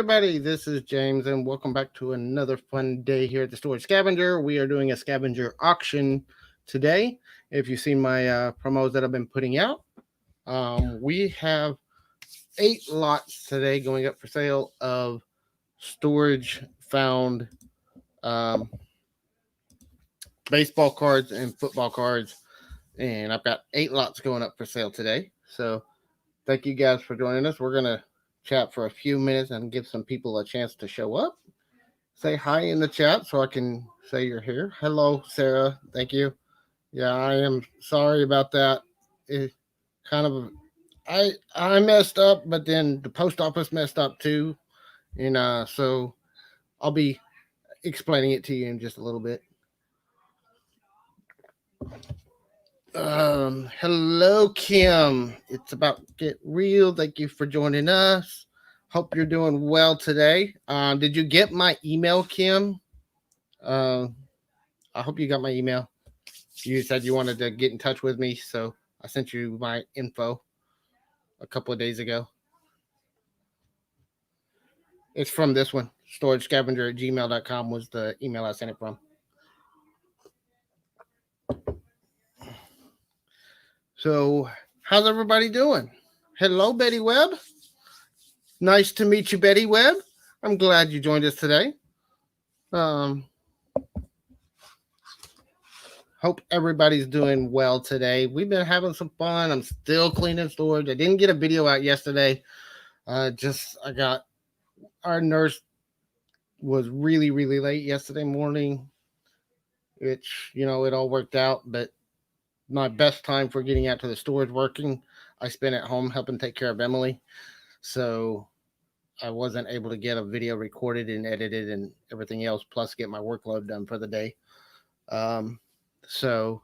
everybody, this is James, and welcome back to another fun day here at the Storage Scavenger. We are doing a scavenger auction today. If you've seen my promos that I've been putting out, we have 8 lots today going up for sale of storage found um, baseball cards and football cards, and I've got 8 lots going up for sale today. So thank you guys for joining us. We're gonna chat for a few minutes and give some people a chance to show up. Say hi in the chat so I can say you're here. Hello, Sarah. Thank you. Yeah, I am sorry about that. It kind of I messed up, but then the post office messed up too, and so I'll be explaining it to you in just a little bit. Hello, Kim. It's about to get real. Thank you for joining us. Hope you're doing well today. Did you get my email, Kim? I hope you got my email. You said you wanted to get in touch with me, so I sent you my info a couple of days ago. It's from this one. StorageScavenger@gmail.com was the email I sent it from. So, how's everybody doing? Hello, Betty Webb. Nice to meet you, Betty Webb. I'm glad you joined us today. Hope everybody's doing well today. We've been having some fun. I'm still cleaning storage. I didn't get a video out yesterday. I got our nurse was really late yesterday morning, which it all worked out, but my best time for getting out to the storage working, I spent at home helping take care of Emily. So I wasn't able to get a video recorded and edited and everything else, plus get my workload done for the day. So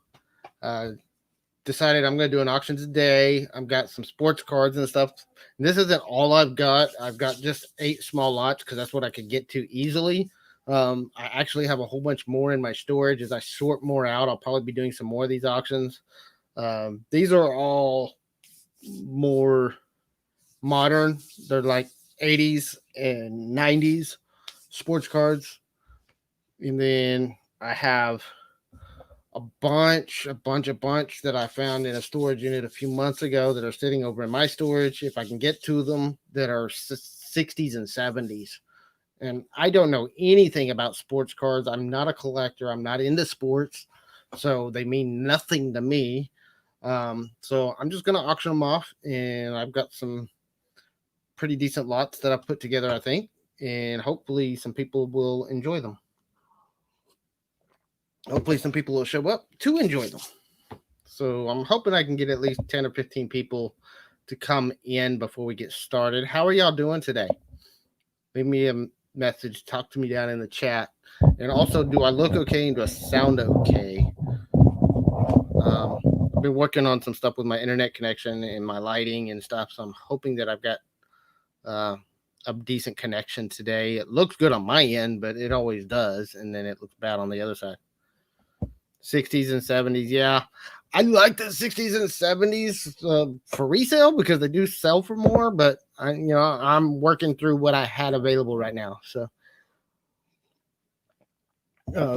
decided I'm going to do an auction today. I've got some sports cards and stuff. This isn't all I've got. I've got just 8 small lots because that's what I could get to easily. I actually have a whole bunch more in my storage. As I sort more out, I'll probably be doing some more of these auctions. These are all more modern. They're like 80s and 90s sports cards. And then I have a bunch that I found in a storage unit a few months ago that are sitting over in my storage, if I can get to them, that are 60s and 70s. And I don't know anything about sports cards. I'm not a collector. I'm not into sports. So they mean nothing to me. So I'm just going to auction them off. And I've got some pretty decent lots that I've put together, I think. And hopefully some people will enjoy them. Hopefully some people will show up to enjoy them. So I'm hoping I can get at least 10 or 15 people to come in before we get started. How are y'all doing today? Leave me a message, talk to me down in the chat, and also, do I look okay and do I sound okay? I've been working on some stuff with my internet connection and my lighting and stuff, so I'm hoping that I've got a decent connection today. It looks good on my end, but it always does, and then it looks bad on the other side. 60s and 70s, yeah, I like the 60s and 70s for resale because they do sell for more, but I'm working through what I had available right now. So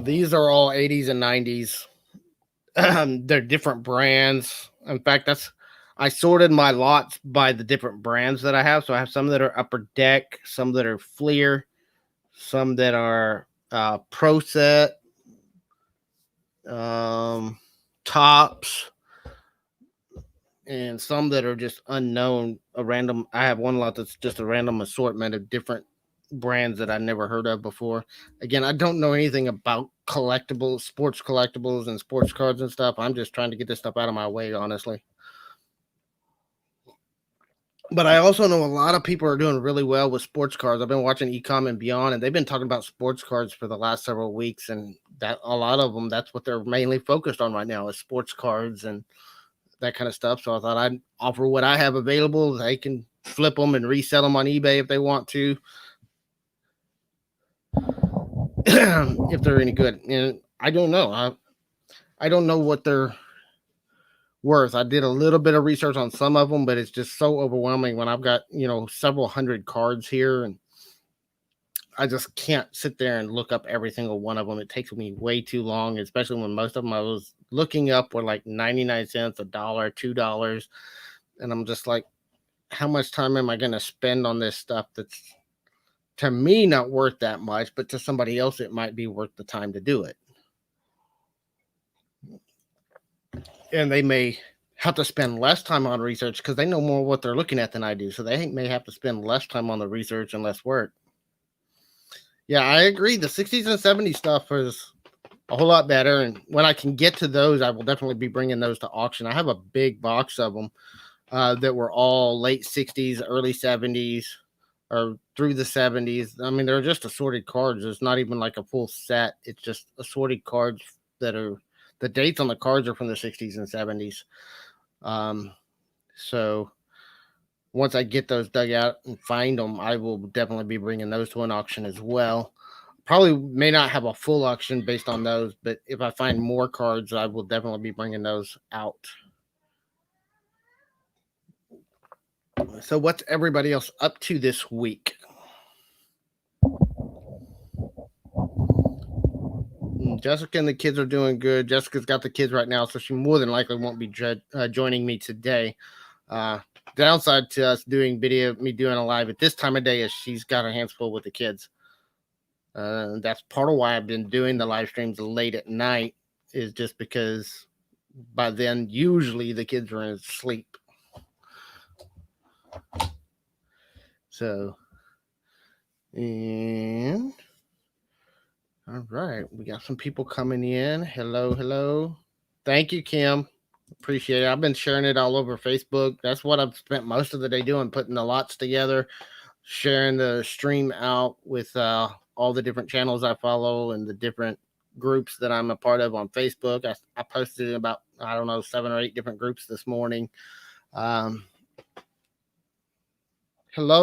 these are all 80s and 90s. They're different brands. In fact, I sorted my lots by the different brands that I have. So I have some that are Upper Deck, some that are Fleer, some that are Pro Set, Tops, and some that are just unknown. I have one lot that's just a random assortment of different brands that I never heard of before. Again, I don't know anything about collectibles, sports collectibles and sports cards and stuff. I'm just trying to get this stuff out of my way, honestly. But I also know a lot of people are doing really well with sports cards. I've been watching Ecom and Beyond, and they've been talking about sports cards for the last several weeks, and that a lot of them, that's what they're mainly focused on right now, is sports cards and that kind of stuff. So I thought I'd offer what I have available. They can flip them and resell them on eBay if they want to, if they're any good. And I don't know. I don't know what they're worth. I did a little bit of research on some of them, but it's just so overwhelming when I've got several hundred cards here, and I just can't sit there and look up every single one of them. It takes me way too long, especially when most of them I was looking up were like 99 cents, $1, $2. And I'm just like, how much time am I going to spend on this stuff that's to me not worth that much, but to somebody else it might be worth the time to do it. And they may have to spend less time on research because they know more what they're looking at than I do. So they may have to spend less time on the research and less work. Yeah, I agree. The 60s and 70s stuff is a whole lot better. And when I can get to those, I will definitely be bringing those to auction. I have a big box of them that were all late 60s, early 70s, or through the 70s. I mean, they're just assorted cards. It's not even like a full set. It's just assorted cards that are, the dates on the cards are from the 60s and 70s. So once I get those dug out and find them, I will definitely be bringing those to an auction as well. Probably may not have a full auction based on those, but if I find more cards, I will definitely be bringing those out. So what's everybody else up to this week? Jessica and the kids are doing good. Jessica's got the kids right now, so she more than likely won't be joining me today. Downside to us doing me doing a live at this time of day is she's got her hands full with the kids. That's part of why I've been doing the live streams late at night, is just because by then usually the kids are asleep. So, and all right, we got some people coming in. Hello. Thank you, Kim. Appreciate it. I've been sharing it all over Facebook. That's what I've spent most of the day doing, putting the lots together, sharing the stream out with all the different channels I follow and the different groups that I'm a part of on Facebook. I posted about, 7 or 8 different groups this morning. Hello,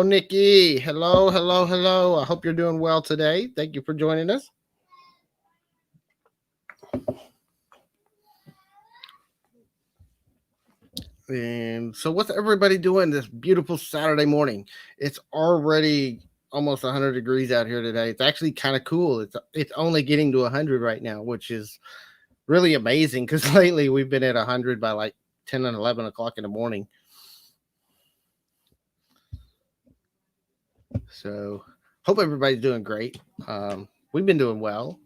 Nikki. Hello. I hope you're doing well today. Thank you for joining us. And so what's everybody doing this beautiful Saturday morning? It's already almost 100 degrees out here today. It's actually kind of cool. It's only getting to 100 right now, which is really amazing because lately we've been at 100 by like 10 and 11 o'clock in the morning. So hope everybody's doing great. We've been doing well.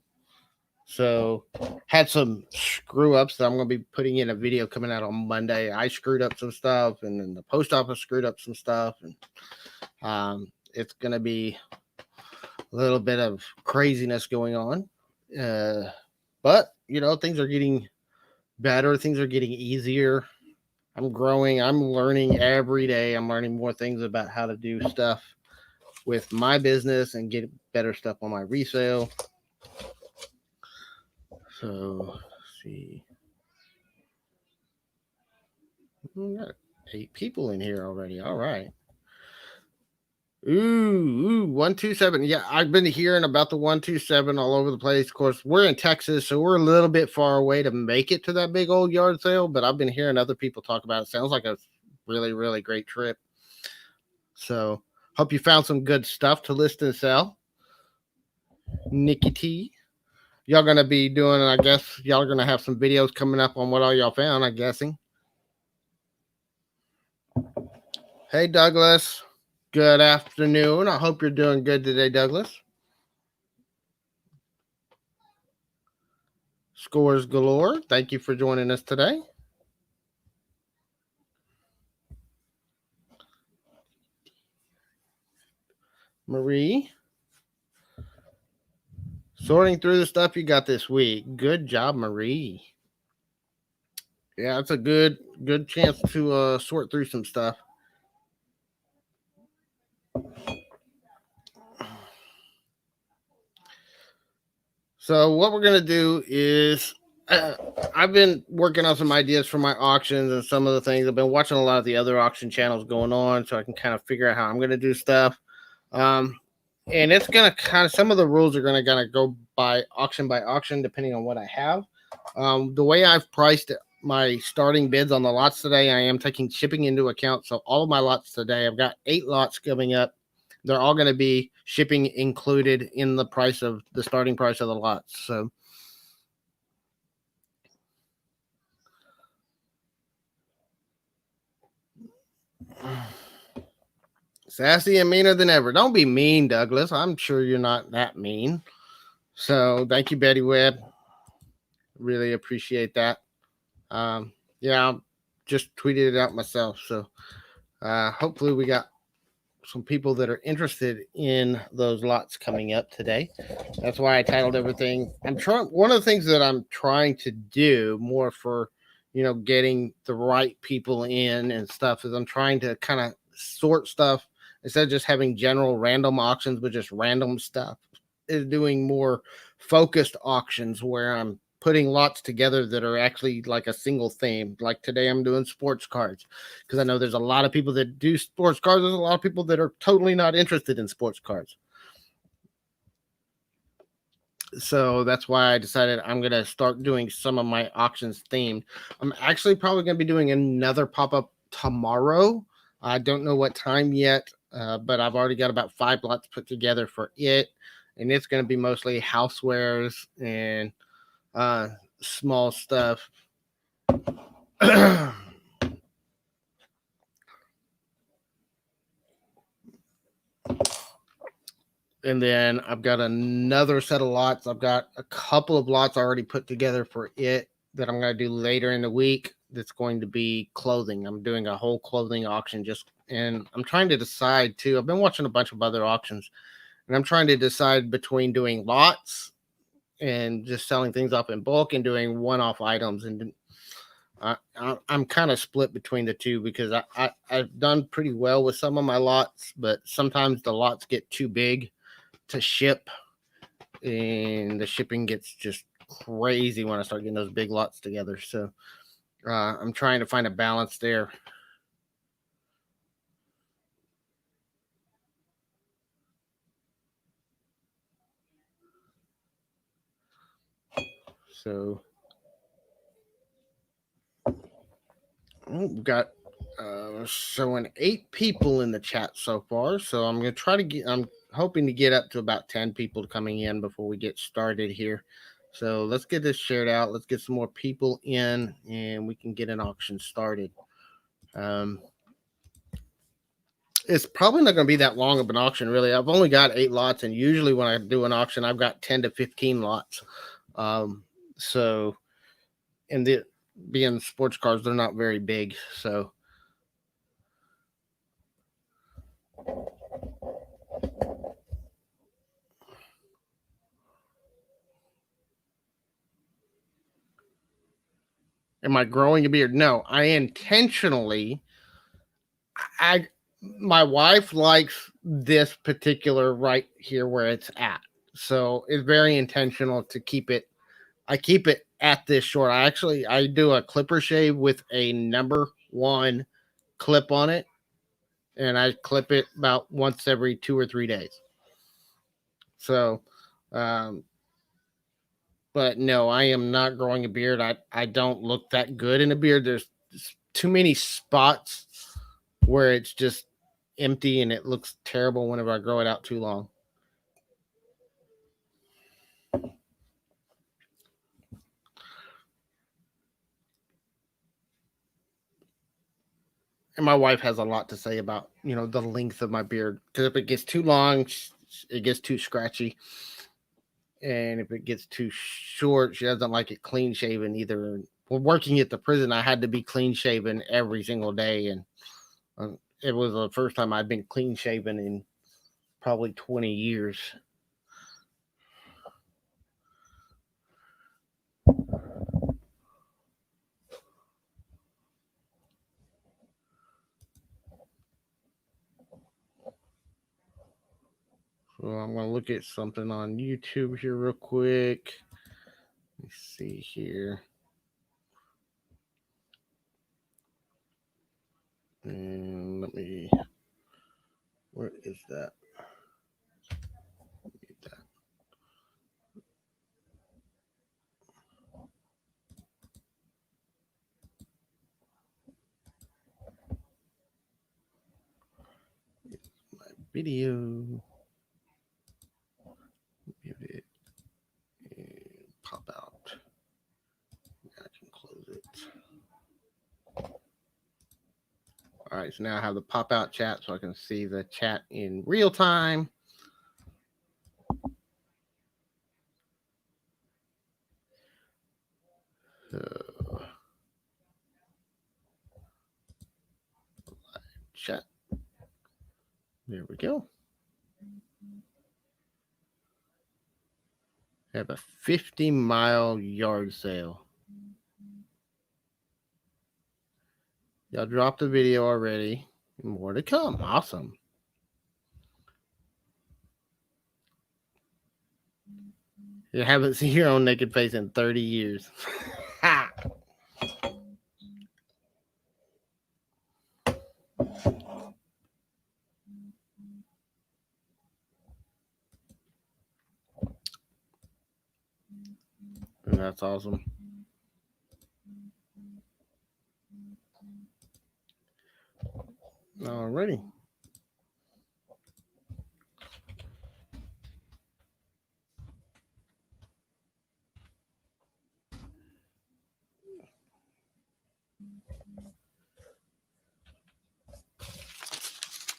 So had some screw ups that I'm going to be putting in a video coming out on Monday. I screwed up some stuff, and then the post office screwed up some stuff, and it's going to be a little bit of craziness going on. But things are getting better. Things are getting easier. I'm growing. I'm learning every day. I'm learning more things about how to do stuff with my business and get better stuff on my resale. So let's see. We got 8 people in here already. All right. Ooh, 127. Yeah, I've been hearing about the 127 all over the place. Of course, we're in Texas, so we're a little bit far away to make it to that big old yard sale, but I've been hearing other people talk about it. Sounds like a really, really great trip. So hope you found some good stuff to list and sell. Nikki T. Y'all going to be doing, I guess, y'all are going to have some videos coming up on what all y'all found, I'm guessing. Hey, Douglas. Good afternoon. I hope you're doing good today, Douglas. Scores galore. Thank you for joining us today. Marie. Sorting through the stuff you got this week. Good job, Marie. Yeah, it's a good chance to sort through some stuff. So what we're going to do is I've been working on some ideas for my auctions and some of the things. I've been watching a lot of the other auction channels going on so I can kind of figure out how I'm going to do stuff. And it's going to kind of, some of the rules are going to go by auction depending on what I have. The way I've priced my starting bids on the lots today, I am taking shipping into account. So all of my lots today, I've got 8 lots coming up. They're all going to be shipping included in the price of the starting price of the lots. So sassy and meaner than ever. Don't be mean, Douglas. I'm sure you're not that mean. So thank you, Betty Webb. Really appreciate that. Yeah, I just tweeted it out myself. So hopefully we got some people that are interested in those lots coming up today. That's why I titled everything. I'm trying. One of the things that I'm trying to do more for, getting the right people in and stuff is I'm trying to kind of sort stuff instead of just having general random auctions with just random stuff. Is doing more focused auctions where I'm putting lots together that are actually like a single theme. Like today, I'm doing sports cards because I know there's a lot of people that do sports cards. There's a lot of people that are totally not interested in sports cards. So that's why I decided I'm going to start doing some of my auctions themed. I'm actually probably going to be doing another pop up tomorrow. I don't know what time yet, but I've already got about 5 lots put together for it. And it's going to be mostly housewares and small stuff. And then I've got another set of lots. I've got a couple of lots already put together for it that I'm going to do later in the week. That's going to be clothing. I'm doing a whole clothing auction and I'm trying to decide too. I've been watching a bunch of other auctions and I'm trying to decide between doing lots and just selling things up in bulk and doing one-off items. And I'm kind of split between the two because I've done pretty well with some of my lots, but sometimes the lots get too big to ship and the shipping gets just crazy when I start getting those big lots together. So I'm trying to find a balance there. So we've got showing 8 people in the chat so far. So I'm gonna try to get. I'm hoping to get up to about 10 people coming in before we get started here. So let's get this shared out. Let's get some more people in, and we can get an auction started. Um, it's probably not going to be that long of an auction, really. I've only got 8 lots, and usually when I do an auction, I've got 10 to 15 lots. So, and the being sports cars, they're not very big. So, am I growing a beard? No, I intentionally. I my wife likes this particular right here where it's at, so it's very intentional to keep it. I keep it at this short. I do a clipper shave with a number 1 clip on it, and I clip it about once every 2 or 3 days. So, um, but no, I am not growing a beard. I don't look that good in a beard. There's too many spots where it's just empty and it looks terrible whenever I grow it out too long. And my wife has a lot to say about, the length of my beard, because if it gets too long, it gets too scratchy. And if it gets too short, she doesn't like it clean shaven either. Well, working at the prison, I had to be clean shaven every single day, and it was the first time I'd been clean shaven in probably 20 years. So I'm going to look at something on YouTube here real quick. Let's see here. And where is that? My video. pop out. I can close it. All right, so now I have the pop out chat so I can see the chat in real time. Chat. There we go. I have a 50-mile yard sale. Y'all dropped the video already. More to come. Awesome. You haven't seen your own naked face in 30 years. Ha! And that's awesome. Alrighty.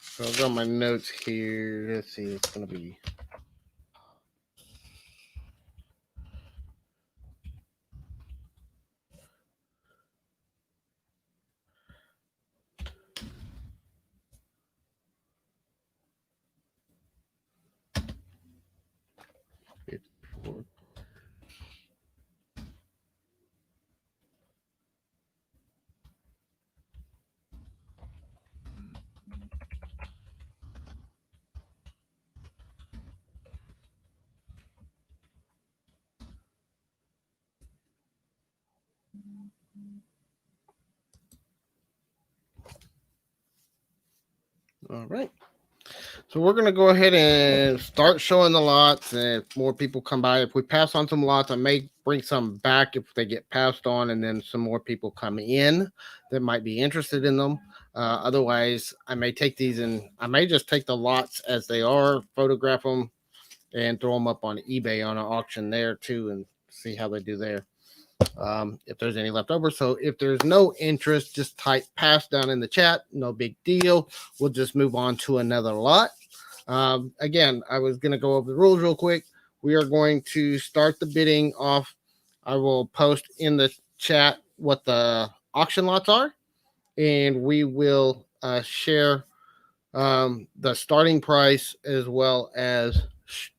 So I've got my notes here. Let's see, it's going to be. All right. So we're going to go ahead and start showing the lots. And if more people come by, if we pass on some lots, I may bring some back if they get passed on, and then some more people come in that might be interested in them. Otherwise, I may take these and I may just take the lots as they are, photograph them, and throw them up on eBay on an auction there too, and see how they do there. If there's any left over. So if there's no interest, just type pass down in the chat. No big deal. We'll just move on to another lot. Again, I was going to go over the rules real quick. We are going to start the bidding off. I will post in the chat what the auction lots are, and we will share the starting price as well as,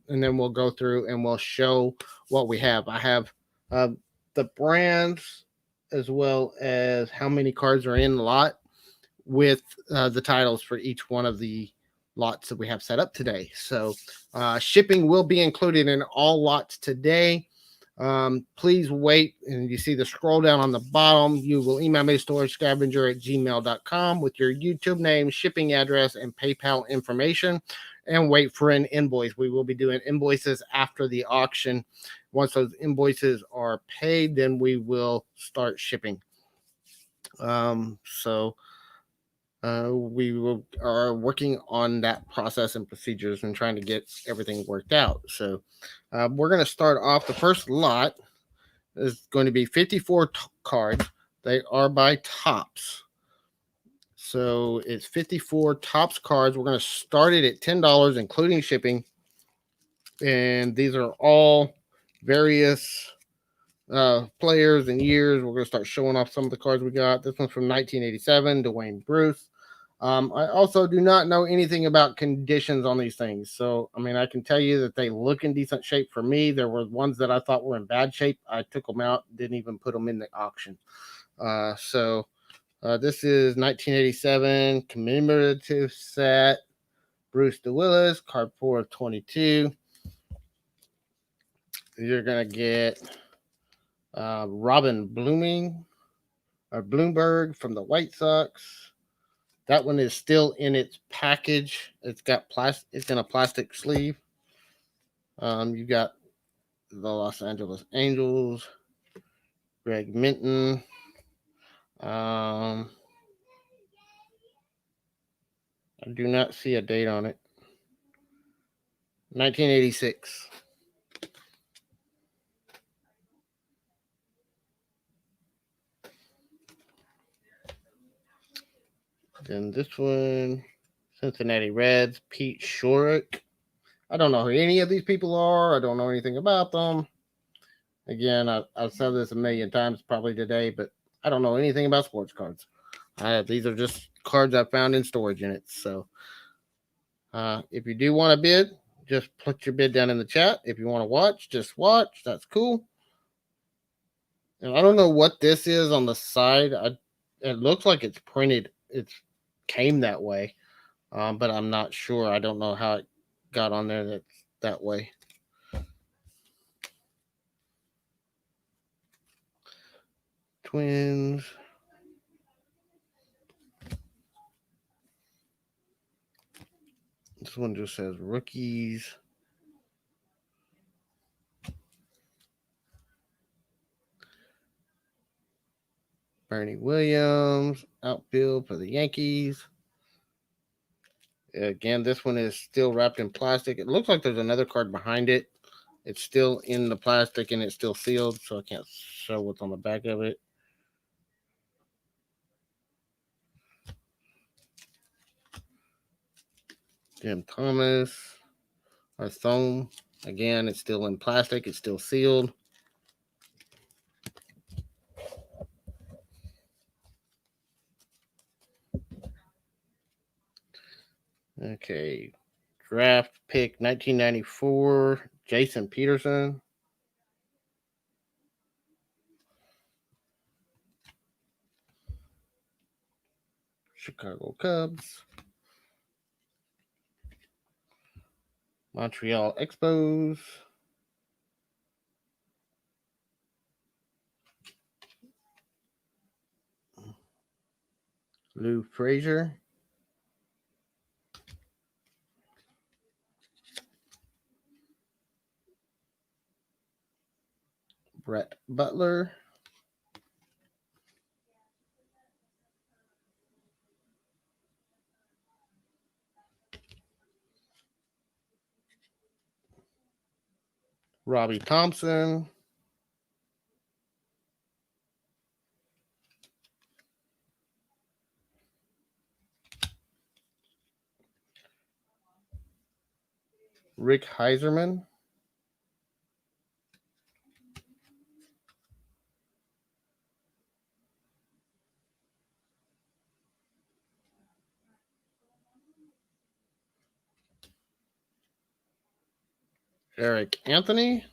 and then we'll go through and we'll show what we have. I have the brands as well as how many cards are in the lot with the titles for each one of the lots that we have set up today. So shipping will be included in all lots today. Please wait, and you see the scroll down on the bottom. You will email me storagescavenger@gmail.com with your YouTube name, shipping address, and PayPal information, and wait for an invoice. We will be doing invoices after the auction. Once those invoices are paid, then we will start shipping. We are working on that process and procedures and trying to get everything worked out. So we're going to start off. The first lot is going to be 54 cards. They are by Tops. So it's 54 Tops cards. We're going to start it at $10, including shipping. And these are all various players and years. We're going to start showing off some of the cards we got. This one's from 1987, Dwayne Bruce. I also do not know anything about conditions on these things. So, I mean, I can tell you that they look in decent shape for me. There were ones that I thought were in bad shape. I took them out, didn't even put them in the auction. This is 1987 commemorative set. Bruce DeWillis, card 4 of 22. You're going to get Robin Bloomberg from the White Sox. That one is still in its package. It's got it's in a plastic sleeve. You got the Los Angeles Angels, Greg Minton. I do not see a date on it. 1986. Then this one, Cincinnati Reds, Pete Shorrock. I don't know who any of these people are. I don't know anything about them. Again, I've said this a million times probably today, but I don't know anything about sports cards. These are just cards I found in storage units. So if you do want to bid, just put your bid down in the chat. If you want to watch, just watch. That's cool. And I don't know what this is on the side. It looks like it's printed. It came that way, but I'm not sure. I don't know how it got on there that way. Twins. This one just says rookies. Bernie Williams, outfield for the Yankees. Again, this one is still wrapped in plastic. It looks like there's another card behind it. It's still in the plastic and it's still sealed, so I can't show what's on the back of it. Jim Thomas, Arthome. Again, it's still in plastic. It's still sealed. Okay. Draft pick 1994, Jason Peterson. Chicago Cubs. Montreal Expos. Lou Frazier. Brett Butler. Robbie Thompson. Rick Heiserman. Eric Anthony.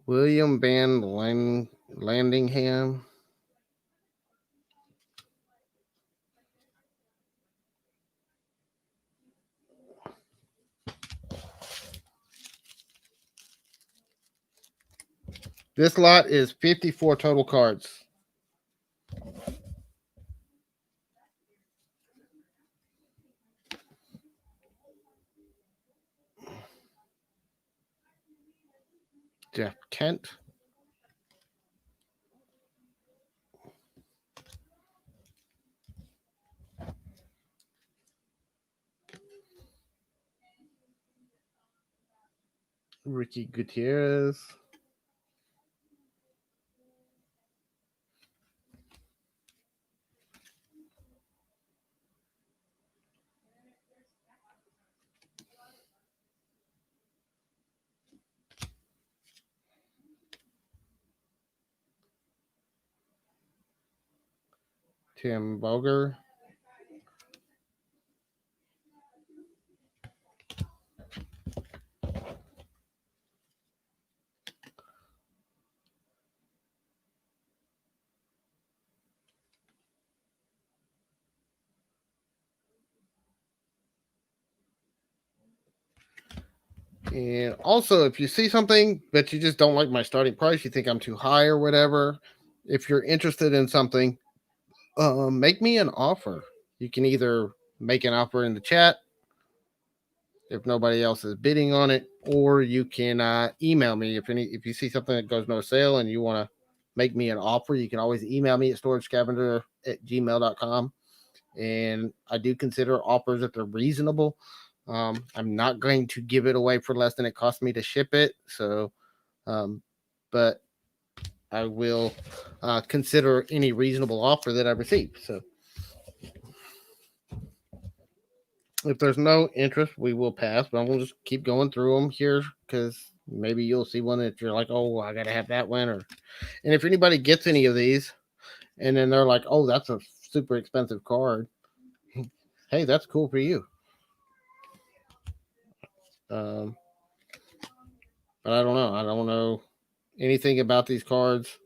William Van Landingham. This lot is 54 total cards. Jeff Kent. Ricky Gutierrez. Tim Boger. And also, if you see something that you just don't like my starting price, you think I'm too high or whatever, if you're interested in something, make me an offer. You can either make an offer in the chat if nobody else is bidding on it, or you can email me if you see something that goes no sale and you want to make me an offer. You can always email me at storagescavenger@gmail.com, and I do consider offers if they're reasonable. I'm not going to give it away for less than it cost me to ship it. So, um, but I will consider any reasonable offer that I receive. So, if there's no interest, we will pass. But I'm gonna just keep going through them here because maybe you'll see one that you're like, oh, I gotta have that one. Or, and if anybody gets any of these, and then they're like, oh, that's a super expensive card. Hey, that's cool for you. Um, but I don't know. I don't know anything about these cards,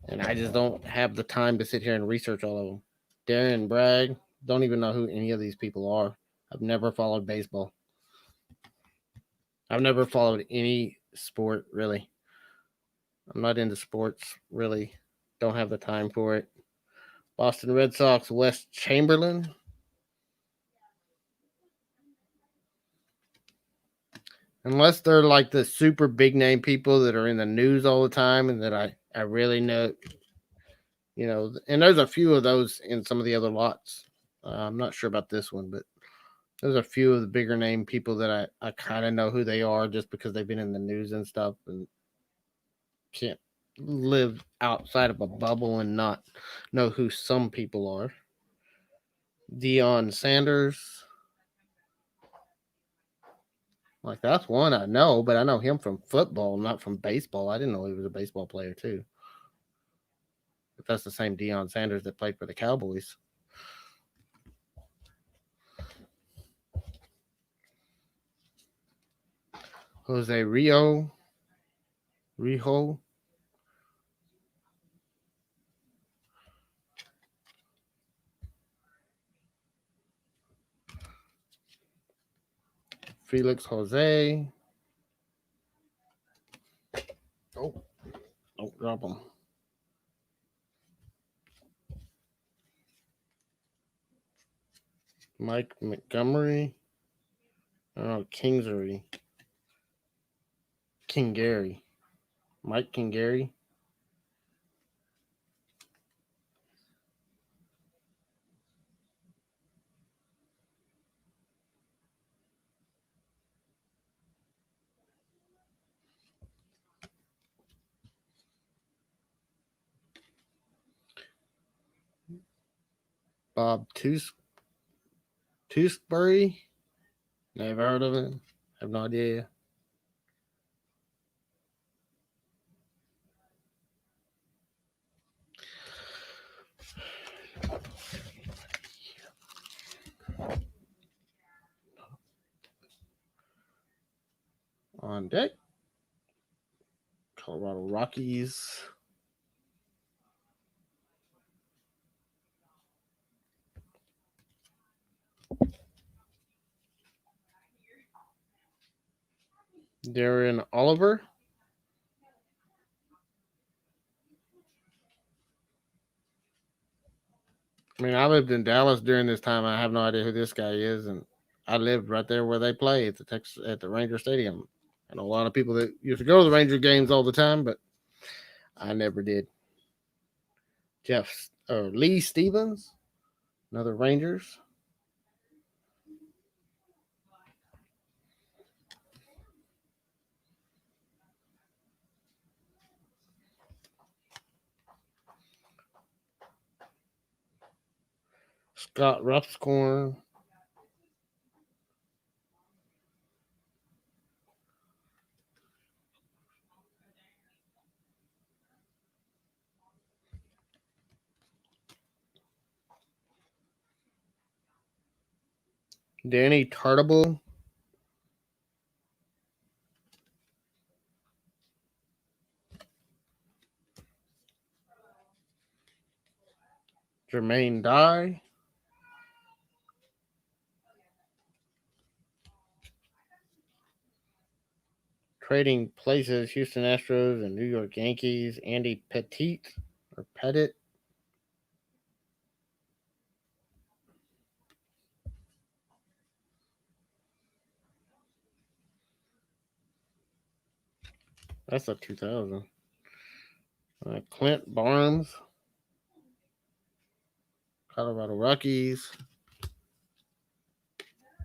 and I just don't have the time to sit here and research all of them. Darren Bragg, don't even know who any of these people are. I've never followed baseball. I've never followed any sport really. I'm not into sports really. Don't have the time for it. Boston Red Sox, Wes Chamberlain. Unless they're like the super big name people that are in the news all the time and that I really know, and there's a few of those in some of the other lots. I'm not sure about this one, but there's a few of the bigger name people that I kind of know who they are just because they've been in the news and stuff and can't live outside of a bubble and not know who some people are. Deion Sanders, like that's one I know, but I know him from football, not from baseball. I didn't know he was a baseball player too. If that's the same Deion Sanders that played for the Cowboys. Jose Rijo, Felix Jose. Oh, don't drop him. Mike Montgomery. Oh, Kingsbury. King Gary. Mike King Gary. Bob Tewksbury. Never heard of it. Have no idea. On deck, Colorado Rockies. Darren Oliver. I mean, I lived in Dallas during this time. I have no idea who this guy is, and I lived right there where they play at the Ranger Stadium. I know a lot of people that used to go to the Ranger games all the time, but I never did. Lee Stevens, another Rangers. Scott Ruffscorn. Danny Tartable. Jermaine Dye. Trading places, Houston Astros and New York Yankees. Andy Pettit. That's a 2000. Clint Barnes. Colorado Rockies.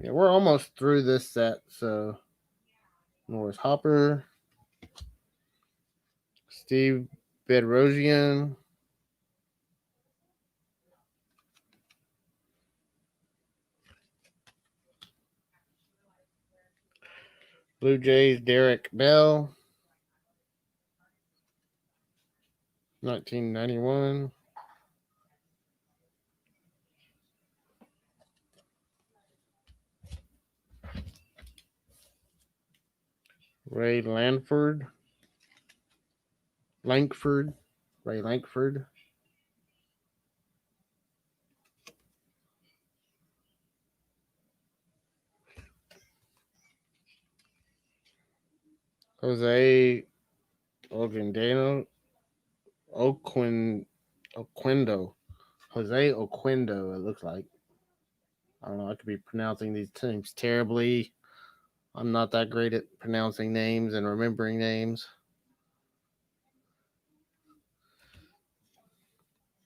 Yeah, we're almost through this set. So Norris Hopper, Steve Bedrosian, Blue Jays Derek Bell, 1991. Ray Lankford. Ray Lankford. Jose Oquendo. Oquendo. Jose Oquendo, it looks like. I don't know. I could be pronouncing these names terribly. I'm not that great at pronouncing names and remembering names.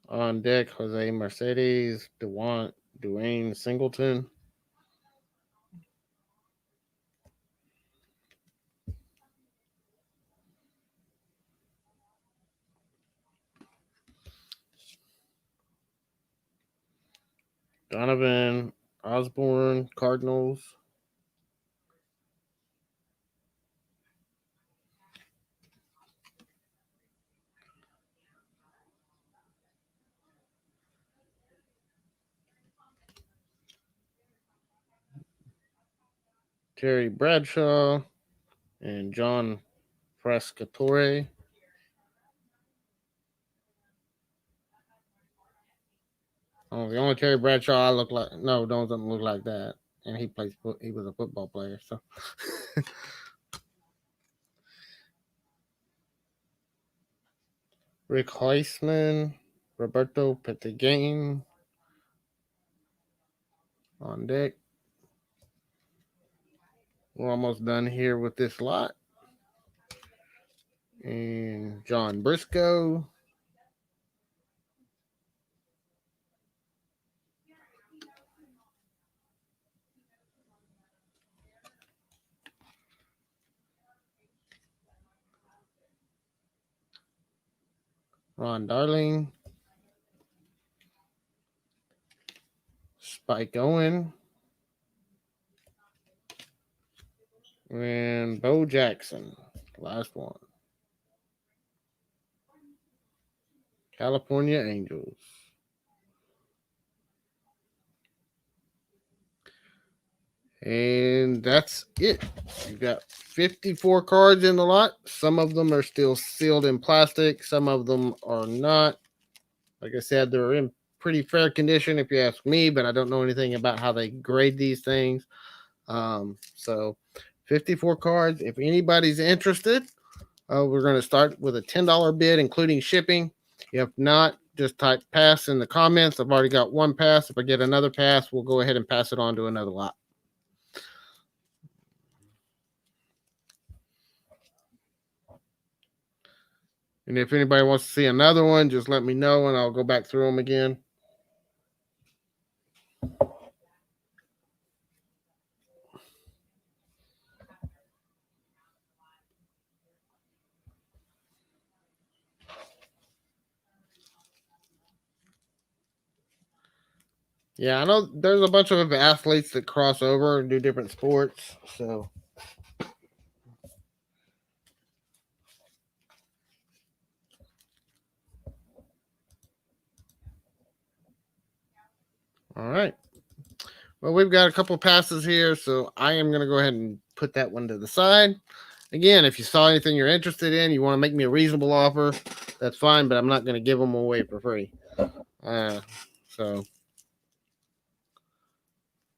On deck, Jose Mercedes, Dwayne Singleton. Donovan Osborne, Cardinals. Terry Bradshaw and John Frascatore. Oh, the only Terry Bradshaw I look like doesn't look like that. And he was a football player, so Rick Heisman, Roberto Pettigane on deck. We're almost done here with this lot. And John Briscoe. Ron Darling. Spike Owen. And Bo Jackson. Last one. California Angels. And that's it. You got 54 cards in the lot. Some of them are still sealed in plastic. Some of them are not. Like I said, they're in pretty fair condition if you ask me, but I don't know anything about how they grade these things. So 54 cards. If anybody's interested, we're going to start with a $10 bid, including shipping. If not, just type pass in the comments. I've already got one pass. If I get another pass, we'll go ahead and pass it on to another lot. And if anybody wants to see another one, just let me know and I'll go back through them again. Yeah, I know there's a bunch of athletes that cross over and do different sports. So, all right. Well, we've got a couple passes here, so I am going to go ahead and put that one to the side. Again, if you saw anything you're interested in, you want to make me a reasonable offer, that's fine, but I'm not going to give them away for free. So,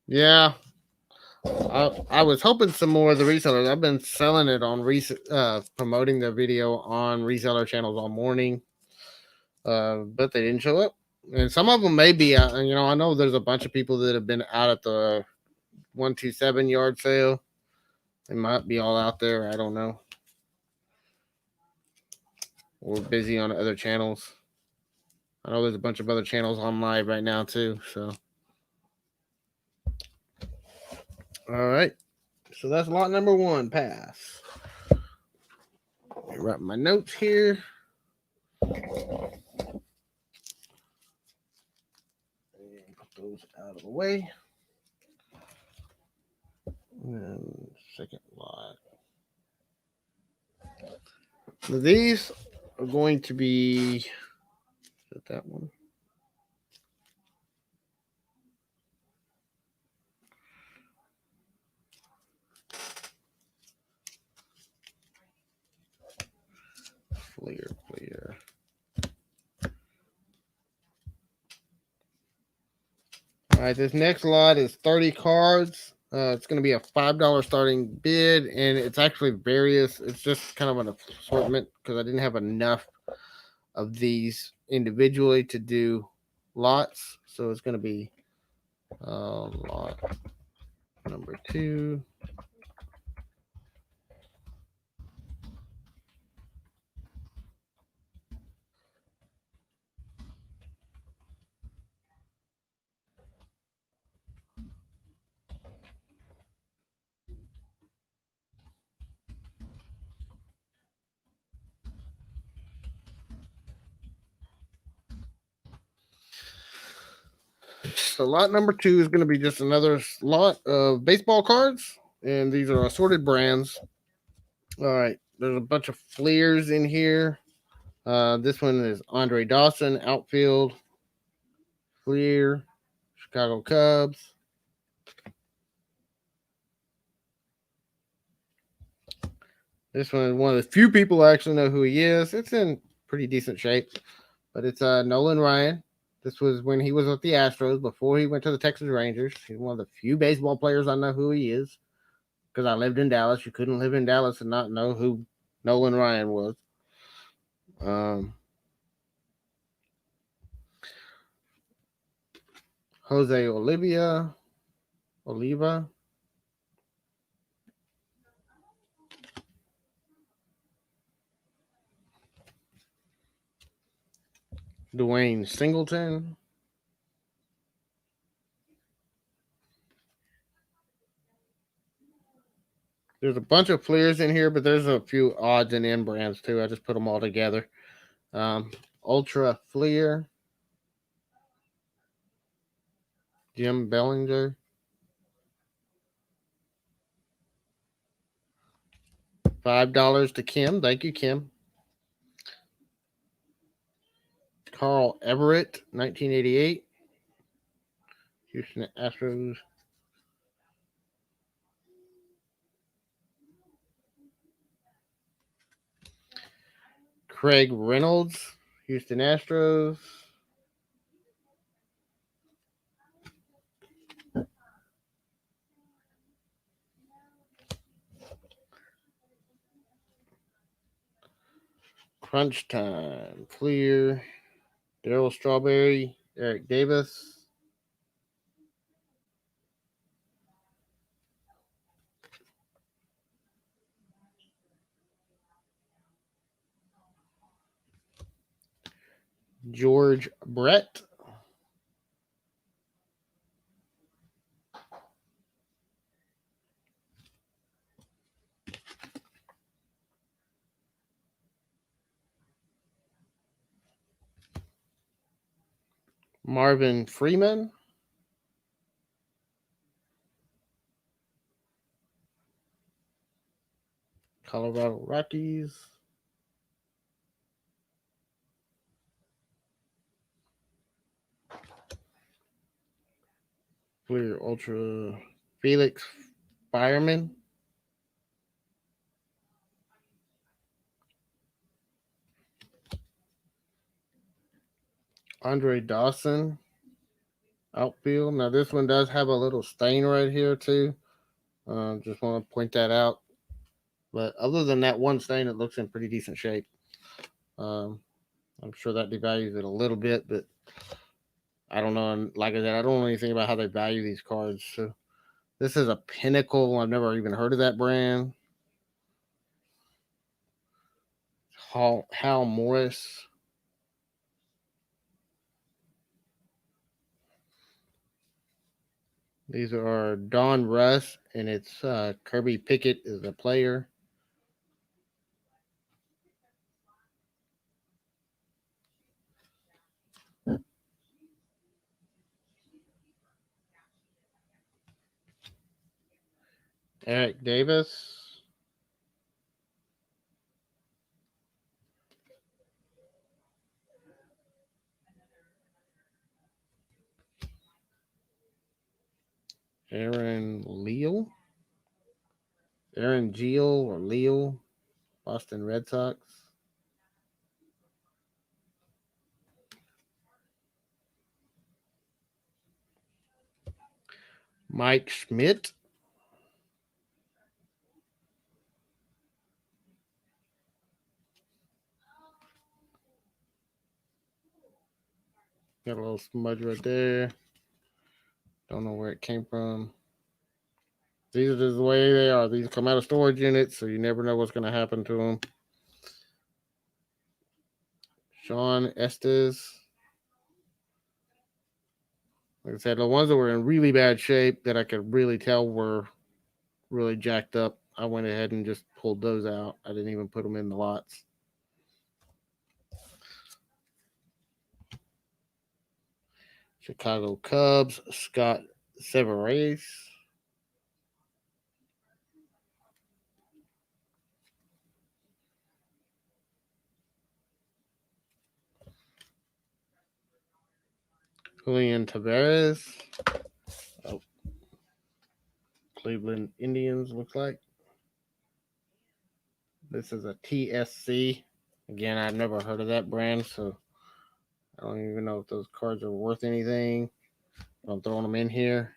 yeah, I was hoping some more of the resellers. I've been selling it on promoting the video on reseller channels all morning, but they didn't show up. And some of them may be out. And, I know there's a bunch of people that have been out at the 127 yard sale. They might be all out there. I don't know. We're busy on other channels. I know there's a bunch of other channels on live right now too. So, all right. So that's lot number 1, pass. Write my notes here. And put those out of the way. And second lot. So these are going to be, is that that one? Fleer. All right, this next lot is 30 cards. It's going to be a $5 starting bid, and it's actually various. It's just kind of an assortment because I didn't have enough of these individually to do lots. So it's going to be lot number 2. So lot number 2 is going to be just another lot of baseball cards, and these are assorted brands. All right, there's a bunch of Fleers in here. This one is Andre Dawson, outfield, Fleer, Chicago Cubs. This one is one of the few people actually know who he is. It's in pretty decent shape, but it's Nolan Ryan. This was when he was with the Astros before he went to the Texas Rangers. He's one of the few baseball players I know who he is because I lived in Dallas. You couldn't live in Dallas and not know who Nolan Ryan was. Jose Oliva. Dwayne Singleton. There's a bunch of Fleers in here, but there's a few odds and end brands too. I just put them all together. Ultra Fleer. Jim Bellinger. $5 to Kim. Thank you, Kim. Carl Everett, 1988. Houston Astros. Craig Reynolds, Houston Astros. Crunch Time, Clear. Darryl Strawberry, Eric Davis. George Brett. Marvin Freeman. Colorado Rockies. Clear Ultra. Felix Fireman. Andre Dawson, outfield. Now this one does have a little stain right here too. Just want to point that out. But other than that one stain, it looks in pretty decent shape. I'm sure that devalues it a little bit, but I don't know. And like I said, I don't know anything about how they value these cards. So this is a Pinnacle. I've never even heard of that brand. Hal Morris. These are Don Russ, and it's Kirby Pickett is the player. Eric Davis. Aaron Leal. Aaron Geel or Leal. Boston Red Sox. Mike Schmidt. Got a little smudge right there. Don't know where it came from. These are just the way they are. These come out of storage units, so you never know what's going to happen to them. Sean Estes. Like I said, the ones that were in really bad shape that I could really tell were really jacked up, I went ahead and just pulled those out. I didn't even put them in the lots. Chicago Cubs, Scott Severus. Julian Tavares. Oh, Cleveland Indians, looks like. This is a TSC. Again, I've never heard of that brand, so I don't even know if those cards are worth anything. I'm throwing them in here.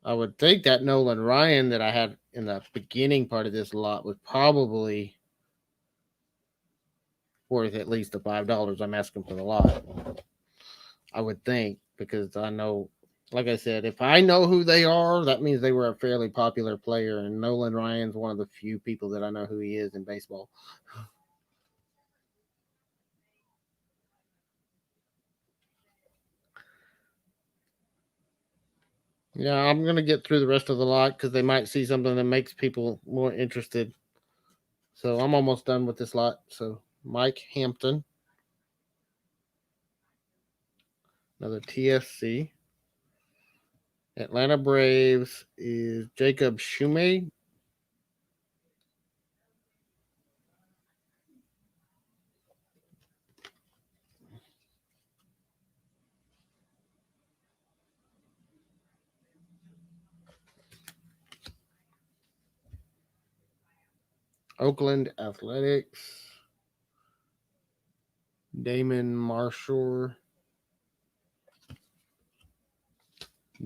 I would think that Nolan Ryan that I had in the beginning part of this lot was probably worth at least the $5 I'm asking for the lot. I would think, because I know, like I said, if I know who they are, that means they were a fairly popular player. And Nolan Ryan's one of the few people that I know who he is in baseball. Yeah, I'm going to get through the rest of the lot because they might see something that makes people more interested. So I'm almost done with this lot. So Mike Hampton, another TSC. Atlanta Braves is Jacob Shumay. Oakland Athletics, Damon Marshall,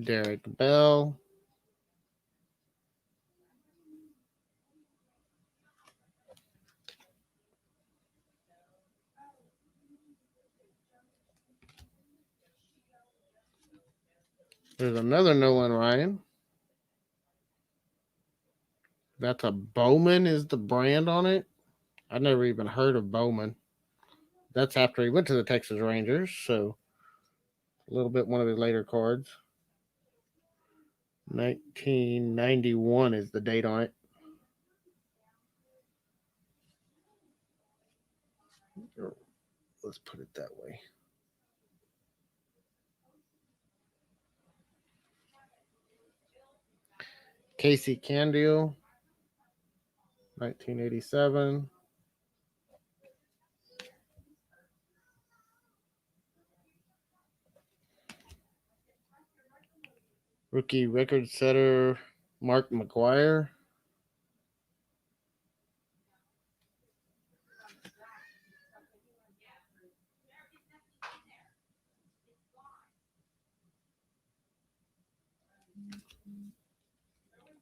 Derek Bell, there's another Nolan Ryan. That's a Bowman is the brand on it. I never even heard of Bowman. That's after he went to the Texas Rangers, so a little bit one of his later cards. 1991 is the date on it. Let's put it that way. Casey Candiel, 1987. Rookie record setter Mark McGwire.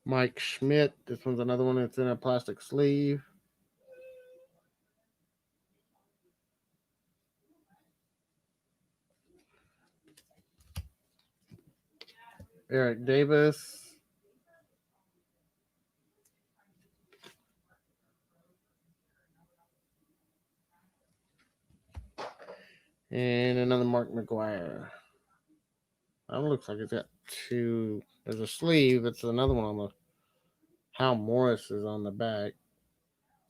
Mike Schmidt. This one's another one that's in a plastic sleeve. Eric Davis. And another Mark McGwire. looks like it's got two. There's a sleeve. It's another one on the. Hal Morris is on the back,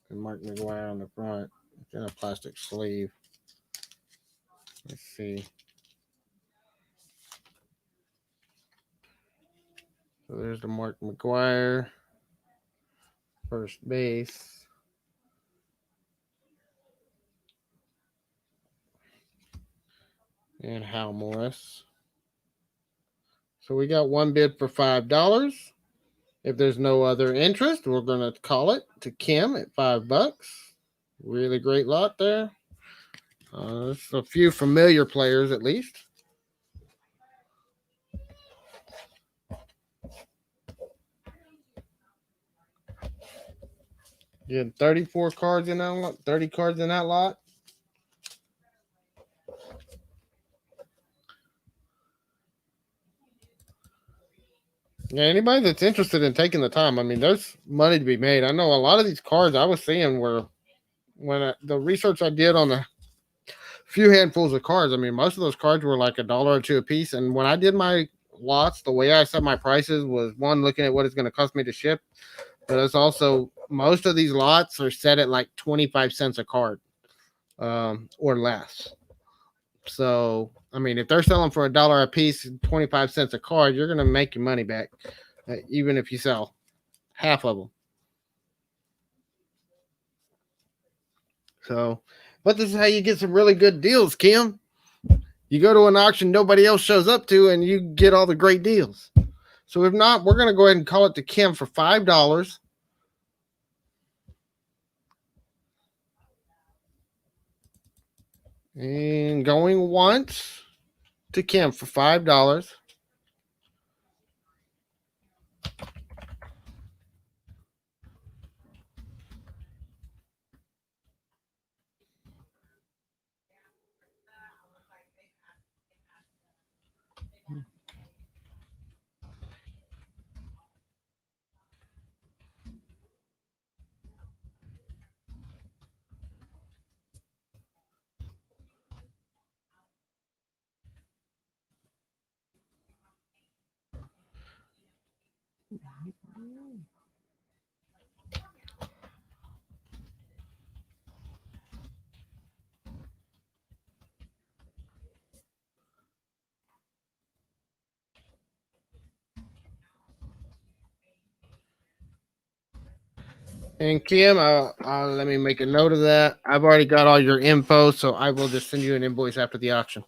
and Mark McGuire on the front. It's in a plastic sleeve. Let's see. So there's the Mark McGuire, first base. And Hal Morris. So we got one bid for $5. If there's no other interest, we're gonna call it to Kim at $5. Really great lot there. There's a few familiar players at least. You had 34 cards in that lot, 30 cards in that lot. Yeah, anybody that's interested in taking the time, I mean, there's money to be made. I know a lot of these cards I was seeing were the research I did on the few handfuls of cards. I mean, most of those cards were like $1 or $2 a piece. And when I did my lots, the way I set my prices was one, looking at what it's going to cost me to ship, but it's also most of these lots are set at like 25 cents a card, or less. So, I mean, if they're selling for $1 a piece, 25 cents a card, you're going to make your money back, even if you sell half of them. So, but this is how you get some really good deals, Kim. You go to an auction nobody else shows up to, and you get all the great deals. So if not, we're going to go ahead and call it to Kim for $5. And going once to Kim for $5. And Kim, let me make a note of that. I've already got all your info, so I will just send you an invoice after the auction.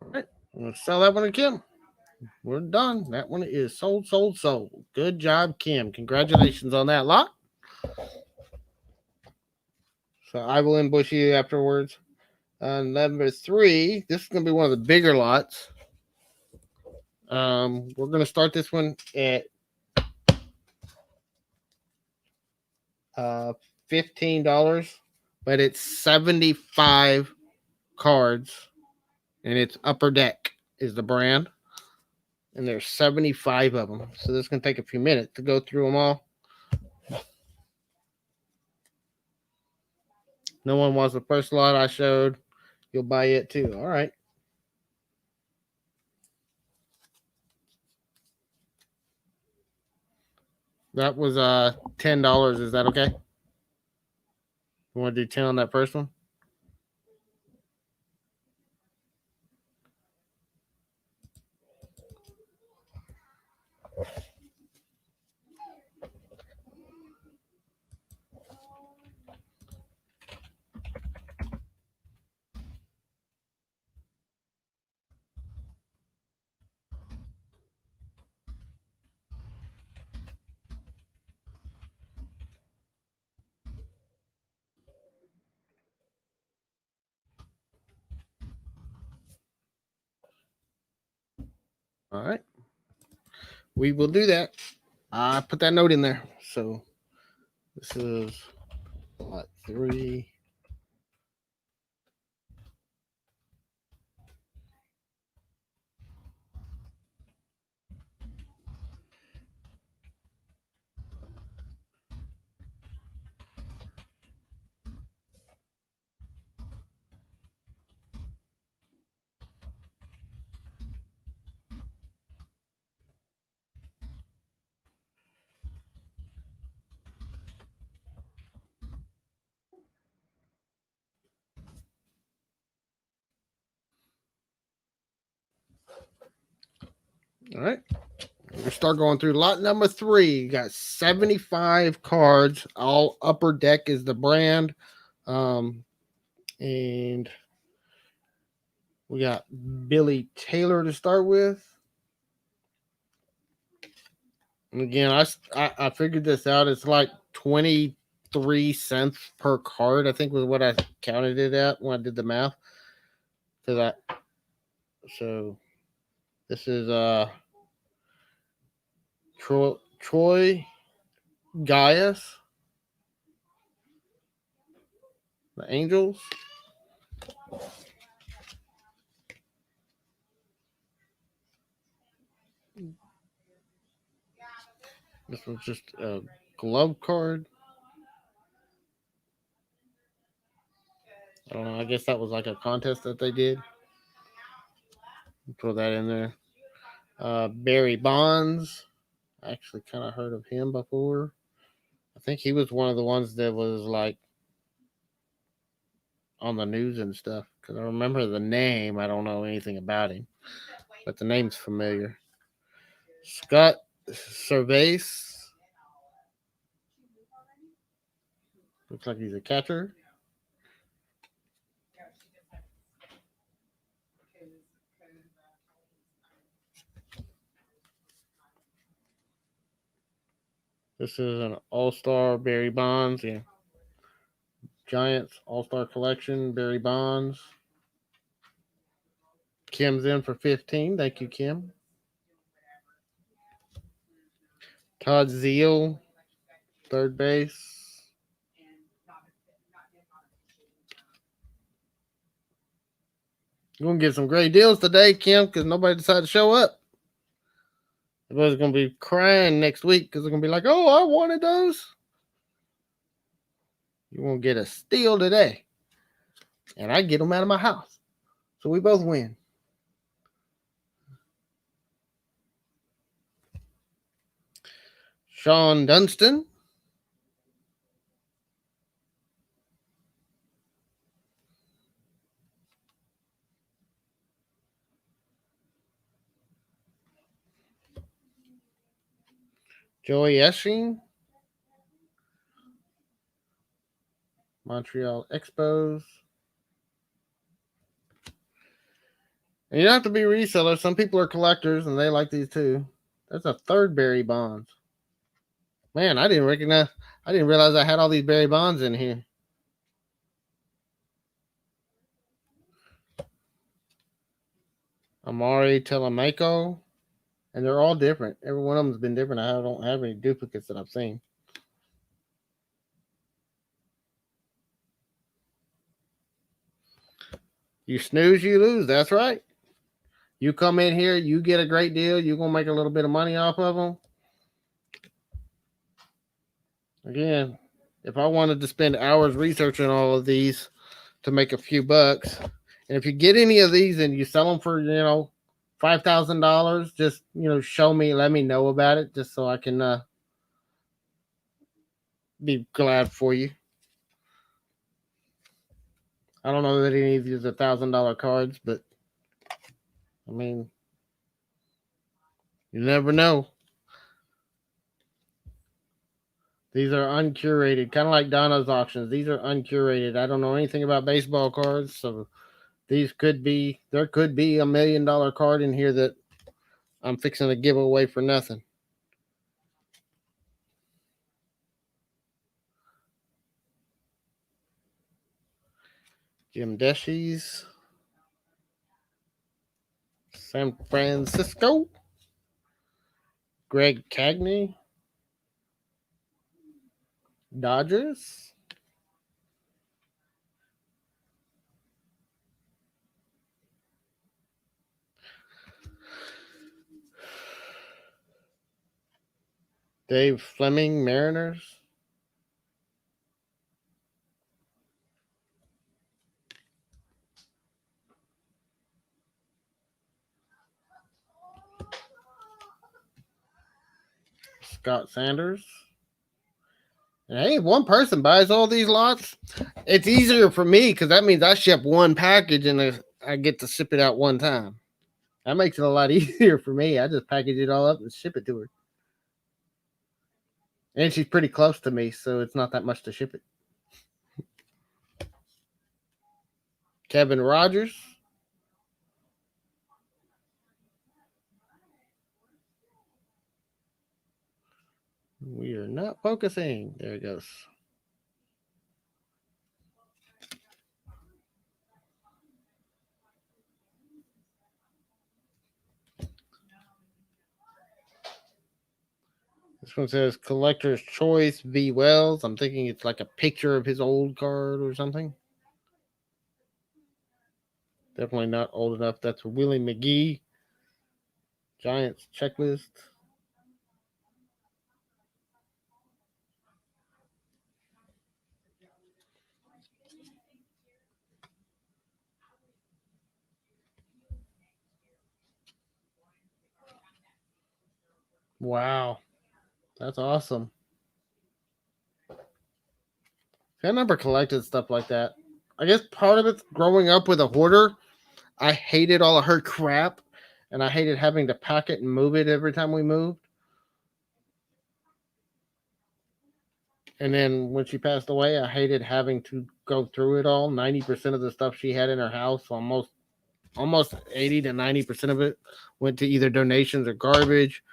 All right, I'm going to sell that one to Kim. We're done. That one is sold, sold, sold. Good job, Kim. Congratulations on that lot. So I will invoice you afterwards. Number 3, this is going to be one of the bigger lots. We're going to start this one at $15, but it's 75 cards, and it's Upper Deck is the brand, and there's 75 of them. So this is going to take a few minutes to go through them all. No one wants the first lot I showed. You'll buy it too. All right. That was $10. Is that okay? You want to do 10 on that first one? All right. We will do that. I put that note in there. So this is what, 3. All right. We start going through lot number 3. You got 75 cards. All Upper Deck is the brand. And we got Billy Taylor to start with. And again, I figured this out. It's like 23 cents per card, I think was what I counted it at when I did the math. So this is Troy Gaius, the Angels. This was just a glove card. I don't know. I guess that was like a contest that they did. Throw that in there. Barry Bonds. I actually kind of heard of him before. I think he was one of the ones that was like on the news and stuff. Because I remember the name. I don't know anything about him, but the name's familiar. Scott Cervase. Looks like he's a catcher. This is an All-Star Barry Bonds. Yeah. Giants All-Star Collection Barry Bonds. Kim's in for 15. Thank you, Kim. Todd Zeal, third base. You're going to get some great deals today, Kim, because nobody decided to show up. Everybody's going to be crying next week because they're going to be like, oh, I wanted those. You're going to get a steal today. And I get them out of my house. So we both win. Sean Dunston. Joey Esching. Montreal Expos. And you don't have to be resellers. Some people are collectors and they like these too. That's a third Barry Bonds. Man, I didn't realize I had all these Barry Bonds in here. Amari Telemaco. And they're all different. Every one of them's been different. I don't have any duplicates that I've seen. You snooze, you lose. That's right. You come in here, you get a great deal. You're going to make a little bit of money off of them. Again, if I wanted to spend hours researching all of these to make a few bucks, and if you get any of these and you sell them for, $5,000, just, show me, let me know about it just so I can be glad for you. I don't know that any of these are $1,000 cards, but I mean, you never know. These are uncurated, kind of like Donna's auctions. These are uncurated. I don't know anything about baseball cards, so there could be a $1 million card in here that I'm fixing to give away for nothing. Jim Deshies. San Francisco. Greg Cagney, Dodgers. Dave Fleming, Mariners. Scott Sanders. And hey, if one person buys all these lots, it's easier for me because that means I ship one package and I get to ship it out one time. That makes it a lot easier for me. I just package it all up and ship it to her. And she's pretty close to me, so it's not that much to ship it. Kevin Rogers. We are not focusing. There it goes. This one says Collector's Choice V. Wells. I'm thinking it's like a picture of his old card or something. Definitely not old enough. That's Willie McGee. Giants checklist. Wow. That's awesome. I never collected stuff like that. I guess part of it's growing up with a hoarder. I hated all of her crap, and I hated having to pack it and move it every time we moved. And then when she passed away, I hated having to go through it all. 90% of the stuff she had in her house, almost 80 to 90% of it went to either donations or garbage.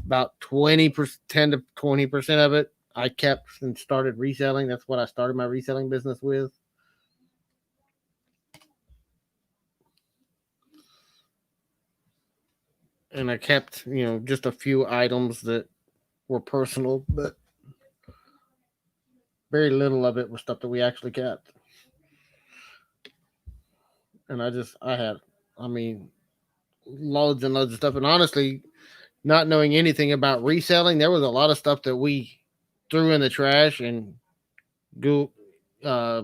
About 20%, 10 to 20% of it I kept and started reselling. That's what I started my reselling business with. And I kept, just a few items that were personal, but very little of it was stuff that we actually kept. And I had, I mean, loads and loads of stuff. And honestly, not knowing anything about reselling, there was a lot of stuff that we threw in the trash and go, uh,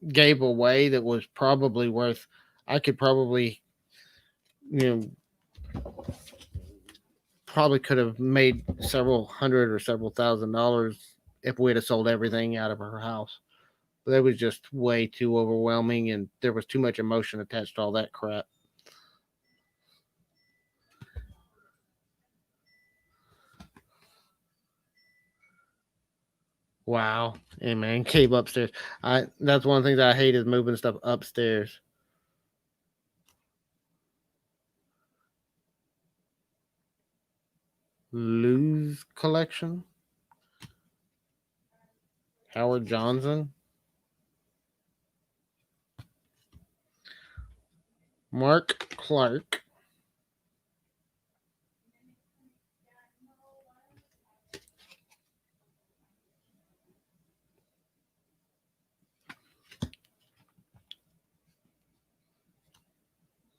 gave away that was probably worth. I could probably, you probably could have made several hundred or several $1,000s if we'd have sold everything out of her house. But it was just way too overwhelming, and there was too much emotion attached to all that crap. Wow. Hey man, cave upstairs. I That's one of the things I hate is moving stuff upstairs. Lou's collection. Howard Johnson. Mark Clark.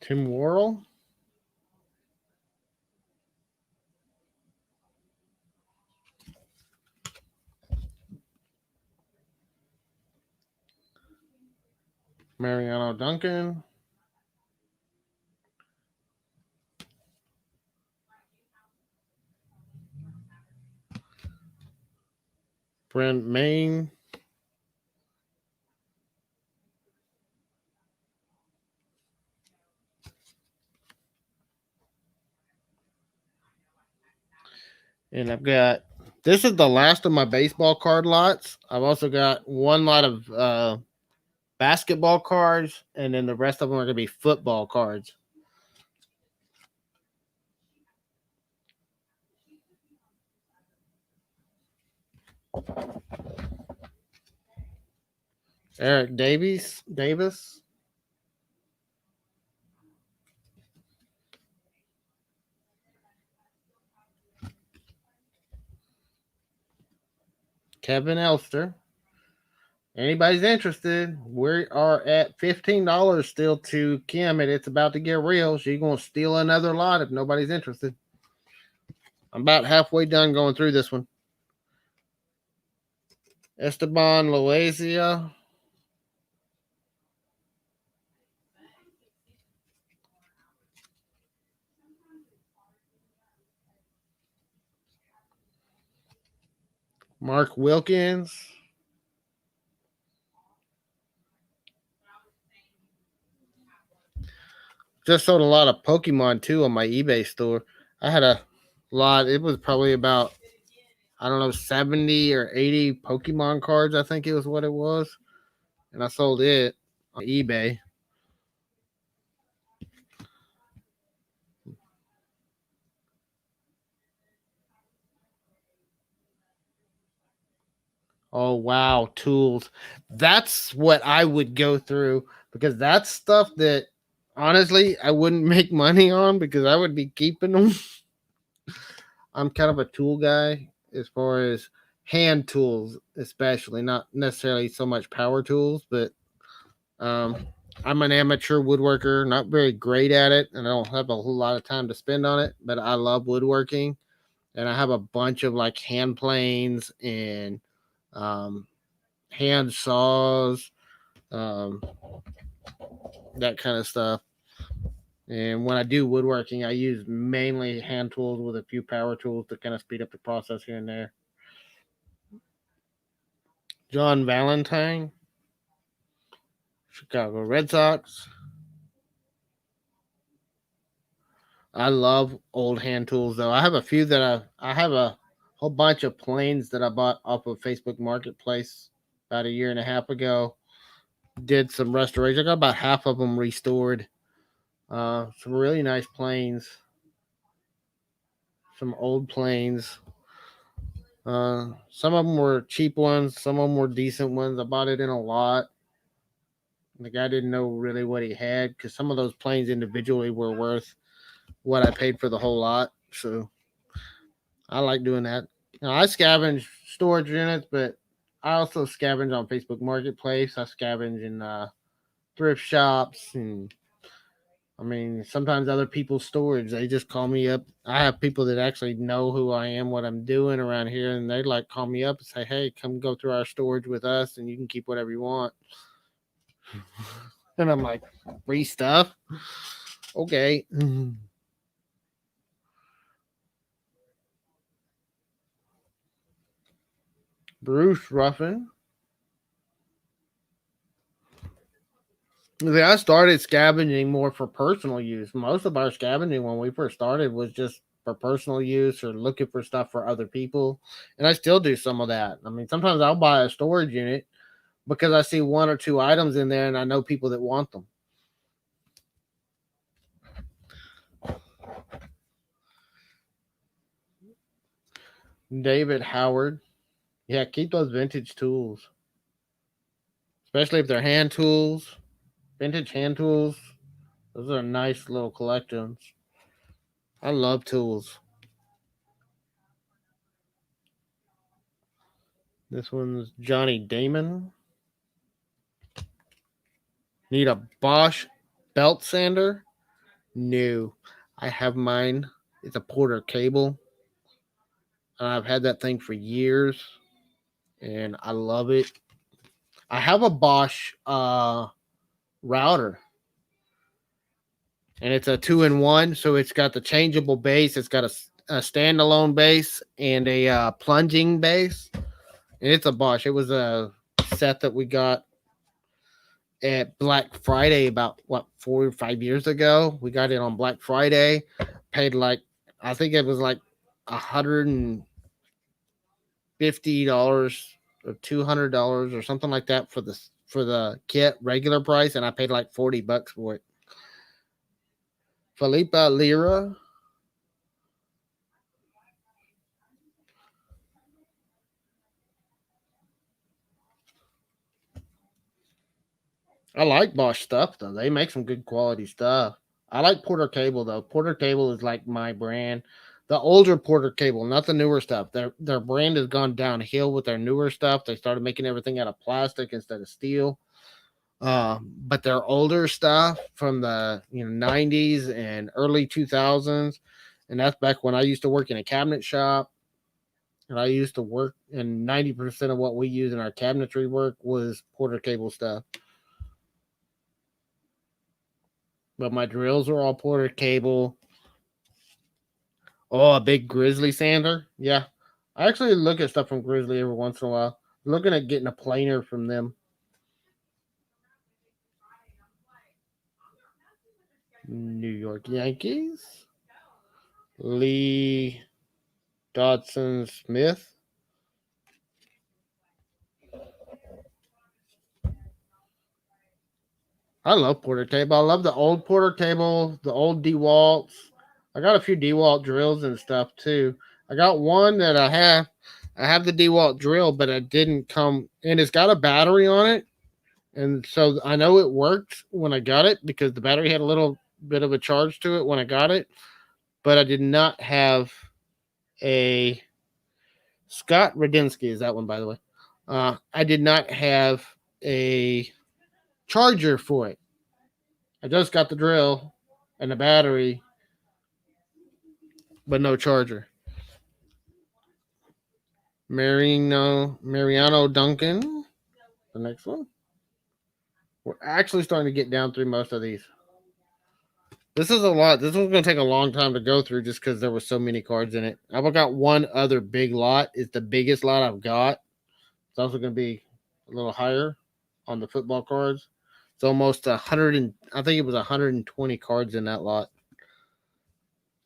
Tim Worrell. Mariano Duncan. Brent Main. And I've got this is the last of my baseball card lots. I've also got one lot of basketball cards, and then the rest of them are going to be football cards. Eric Davis. Kevin Elster. Anybody's interested, we are at $15 still to Kim, and it's about to get real. She's gonna steal another lot if nobody's interested. I'm about halfway done going through this one. Esteban Loasia. Mark Wilkins. Just sold a lot of Pokemon too on my eBay store. I had a lot. It was probably about, I don't know, 70 or 80 Pokemon cards, I think it was what it was. And I sold it on eBay. Oh wow, tools. That's what I would go through because that's stuff that honestly I wouldn't make money on because I would be keeping them. I'm kind of a tool guy as far as hand tools, especially not necessarily so much power tools, but um, I'm an amateur woodworker, not very great at it, and I don't have a whole lot of time to spend on it. But I love woodworking, and I have a bunch of like hand planes and um, hand saws, um, that kind of stuff. And when I do woodworking, I use mainly hand tools with a few power tools to kind of speed up the process here and there. John Valentine, Chicago Red Sox. I love old hand tools though. I have a few that I have a whole bunch of planes that I bought off of Facebook Marketplace about a year and a half ago. Did some restoration. I got about half of them restored. Some really nice planes. Some old planes. Some of them were cheap ones. Some of them were decent ones. I bought it in a lot. The guy didn't know really what he had because some of those planes individually were worth what I paid for the whole lot. So I like doing that. I scavenge storage units, but I also scavenge on Facebook Marketplace. I scavenge in thrift shops, and I mean sometimes other people's storage. They just call me up. I have people that actually know who I am, what I'm doing around here, and they like call me up and say, "Hey, come go through our storage with us, and you can keep whatever you want." And I'm like, "Free stuff? Okay." Bruce Ruffin. See, I started scavenging more for personal use. Most of our scavenging when we first started was just for personal use or looking for stuff for other people. And I still do some of that. I mean, sometimes I'll buy a storage unit because I see one or two items in there and I know people that want them. David Howard. Yeah, keep those vintage tools, especially if they're hand tools, vintage hand tools. Those are nice little collections. I love tools. This one's Johnny Damon. Need a Bosch belt sander? No. I have mine. It's a Porter cable. I've had that thing for years and I love it. I have a Bosch router and it's a 2-in-1. So it's got the changeable base, it's got a standalone base and a plunging base. And it's a Bosch. It was a set that we got at Black Friday about what 4 or 5 years ago. We got it on Black Friday. Paid like I think it was like $150 or $200 or something like that for the kit regular price, and I paid like $40 for it. Felipa Lira. I like Bosch stuff though. They make some good quality stuff. I like Porter Cable though. Porter Cable is like my brand. The older Porter cable, not the newer stuff. Their brand has gone downhill with their newer stuff. They started making everything out of plastic instead of steel. But their older stuff from the 90s and early 2000s, and that's back when I used to work in a cabinet shop, and I used to work, and 90% of what we use in our cabinetry work was Porter cable stuff. But my drills are all Porter cable. Oh, a big Grizzly sander. Yeah, I actually look at stuff from Grizzly every once in a while. I'm looking at getting a planer from them. New York Yankees. Lee Dodson Smith. I love Porter cable. I love the old Porter cable, the old DeWalt's. I got a few DeWalt drills and stuff too. I got one that I have. I have the DeWalt drill, but it didn't come, and it's got a battery on it. And so I know it worked when I got it because the battery had a little bit of a charge to it when I got it. But I did not have a Scott Radinsky is that one, by the way. I did not have a charger for it. I just got the drill and the battery, but no charger. Mariano Duncan, the next one. We're actually starting to get down through most of these. This is a lot. This one's going to take a long time to go through just because there were so many cards in it. I've got one other big lot. It's the biggest lot I've got. It's also going to be a little higher on the football cards. It's almost 100 and I think it was 120 cards in that lot.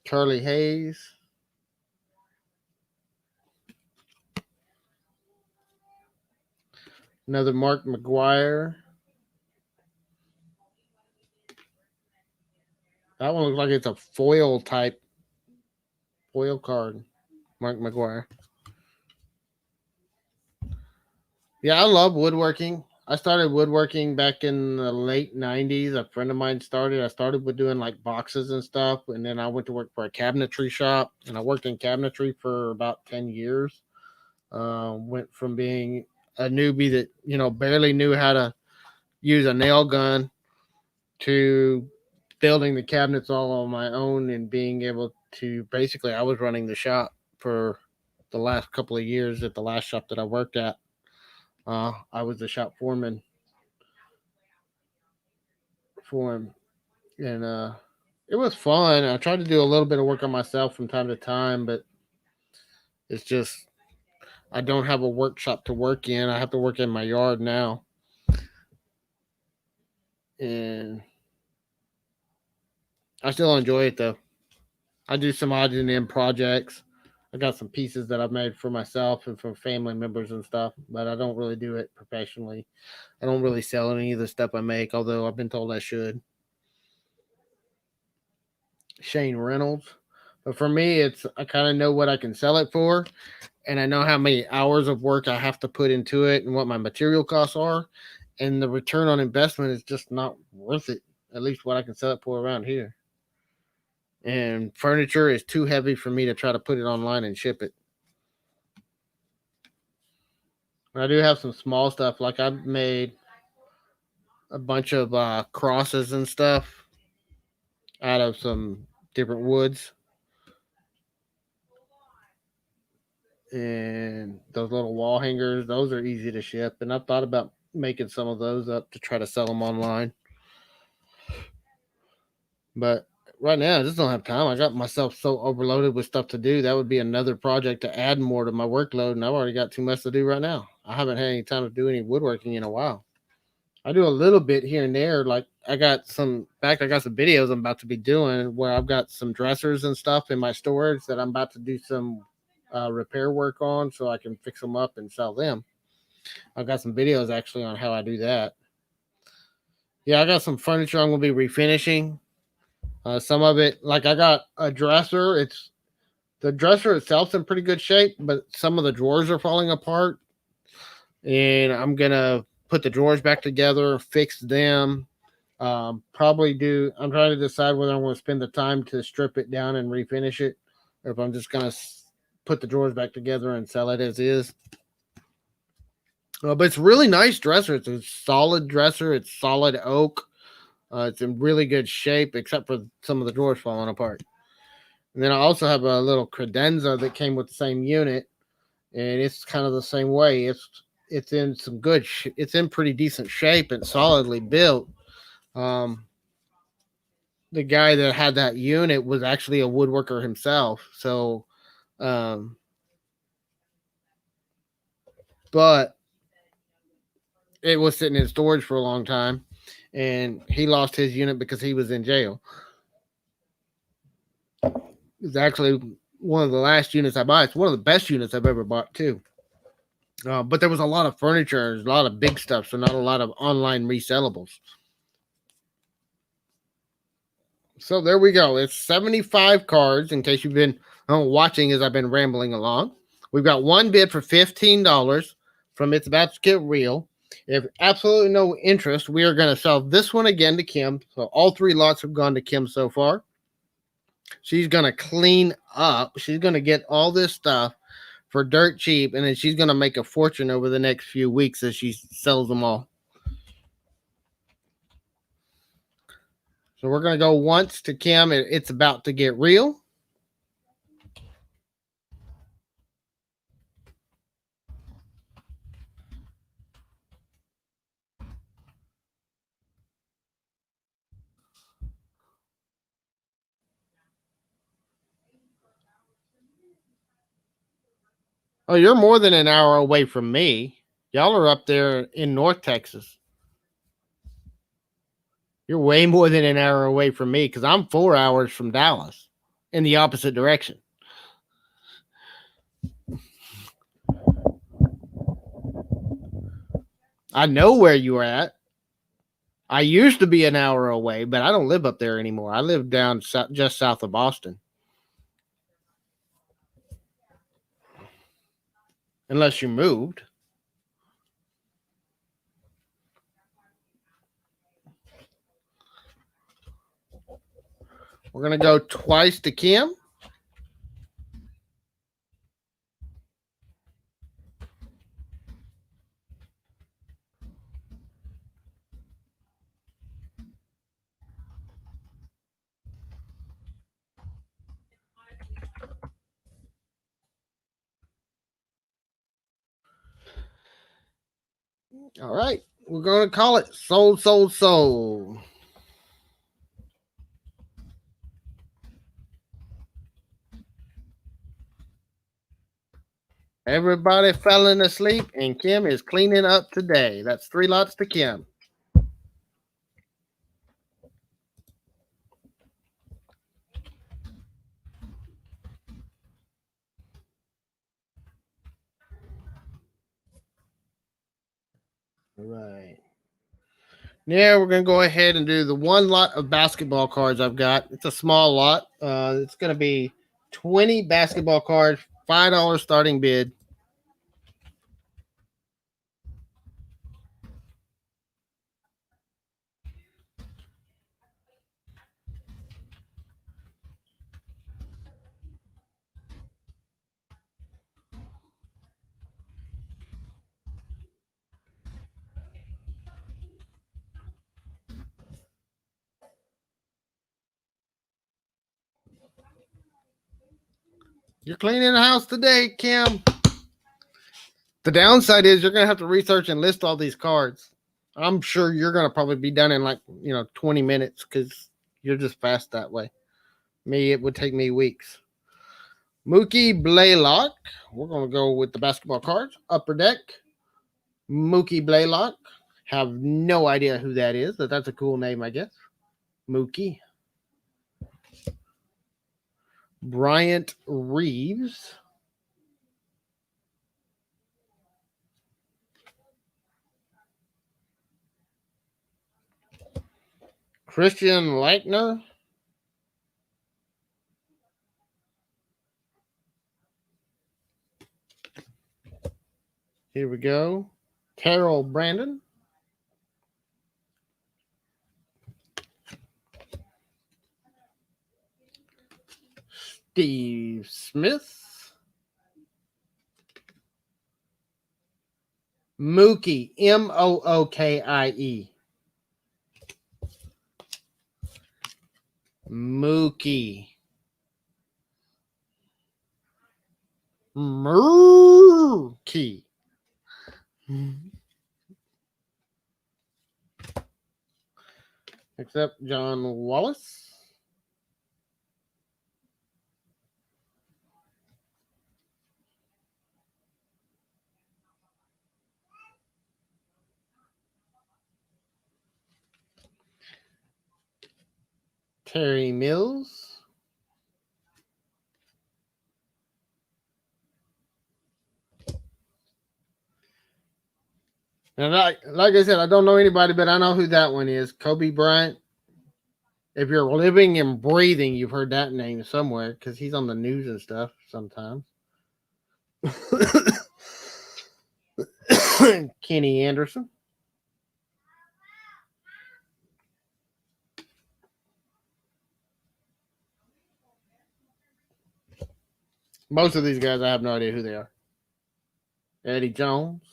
Charlie Hayes. Another Mark McGuire. That one looks like it's a foil card. Mark McGuire. Yeah, I love woodworking. I started woodworking back in the late 90s. A friend of mine started. I started with doing like boxes and stuff. And then I went to work for a cabinetry shop. And I worked in cabinetry for about 10 years. Went from being a newbie that, barely knew how to use a nail gun to building the cabinets all on my own and being able to basically, I was running the shop for the last couple of years at the last shop that I worked at. I was the shop foreman for him, and it was fun. I tried to do a little bit of work on myself from time to time, but it's just I don't have a workshop to work in. I have to work in my yard now, and I still enjoy it though. I do some odds and end projects. I got some pieces that I've made for myself and for family members and stuff, but I don't really do it professionally. I don't really sell any of the stuff I make, although I've been told I should. Shane Reynolds. But for me, it's I kind of know what I can sell it for, and I know how many hours of work I have to put into it and what my material costs are, and the return on investment is just not worth it. At least what I can sell it for around here. And furniture is too heavy for me to try to put it online and ship it. I do have some small stuff, like I've made a bunch of crosses and stuff out of some different woods. And those little wall hangers, those are easy to ship. And I've thought about making some of those up to try to sell them online. But right now, I just don't have time. I got myself so overloaded with stuff to do. That would be another project to add more to my workload. And I've already got too much to do right now. I haven't had any time to do any woodworking in a while. I do a little bit here and there. Like I got some videos I'm about to be doing where I've got some dressers and stuff in my storage that I'm about to do some repair work on so I can fix them up and sell them. I've got some videos actually on how I do that. Yeah, I got some furniture I'm going to be refinishing. Some of it, like I got a dresser. The dresser itself's in pretty good shape, but some of the drawers are falling apart. And I'm going to put the drawers back together, fix them. I'm trying to decide whether I'm going to spend the time to strip it down and refinish it, or if I'm just gonna put the drawers back together and sell it as is. But it's a really nice dresser. It's a solid dresser. It's solid oak. It's in really good shape, except for some of the drawers falling apart. And then I also have a little credenza that came with the same unit, and it's kind of the same way. It's in some good. It's in pretty decent shape and solidly built. Um, the guy that had that unit was actually a woodworker himself. So, um, but it was sitting in storage for a long time, and he lost his unit because he was in jail. It's actually one of the last units I bought. It's one of the best units I've ever bought too. But there was a lot of furniture, a lot of big stuff, so not a lot of online resellables. So there we go. It's 75 cards. In case you've been watching as I've been rambling along, we've got one bid for $15 from It's About to Get Real. If absolutely no interest, we are going to sell this one again to Kim. So all three lots have gone to Kim so far. She's going to clean up. She's going to get all this stuff for dirt cheap, and then she's going to make a fortune over the next few weeks as she sells them all. So we're going to go once to Kim. It's About to Get Real. Oh, you're more than an hour away from me. Y'all are up there in North Texas. You're way more than an hour away from me because I'm 4 hours from Dallas in the opposite direction. I know where you're at. I used to be an hour away, but I don't live up there anymore. I live down just south of Boston. Unless you moved. We're going to go twice to Kim. All right. We're going to call it Sold, Sold, Sold. Everybody falling asleep, and Kim is cleaning up today. That's 3 lots to Kim. All right. Now we're going to go ahead and do the one lot of basketball cards I've got. It's a small lot. It's going to be 20 basketball cards, $5 starting bid. You're cleaning the house today, Kim. The downside is you're going to have to research and list all these cards. I'm sure you're going to probably be done in 20 minutes because you're just fast that way. Me, it would take me weeks. Mookie Blaylock. We're going to go with the basketball cards. Upper Deck. Mookie Blaylock. Have no idea who that is, but that's a cool name, I guess. Mookie. Bryant Reeves. Christian Laettner. Here we go. Carol Brandon. Steve Smith. Mookie, Mookie. Mookie. Mookie. Except John Wallace. Terry Mills. And like I said, I don't know anybody, but I know who that one is. Kobe Bryant. If you're living and breathing, you've heard that name somewhere because he's on the news and stuff sometimes. Kenny Anderson. Most of these guys, I have no idea who they are. Eddie Jones.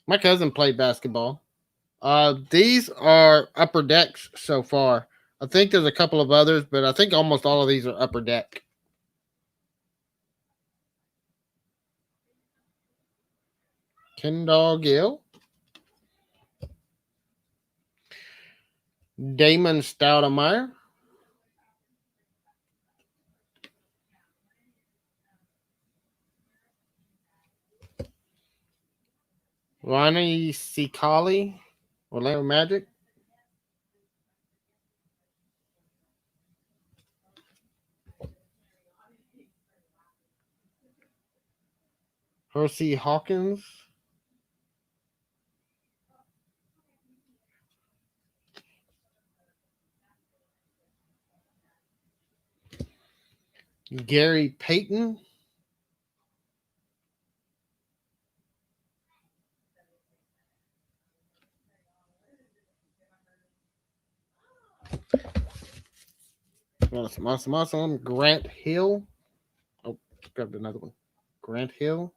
My cousin played basketball. These are upper decks so far. I think there's a couple of others, but I think almost all of these are upper deck. Kendall Gill. Damon Stoudemire. Ronnie Cicali. Orlando Magic. Hersey Hawkins. Gary Payton. Awesome. Grant Hill. Oh, grabbed another one. Grant Hill.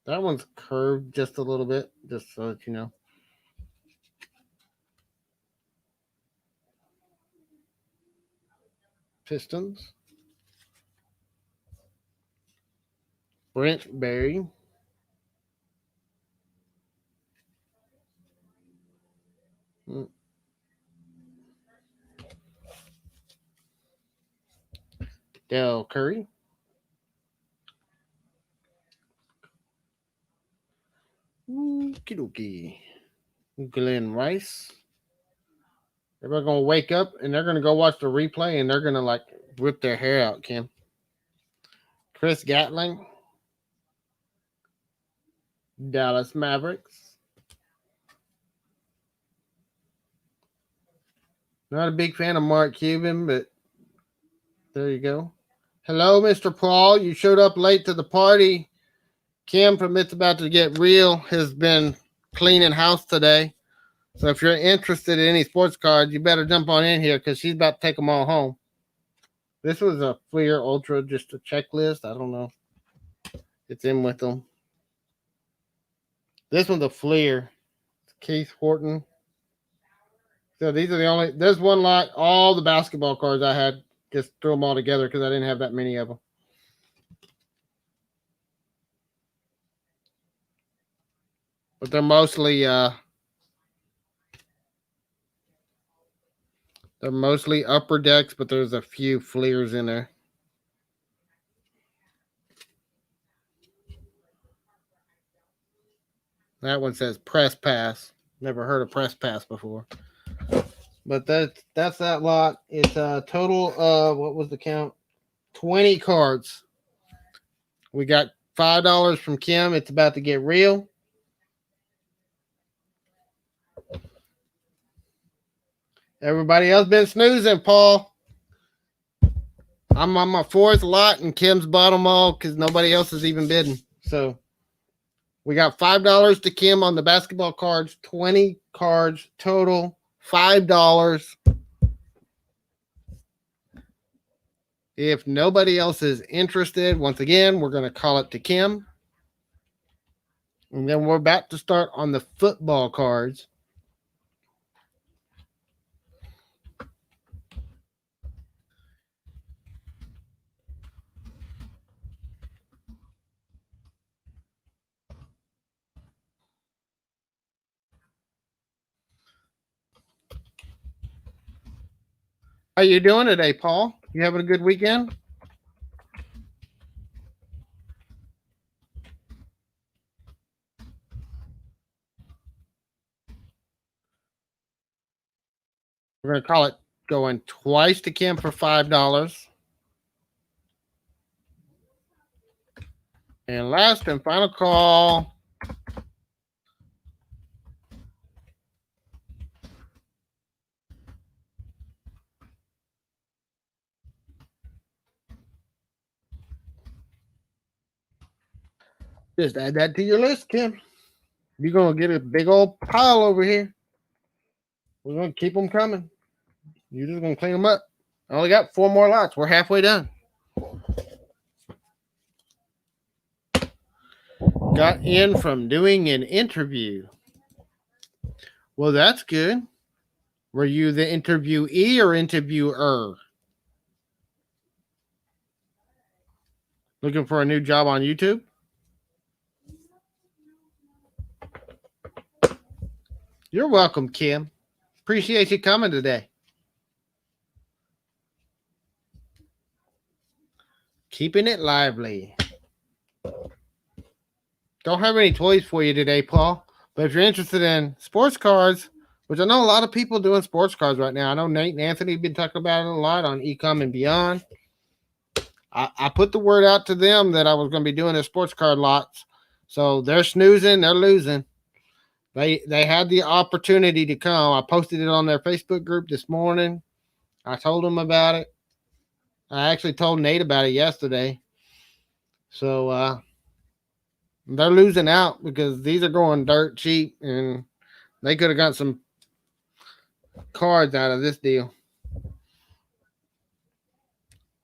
That one's curved just a little bit, just so that you know. Pistons. Brent Berry. Dell Curry. Okie Glenn Rice. Everybody gonna wake up and they're gonna go watch the replay and they're gonna like rip their hair out, Kim. Chris Gatling. Dallas Mavericks. Not a big fan of Mark Cuban, but there you go. Hello, Mr. Paul. You showed up late to the party. Kim from It's About to Get Real has been cleaning house today. So if you're interested in any sports cards, you better jump on in here because she's about to take them all home. This was a Fleer Ultra, just a checklist. I don't know. It's in with them. This one's a Fleer. It's Keith Horton. So these are the only, there's one lot, all the basketball cards I had, just threw them all together because I didn't have that many of them. But they're mostly upper decks, but there's a few Fleers in there. That one says Press Pass. Never heard of Press Pass before. But that's that lot. It's a total of, what was the count? 20 cards. We got $5 from Kim. It's about to get real. Everybody else been snoozing, Paul. I'm on my fourth lot and Kim's bought them all because nobody else is even bidding. So we got $5 to Kim on the basketball cards, 20 cards total, $5. If nobody else is interested, once again, we're going to call it to Kim. And then we're about to start on the football cards. How you doing today, Paul? You having a good weekend? We're going to call it going twice to Kim for $5. And last and final call. Just add that to your list, Kim. You're going to get a big old pile over here. We're going to keep them coming. You're just going to clean them up. I only got 4 more lots. We're halfway done. Got in from doing an interview. Well, that's good. Were you the interviewee or interviewer? Looking for a new job on YouTube? You're welcome, Kim. Appreciate you coming today. Keeping it lively. Don't have any toys for you today, Paul. But if you're interested in sports cards, which I know a lot of people doing sports cards right now. I know Nate and Anthony have been talking about it a lot on Ecom and Beyond. I put the word out to them that I was going to be doing the sports card lots. So they're snoozing, they're losing. They had the opportunity to come. I posted it on their Facebook group this morning. I told them about it. I actually told Nate about it yesterday. So they're losing out because these are going dirt cheap and they could have got some cards out of this deal.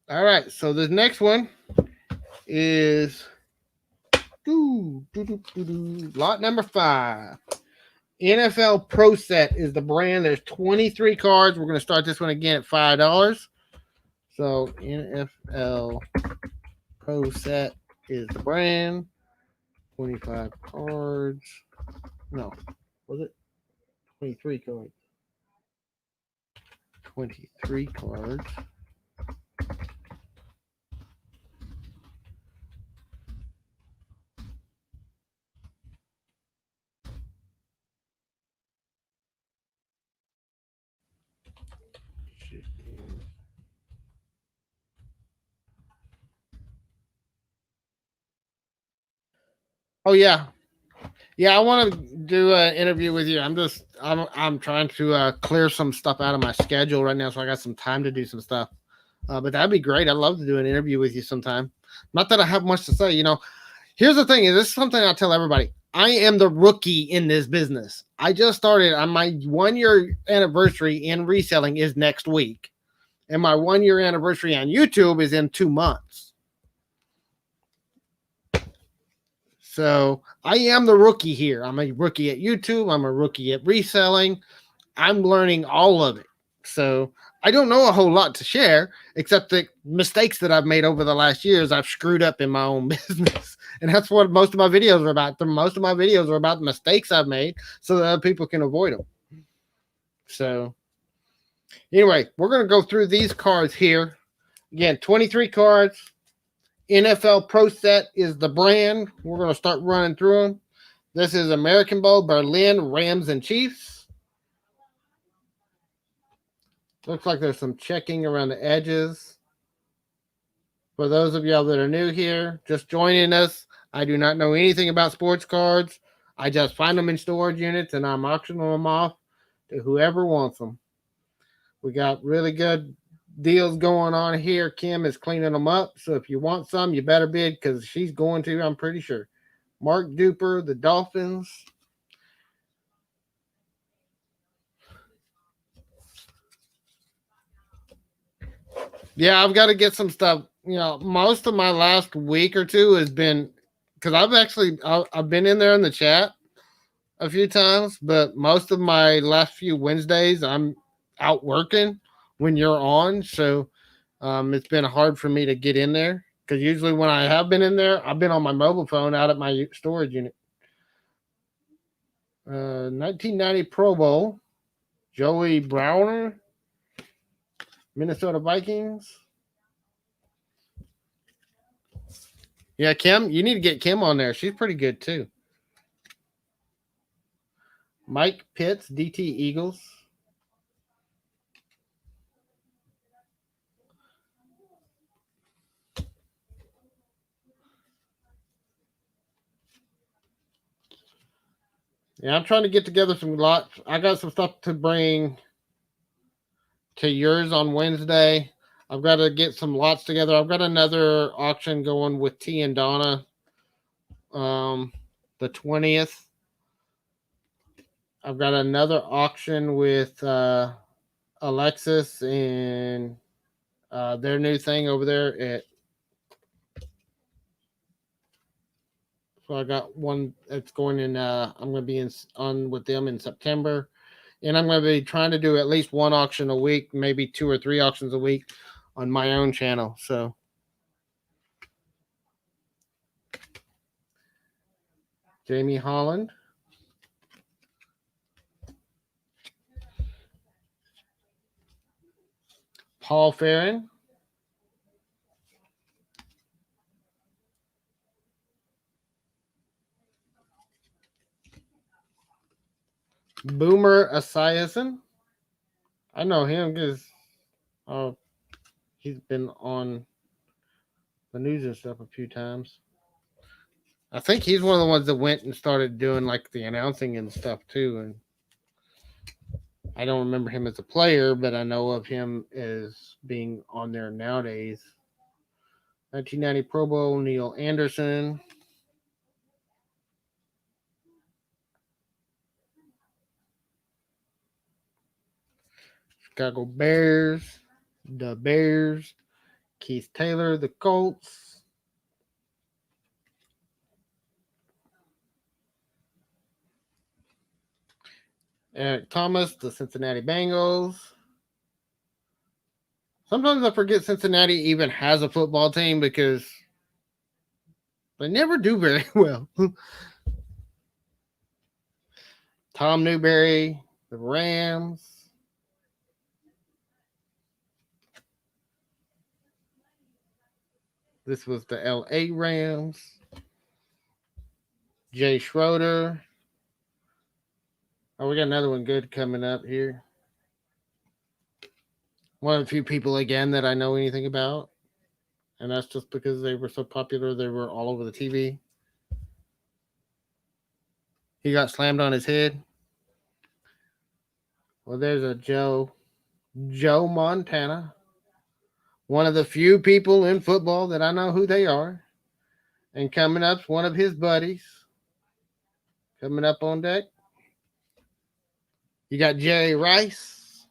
All right, so this next one is lot number 5. NFL Pro Set is the brand. There's 23 cards. We're going to start this one again at $5. So NFL Pro Set is the brand. 25 cards. No, was it 23 cards? 23 cards. Oh yeah, I want to do an interview with you. I'm trying to clear some stuff out of my schedule right now, so I got some time to do some stuff. But that'd be great. I'd love to do an interview with you sometime. Not that I have much to say. Here's the thing: is this is something I tell everybody. I am the rookie in this business. I just started on my 1-year anniversary in reselling is next week, and my 1-year anniversary on YouTube is in 2 months. So I am the rookie here. I'm a rookie at YouTube. I'm a rookie at reselling. I'm learning all of it. So I don't know a whole lot to share except the mistakes that I've made over the last years. I've screwed up in my own business. And that's what most of my videos are about. Most of my videos are about the mistakes I've made so that other people can avoid them. So anyway, we're going to go through these cards here. Again, 23 cards. NFL Pro Set is the brand. We're going to start running through them. This is American Bowl, Berlin, Rams, and Chiefs. Looks like there's some checking around the edges. For those of y'all that are new here, just joining us, I do not know anything about sports cards. I just find them in storage units and I'm auctioning them off to whoever wants them. We got really good deals going on here. Kim is cleaning them up. So if you want some, you better bid because she's going to, I'm pretty sure. Mark Duper, the Dolphins. Yeah, I've got to get some stuff. Most of my last week or two has been because I've been in there in the chat a few times, but most of my last few Wednesdays I'm out working when you're on, so it's been hard for me to get in there because usually when I have been in there, I've been on my mobile phone out at my storage unit. 1990 Pro Bowl, Joey Browner, Minnesota Vikings. Yeah, Kim, you need to get Kim on there. She's pretty good too. Mike Pitts, DT Eagles. Yeah, I'm trying to get together some lots. I got some stuff to bring to yours on Wednesday. I've got to get some lots together. I've got another auction going with T and Donna um, the 20th. I've got another auction with Alexis and their new thing over there at. So I got one that's going in. I'm going to be on with them in September, and I'm going to be trying to do at least one auction a week, maybe 2 or 3 auctions a week on my own channel. So Jamie Holland, Paul Farron, Boomer Esiason. I know him because he's been on the news and stuff a few times. I think he's one of the ones that went and started doing like the announcing and stuff too. And I don't remember him as a player, but I know of him as being on there nowadays. 1990 Pro Bowl, Neil Anderson. Chicago Bears, the Bears. Keith Taylor, the Colts. Eric Thomas, the Cincinnati Bengals. Sometimes I forget Cincinnati even has a football team because they never do very well. Tom Newberry, the Rams. This was the LA Rams. Jay Schroeder. Oh, we got another one good coming up here. One of the few people again that I know anything about. And that's just because they were so popular, they were all over the TV. He got slammed on his head. Well, there's a Joe Montana. One of the few people in football that I know who they are. And coming up's one of his buddies. Coming up on deck. You got Jerry Rice.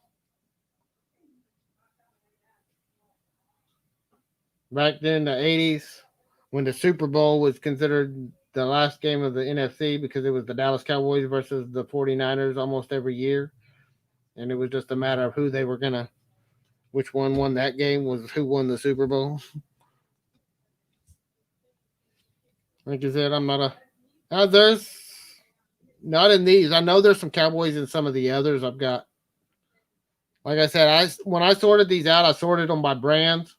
Back then, the 80s, when the Super Bowl was considered the last game of the NFC because it was the Dallas Cowboys versus the 49ers almost every year. And it was just a matter of who they were going to, which one won that game was who won the Super Bowl. Like I said, I'm not a. There's not in these. I know there's some Cowboys in some of the others I've got. Like I said, when I sorted these out, I sorted them by brands,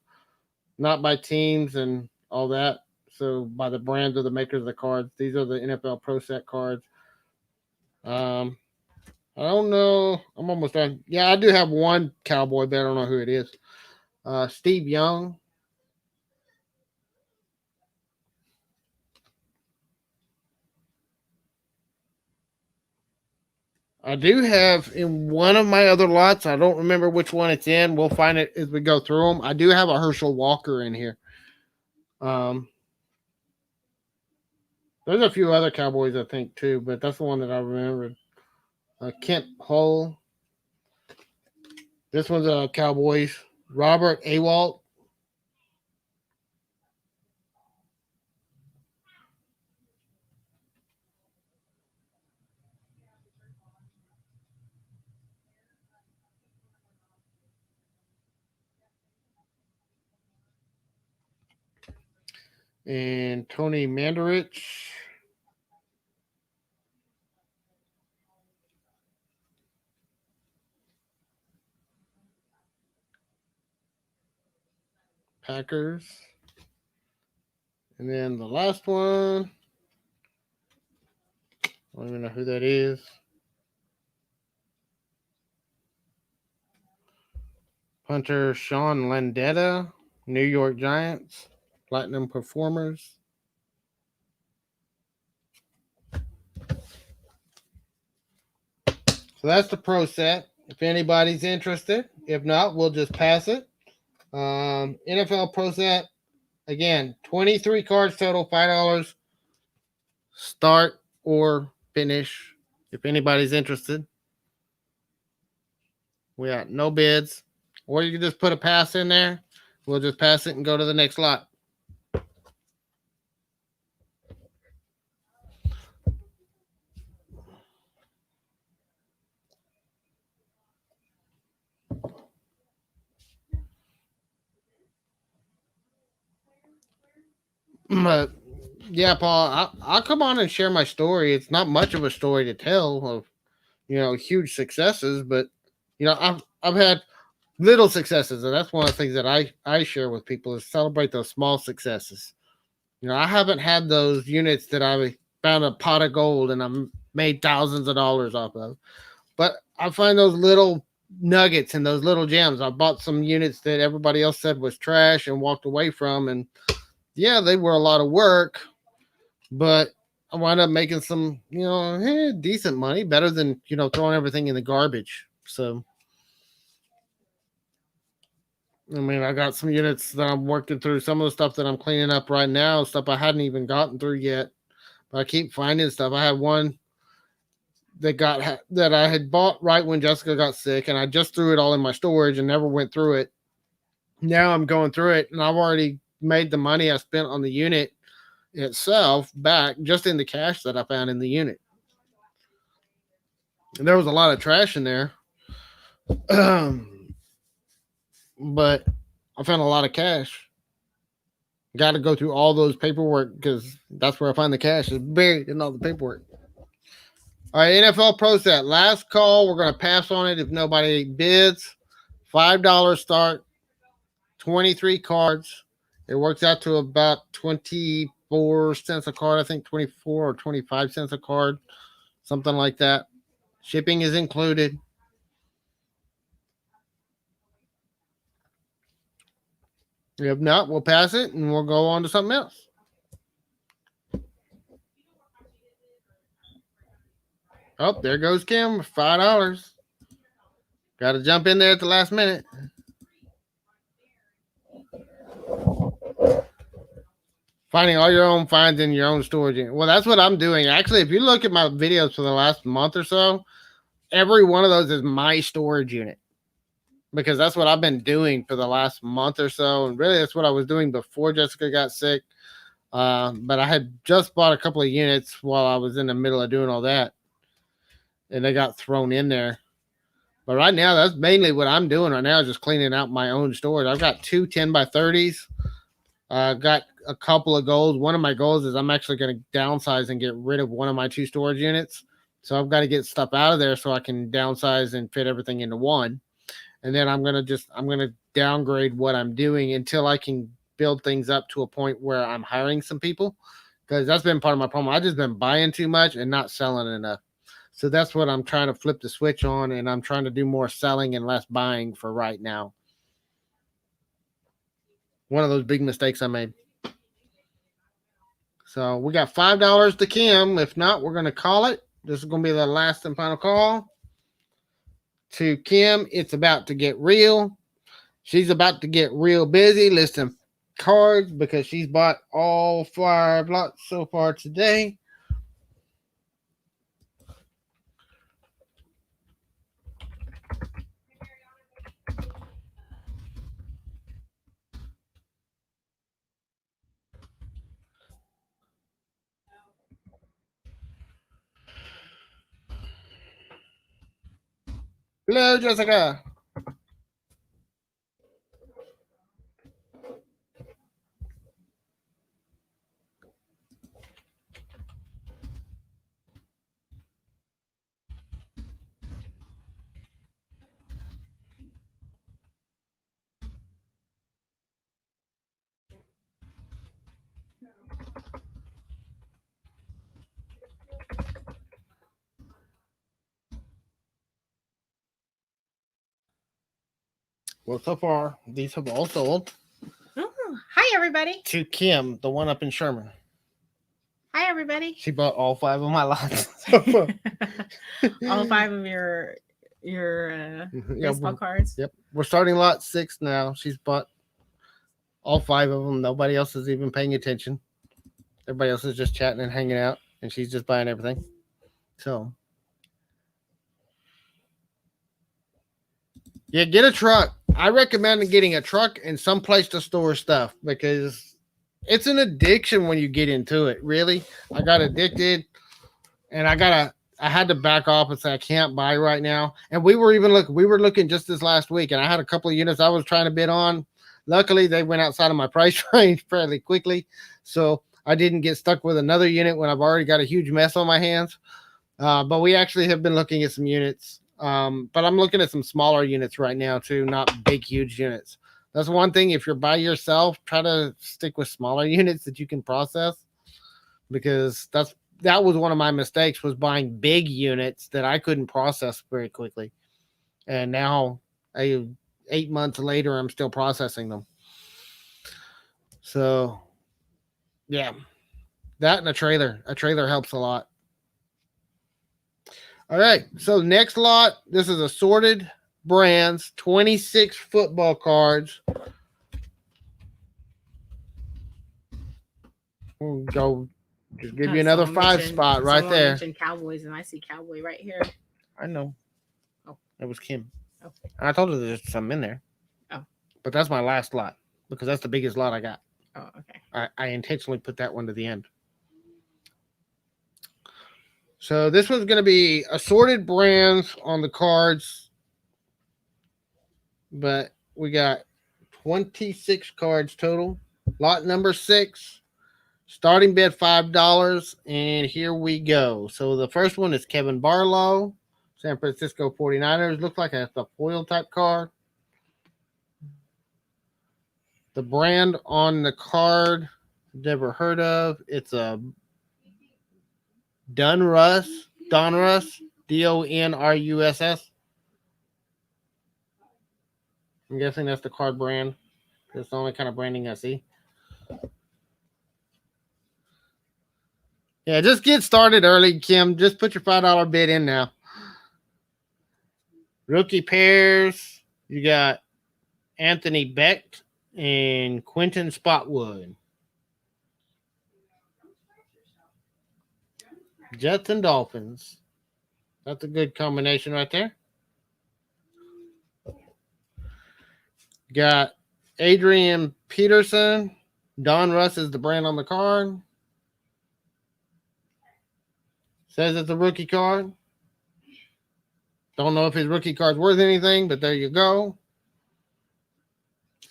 not by teams and all that. So by the brands of the makers of the cards. These are the NFL Pro Set cards. I don't know. I'm almost done. Yeah, I do have one Cowboy, but I don't know who it is. Steve Young. I do have in one of my other lots. I don't remember which one it's in. We'll find it as we go through them. I do have a Herschel Walker in here. There's a few other Cowboys I think too, but that's the one that I remembered. Kent Hull. This one's a Cowboys. Robert Awalt, and Tony Mandarich. Packers. And then the last one, I don't even know who that is. Punter Sean Landetta, New York Giants, Platinum Performers. So that's the pro set. If anybody's interested, if not, we'll just pass it. NFL Pro Set, again, 23 cards total, $5. Start or finish. If anybody's interested, we got no bids. Or you can just put a pass in there. We'll just pass it and go to the next lot. But yeah, Paul, I'll come on and share my story. It's not much of a story to tell of huge successes, but I've had little successes, and that's one of the things that I share with people is celebrate those small successes. I haven't had those units that I found a pot of gold and I made thousands of dollars off of, but I find those little nuggets and those little gems. I bought some units that everybody else said was trash and walked away from, and yeah, they were a lot of work, but I wound up making some, decent money, better than, throwing everything in the garbage. So, I mean, I got some units that I'm working through. Some of the stuff that I'm cleaning up right now, stuff I hadn't even gotten through yet. But I keep finding stuff. I had one that I had bought right when Jessica got sick, and I just threw it all in my storage and never went through it. Now I'm going through it, and I've already made the money I spent on the unit itself back just in the cash that I found in the unit. And there was a lot of trash in there, but I found a lot of cash. Got to go through all those paperwork because that's where I find the cash. It's buried in all the paperwork. All right, NFL Pro Set. Last call. We're going to pass on it if nobody bids. $5 start. 23 cards. It works out to about 24 cents a card. I think 24 or 25 cents a card. Something like that. Shipping is included. If not, we'll pass it and we'll go on to something else. Oh, there goes Kim. $5. Got to jump in there at the last minute. Finding all your own finds in your own storage unit. Well, that's what I'm doing. Actually, if you look at my videos for the last month or so, every one of those is my storage unit because that's what I've been doing for the last month or so. And really, that's what I was doing before Jessica got sick. But I had just bought a couple of units while I was in the middle of doing all that, and they got thrown in there. But right now, that's mainly what I'm doing right now, is just cleaning out my own storage. I've got two 10 by 30s. Got a couple of goals. One of my goals is I'm actually going to downsize and get rid of one of my two storage units. So I've got to get stuff out of there so I can downsize and fit everything into one. And then I'm going to downgrade what I'm doing until I can build things up to a point where I'm hiring some people, because that's been part of my problem. I've just been buying too much and not selling enough. So that's what I'm trying to flip the switch on, and I'm trying to do more selling and less buying for right now. One of those big mistakes I made. So we got $5 to Kim. If not, we're going to call it. This is going to be the last and final call. To Kim, it's about to get real. She's about to get real busy listing cards because she's bought all 5 lots so far today. Hello, Jessica. Well, so far these have all sold Oh, hi everybody. to Kim, the one up in Sherman. Hi everybody. She bought all 5 of my lots. All 5 of your Yeah, baseball cards. yep. We're starting lot 6 now. She's bought all 5 of them. Nobody else is even paying attention. Everybody else is just chatting and hanging out, and she's just buying everything. So, yeah, get a truck. I recommend getting a truck and some place to store stuff because it's an addiction when you get into it. Really, I got addicted, and I had to back off and say I can't buy right now. And we were looking just this last week, and I had a couple of units I was trying to bid on. Luckily, they went outside of my price range fairly quickly, so I didn't get stuck with another unit when I've already got a huge mess on my hands. But we actually have been looking at some units. But I'm looking at some smaller units right now too, not big, huge units. That's one thing. If you're by yourself, try to stick with smaller units that you can process because that was one of my mistakes was buying big units that I couldn't process very quickly. And now, I, 8 months later, I'm still processing them. So yeah, that and a trailer. A trailer helps a lot. All right. So next lot, this is assorted brands, 26 football cards. We'll go just give you another five spot right Someone there. mentioned Cowboys, and I see Cowboy right here. I know. Oh, It was Kim. oh, I told her there's some in there. oh, But that's my last lot because that's the biggest lot I got. oh. Okay. I intentionally put that one to the end. So this one's going to be assorted brands on the cards, but we got 26 cards total. Lot number 6. Starting bid $5, and here we go. So the first one is Kevin Barlow, San Francisco 49ers. Looks like it's a foil type card. The brand on the card, never heard of. It's a Donruss, Donruss, Donruss. I'm guessing that's the card brand. That's the only kind of branding I see. Yeah, just get started early, Kim. Just put your $5 bid in now. Rookie pairs. You got Anthony Becht and Quentin Spotwood. Jets and Dolphins. That's a good combination right there. Got Adrian Peterson. Don Russ is the brand on the card. Says it's a rookie card. Don't know if his rookie card's worth anything, but there you go.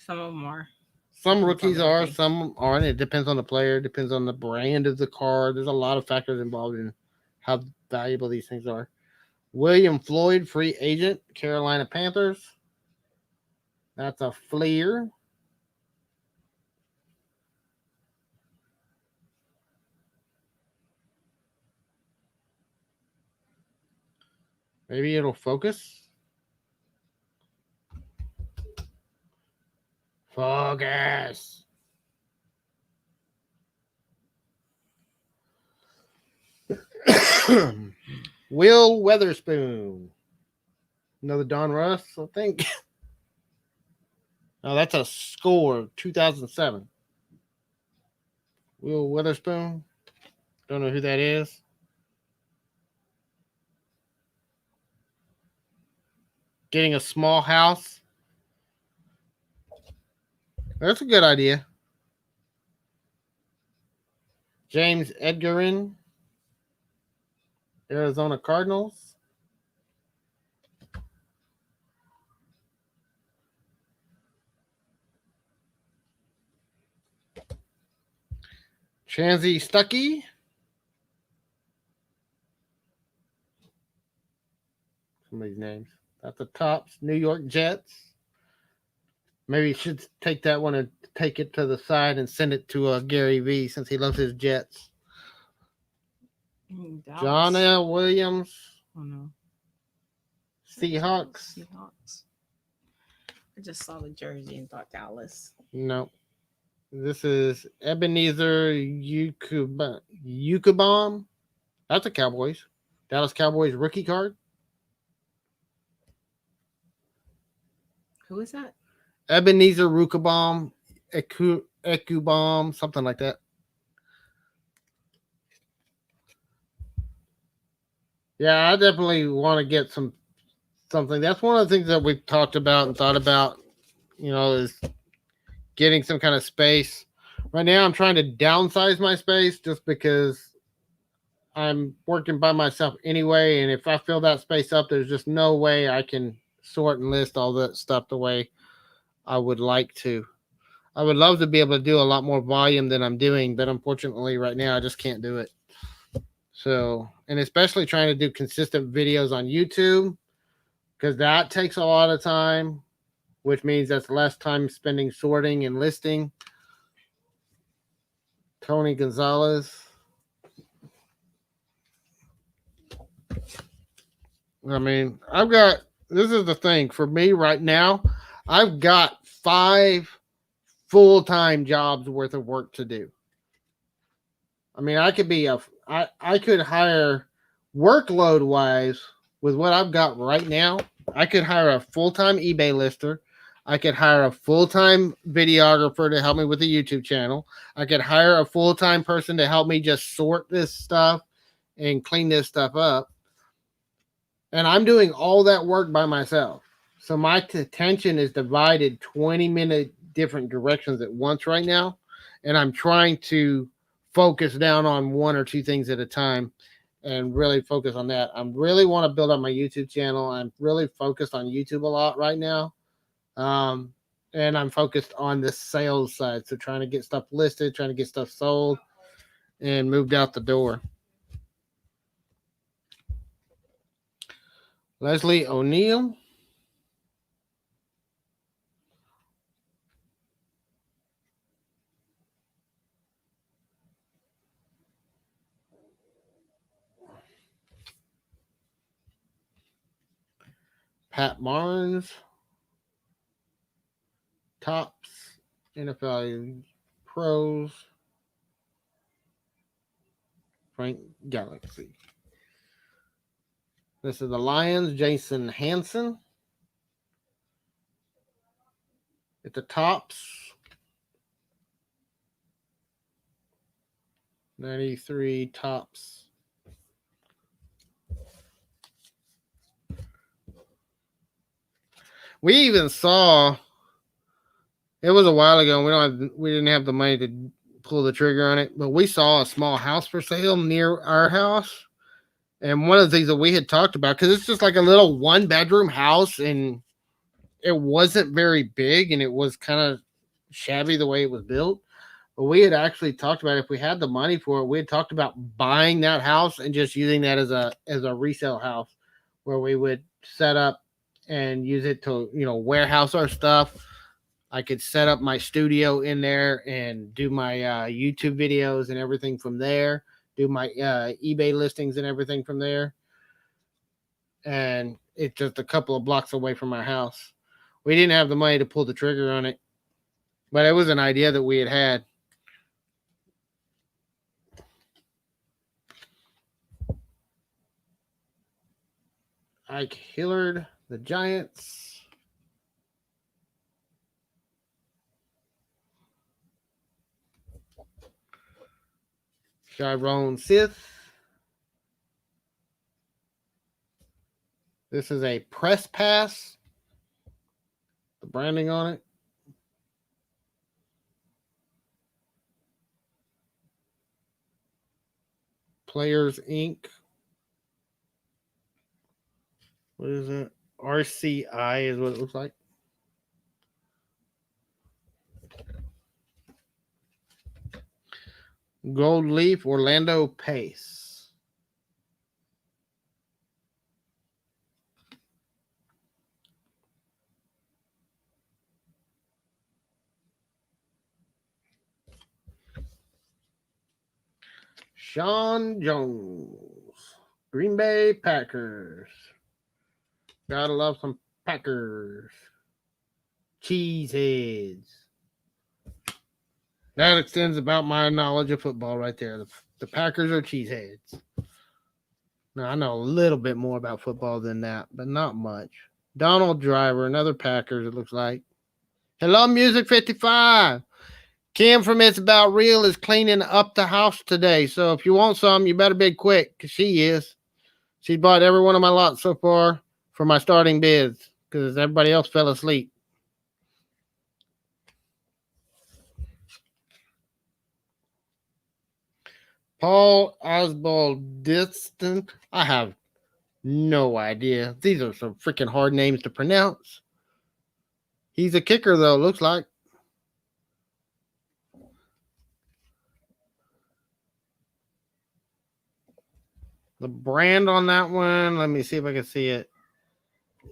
Some of them are. Some rookies are, some aren't. It depends on the player, depends on the brand of the card. There's a lot of factors involved in how valuable these things are. William Floyd, free agent, Carolina Panthers. That's a Fleer. Maybe it'll focus. Focus. Will Weatherspoon. Another Don Russ, I think. No, that's a score, 2007. Will Weatherspoon. Don't know who that is. Getting a small house. That's a good idea. James Edgarin, Arizona Cardinals. Chansey Stuckey. Some of these names. That's the Tops. New York Jets. Maybe you should take that one and take it to the side and send it to Gary V since he loves his Jets. John Dallas. L. Williams. Oh no. Seahawks. Seahawks. I just saw the jersey and thought Dallas. No. This is Ebenezer Yukabom. That's a Cowboys. Dallas Cowboys rookie card. Who is that? Ebenezer Rukabom, Ekubom, something like that. Yeah, I definitely want to get something. That's one of the things that we've talked about and thought about, is getting some kind of space. Right now, I'm trying to downsize my space just because I'm working by myself anyway. And if I fill that space up, there's just no way I can sort and list all that stuff the way I would like to. I would love to be able to do a lot more volume than I'm doing, but unfortunately right now I just can't do it. So, and especially trying to do consistent videos on YouTube, because that takes a lot of time, which means that's less time spending sorting and listing. Tony Gonzalez. I mean, this is the thing for me right now. I've got 5 full-time jobs worth of work to do. I mean, I could hire workload wise with what I've got right now. I could hire a full-time eBay lister. I could hire a full-time videographer to help me with the YouTube channel. I could hire a full-time person to help me just sort this stuff and clean this stuff up. And I'm doing all that work by myself. So my attention is divided 20-minute different directions at once right now. And I'm trying to focus down on 1 or 2 things at a time and really focus on that. I really want to build up my YouTube channel. I'm really focused on YouTube a lot right now. And I'm focused on the sales side. So trying to get stuff listed, trying to get stuff sold and moved out the door. Leslie O'Neill. Pat Barnes. Tops. NFL Pros. Frank Galaxy. This is the Lions, Jason Hansen. At the Tops. 93 Tops. We even saw, it was a while ago, we didn't have the money to pull the trigger on it, but we saw a small house for sale near our house. And one of the things that we had talked about, because it's just like a little 1-bedroom house, and it wasn't very big, and it was kind of shabby the way it was built. But we had actually talked about, if we had the money for it, we had talked about buying that house and just using that as a resale house, where we would set up and use it to, warehouse our stuff. I could set up my studio in there and do my YouTube videos and everything from there. Do my eBay listings and everything from there. And it's just a couple of blocks away from our house. We didn't have the money to pull the trigger on it, but it was an idea that we had. Ike Hillard, the Giants. Chiron Sith. This is a press pass. The branding on it. Players Inc. What is it? RCI is what it looks like. Gold Leaf, Orlando Pace. Sean Jones, Green Bay Packers. Gotta love some Packers. Cheeseheads. That extends about my knowledge of football right there. The Packers are cheeseheads. Now, I know a little bit more about football than that, but not much. Donald Driver, another Packers, it looks like. Hello, Music 55. Kim from It's About Real is cleaning up the house today. So if you want some, you better be quick, because she is. She bought every one of my lots so far for my starting bids, because everybody else fell asleep. Paul Osbaldiston. I have no idea. These are some freaking hard names to pronounce. He's a kicker, though, looks like. The brand on that one, let me see if I can see it,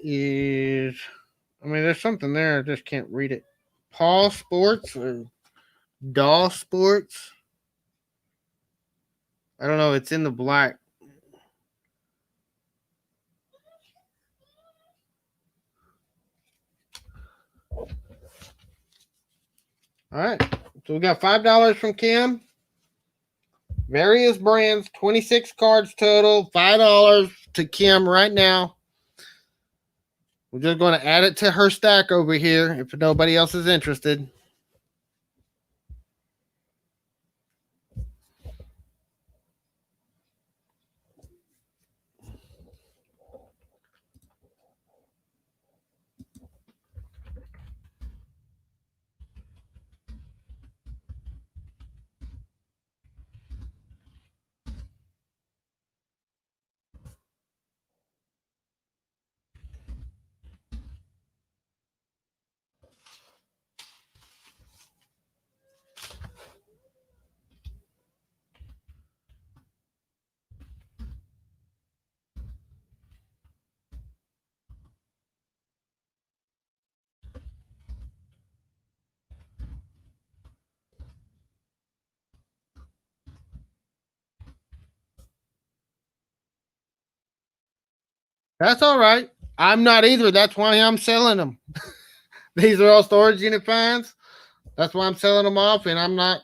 is, I mean, there's something there. I just can't read it. Paul Sports or Doll Sports. I don't know. It's in the black. All right. So we got $5 from Kim. Various brands, 26 cards total, $5 to Kim right now. We're just going to add it to her stack over here if nobody else is interested. That's all right. I'm not either. That's why I'm selling them. These are all storage unit fans. That's why I'm selling them off, and I'm not,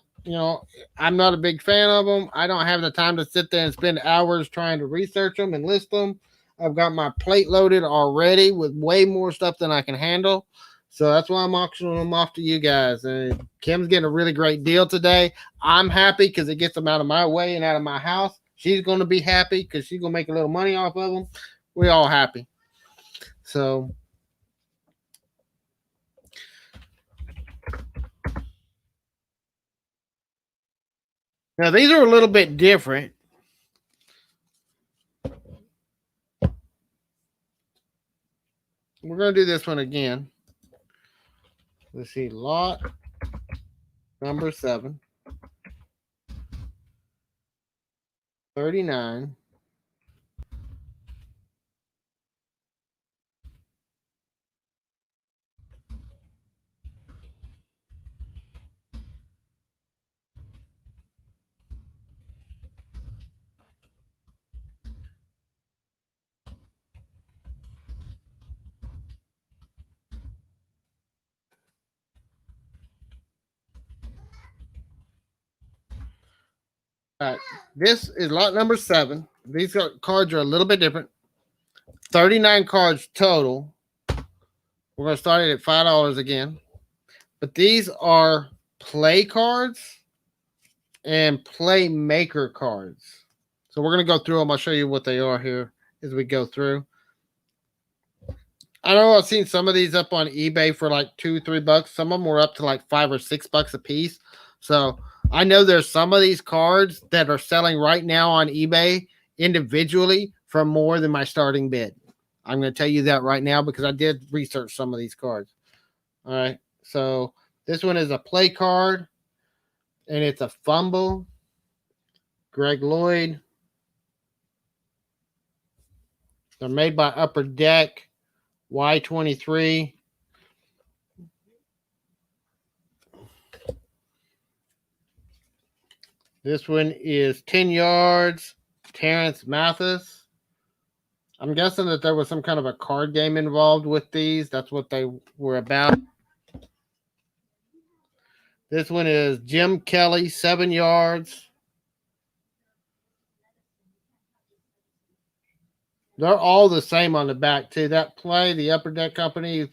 I'm not a big fan of them. I don't have the time to sit there and spend hours trying to research them and list them. I've got my plate loaded already with way more stuff than I can handle. So that's why I'm auctioning them off to you guys. And Kim's getting a really great deal today. I'm happy because it gets them out of my way and out of my house. She's going to be happy because she's going to make a little money off of them. We're all happy. So now these are a little bit different. We're going to do this one again. Let's see, lot number 7, 39. All right, this is lot number 7. These cards are a little bit different. 39 cards total. We're going to start it at $5 again. But these are play cards and playmaker cards. So we're going to go through them. I'll show you what they are here as we go through. I know I've seen some of these up on eBay for like $2-3. Some of them were up to like $5 or $6 a piece. So I know there's some of these cards that are selling right now on eBay individually for more than my starting bid. I'm going to tell you that right now because I did research some of these cards. All right. So this one is a play card and it's a fumble. Greg Lloyd. They're made by Upper Deck. Y23. This one is 10 yards. Terrence Mathis. I'm guessing that there was some kind of a card game involved with these. That's what they were about. This one is Jim Kelly, 7 yards. They're all the same on the back, too. That play, the Upper Deck Company,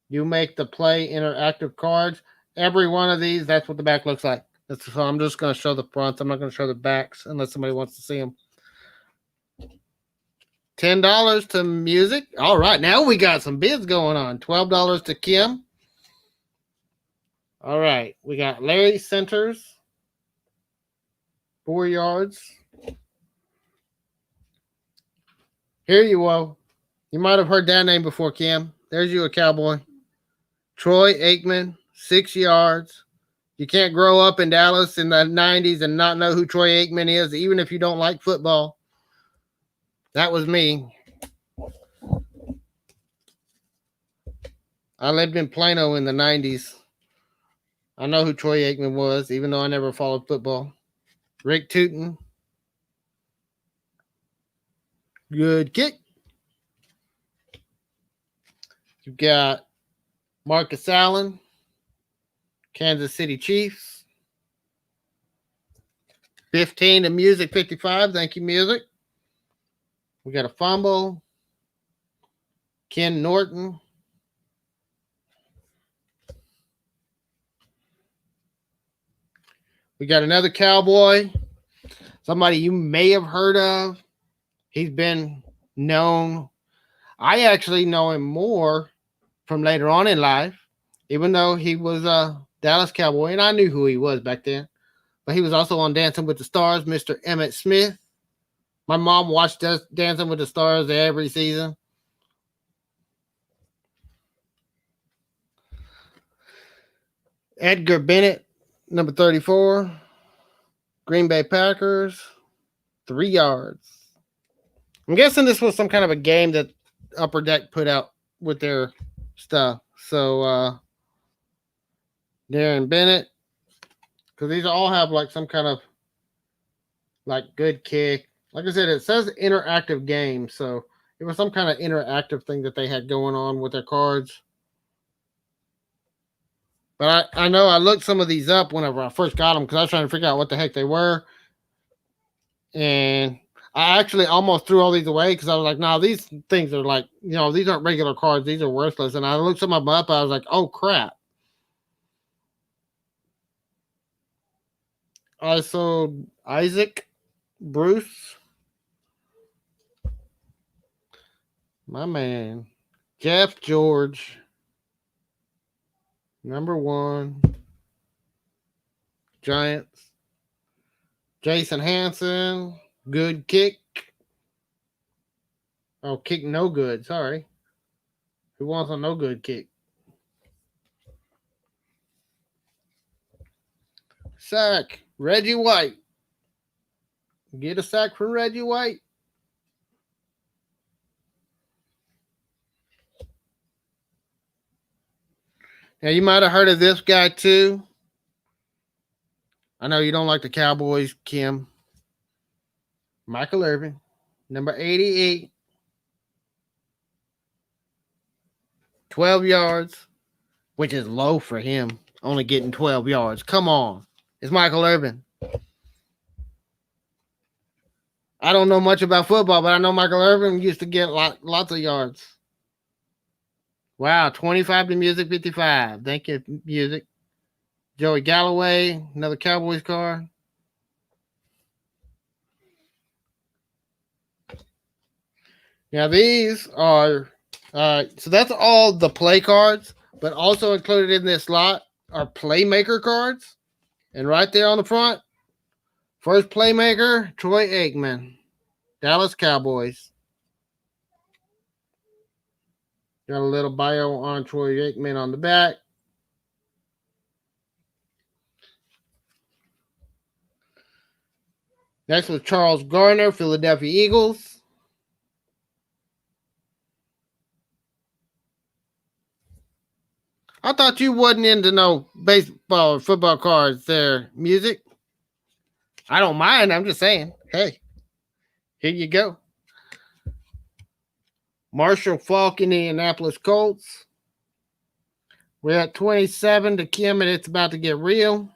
you make the play interactive cards. Every one of these, that's what the back looks like. So I'm just going to show the fronts. I'm not going to show the backs unless somebody wants to see them. $10 to music. All right, now we got some bids going on. $12 to Kim. All right, we got Larry Centers, 4 yards. Here you go. You might have heard that name before, Kim. There's you, a cowboy. Troy Aikman, 6 yards. You can't grow up in Dallas in the 90s and not know who Troy Aikman is, even if you don't like football. That was me. I lived in Plano in the 90s. I know who Troy Aikman was, even though I never followed football. Rick Tootin. Good kick. You've got Marcus Allen, Kansas City Chiefs. 15 to Music 55. Thank you, Music. We got a fumble. Ken Norton. We got another cowboy. Somebody you may have heard of. He's been known. I actually know him more from later on in life, even though he was a Dallas Cowboy, and I knew who he was back then. But he was also on Dancing with the Stars, Mr. Emmett Smith. My mom watched Dancing with the Stars every season. Edgar Bennett, number 34. Green Bay Packers, 3 yards. I'm guessing this was some kind of a game that Upper Deck put out with their stuff. So, Darren Bennett, because these all have like some kind of like good kick. Like I said, it says interactive game, so it was some kind of interactive thing that they had going on with their cards. But I know I looked some of these up whenever I first got them because I was trying to figure out what the heck they were. And I actually almost threw all these away because I was like, no, these things are like, these aren't regular cards. These are worthless. And I looked some of them up. I was like, oh, crap. I sold Isaac Bruce. My man. Jeff George. Number 1. Giants. Jason Hanson. Good kick. Oh, kick no good. Sorry. Who wants a no good kick? Sack. Reggie White. Get a sack from Reggie White. Now, you might have heard of this guy, too. I know you don't like the Cowboys, Kim. Michael Irvin, number 88. 12 yards, which is low for him, only getting 12 yards. Come on. It's Michael Irvin. I don't know much about football, but I know Michael Irvin used to get lots of yards. Wow, 25 to Music 55. Thank you, Music. Joey Galloway, another Cowboys card. Now these are, so that's all the play cards, but also included in this lot are playmaker cards. And right there on the front, first playmaker, Troy Aikman, Dallas Cowboys. Got a little bio on Troy Aikman on the back. Next was Charles Garner, Philadelphia Eagles. I thought you wasn't into no baseball or football cards there. Music? I don't mind. I'm just saying. Hey, here you go. Marshall Falk, Indianapolis Colts. We're at 27 to Kim, and it's about to get real.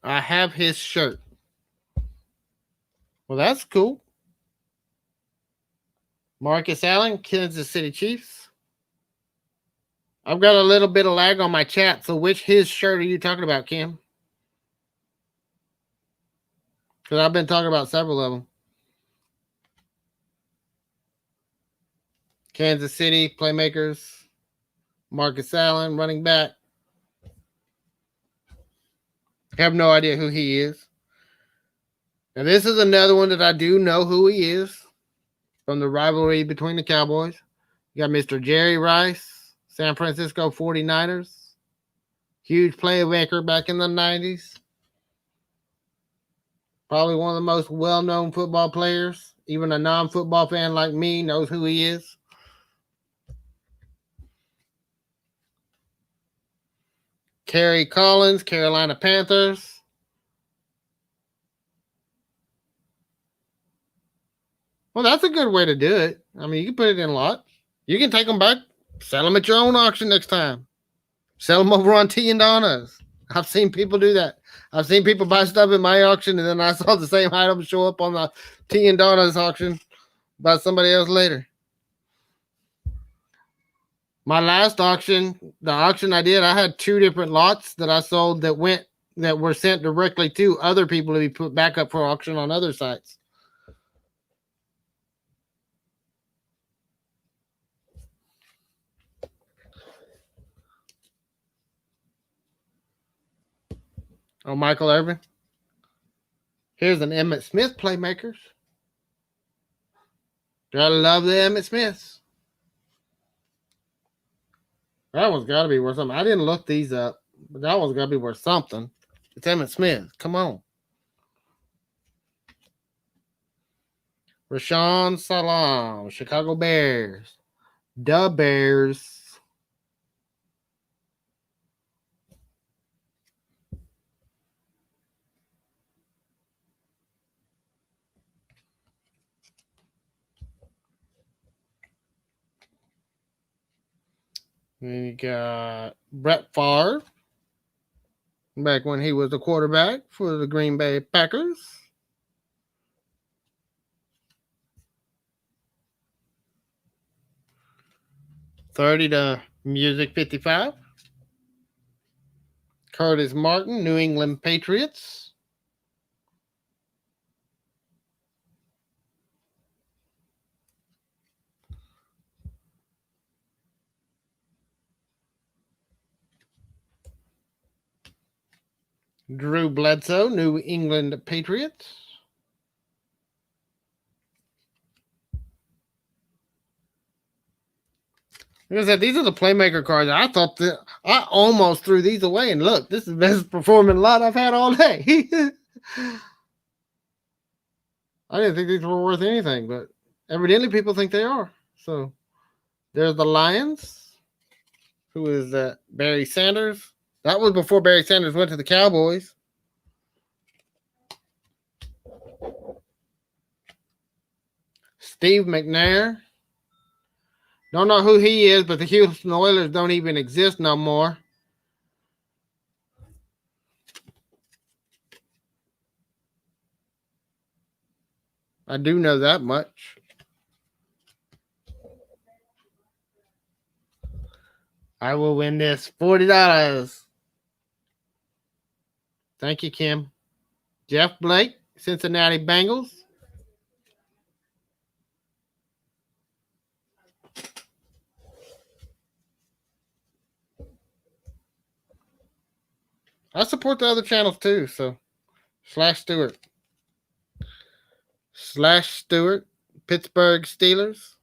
I have his shirt. Well, that's cool. Marcus Allen, Kansas City Chiefs. I've got a little bit of lag on my chat, so which his shirt are you talking about, Kim? Because I've been talking about several of them. Kansas City, playmakers. Marcus Allen, running back. I have no idea who he is. Now, this is another one that I do know who he is from the rivalry between the Cowboys. You got Mr. Jerry Rice, San Francisco 49ers. Huge playmaker back in the 90s. Probably one of the most well-known football players. Even a non-football fan like me knows who he is. Kerry Collins, Carolina Panthers. Well, that's a good way to do it. I mean, you can put it in lots. You can take them back, sell them at your own auction next time. Sell them over on T and Donna's. I've seen people do that. I've seen people buy stuff at my auction, and then I saw the same item show up on the T and Donna's auction by somebody else later. My last auction, the auction I did, I had 2 different lots that I sold that were sent directly to other people to be put back up for auction on other sites. Oh, Michael Irvin. Here's an Emmitt Smith playmakers. Gotta love the Emmitt Smiths. That one's got to be worth something. I didn't look these up, but that one's got to be worth something. It's Emmitt Smith. Come on. Rashawn Salam, Chicago Bears. The Bears. And you got Brett Favre, back when he was the quarterback for the Green Bay Packers. $30 to Music 55. Curtis Martin, New England Patriots. Drew Bledsoe, New England Patriots. Like I said, these are the playmaker cards. I thought that I almost threw these away, and look, this is the best performing lot I've had all day. I didn't think these were worth anything, but evidently people think they are. So there's the Lions. Who is that? Barry Sanders. That was before Barry Sanders went to the Cowboys. Steve McNair. Don't know who he is, but the Houston Oilers don't even exist no more. I do know that much. I will win this $40. Thank you, Kim. Jeff Blake, Cincinnati Bengals. I support the other channels too, so /Stewart. /Stewart Pittsburgh Steelers.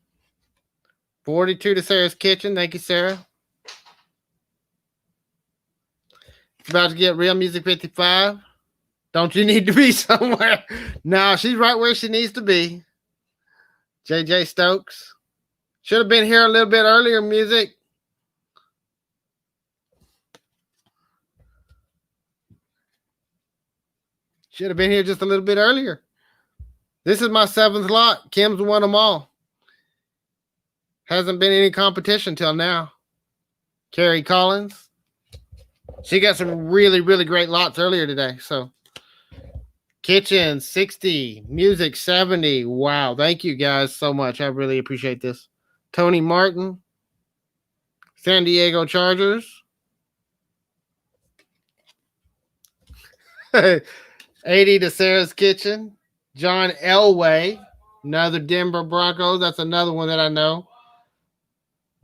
42 to Sarah's Kitchen. Thank you, Sarah. It's about to get real. Music 55. Don't you need to be somewhere? No, she's right where she needs to be. JJ Stokes. Should have been here a little bit earlier, music. Should have been here just a little bit earlier. This is my 7th lot. Kim's won them all. Hasn't been any competition till now. Carrie Collins. She got some really, really great lots earlier today. So, Kitchen 60, Music 70. Wow. Thank you guys so much. I really appreciate this. Tony Martin. San Diego Chargers. 80 to Sarah's Kitchen. John Elway. Another Denver Broncos. That's another one that I know.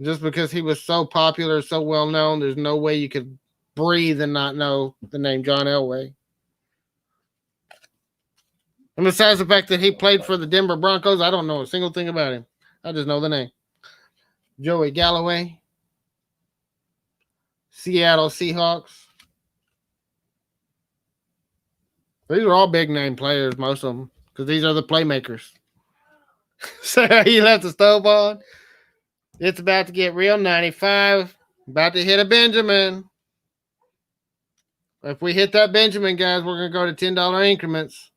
Just because he was so popular, so well known, there's no way you could breathe and not know the name John Elway. And besides the fact that he played for the Denver Broncos, I don't know a single thing about him. I just know the name. Joey Galloway. Seattle Seahawks. These are all big name players, most of them, because these are the playmakers. So he left the stove on. It's about to get real. 95. About to hit a Benjamin. If we hit that Benjamin, guys, we're going to go to $10 increments.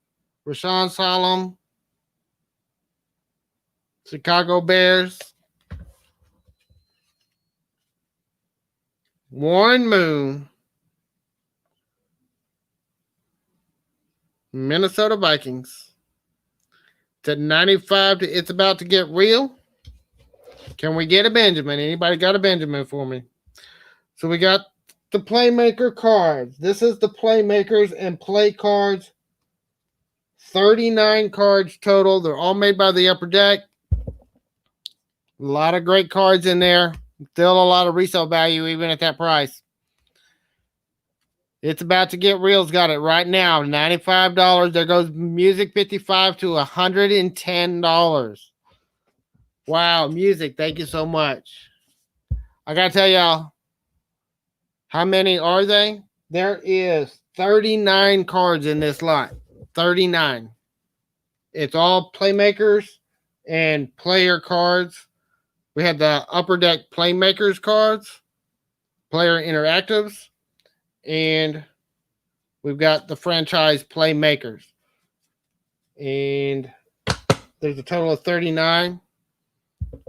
Rashawn Solomon. Chicago Bears. Warren Moon. Minnesota Vikings. To 95. It's about to get real. Can we get a Benjamin? Anybody got a Benjamin for me? So we got the Playmaker cards. This is the Playmakers and Play cards. 39 cards total. They're all made by the Upper Deck. A lot of great cards in there. Still a lot of resale value even at that price. It's about to get real's got it right now. $95. There goes Music 55 to $110. Wow, Music, thank you so much. I got to tell y'all, how many are they? There is 39 cards in this lot. 39. It's all Playmakers and player cards. We have the Upper Deck Playmakers cards, player interactives, and we've got the franchise Playmakers. And there's a total of 39.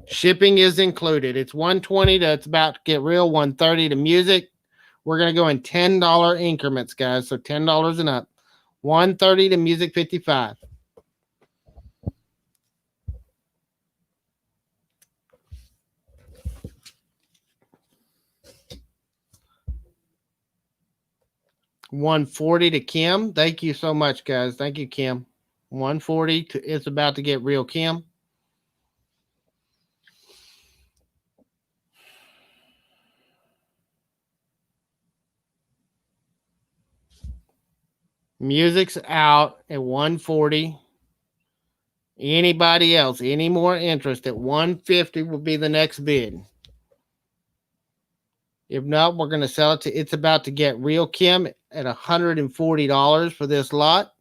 Shipping is included. It's $120 to it's about to get real, $130 to Music. We're going to go in $10 increments, guys. So $10 and up. $130 to Music 55. $140 to Kim. Thank you so much, guys. Thank you, Kim. $140 to it's about to get real, Kim. Music's out at $140. Anybody else? Any more interest at $150 will be the next bid. If not, we're going to sell it to It's About to Get Real, Kim, at $140 for this lot.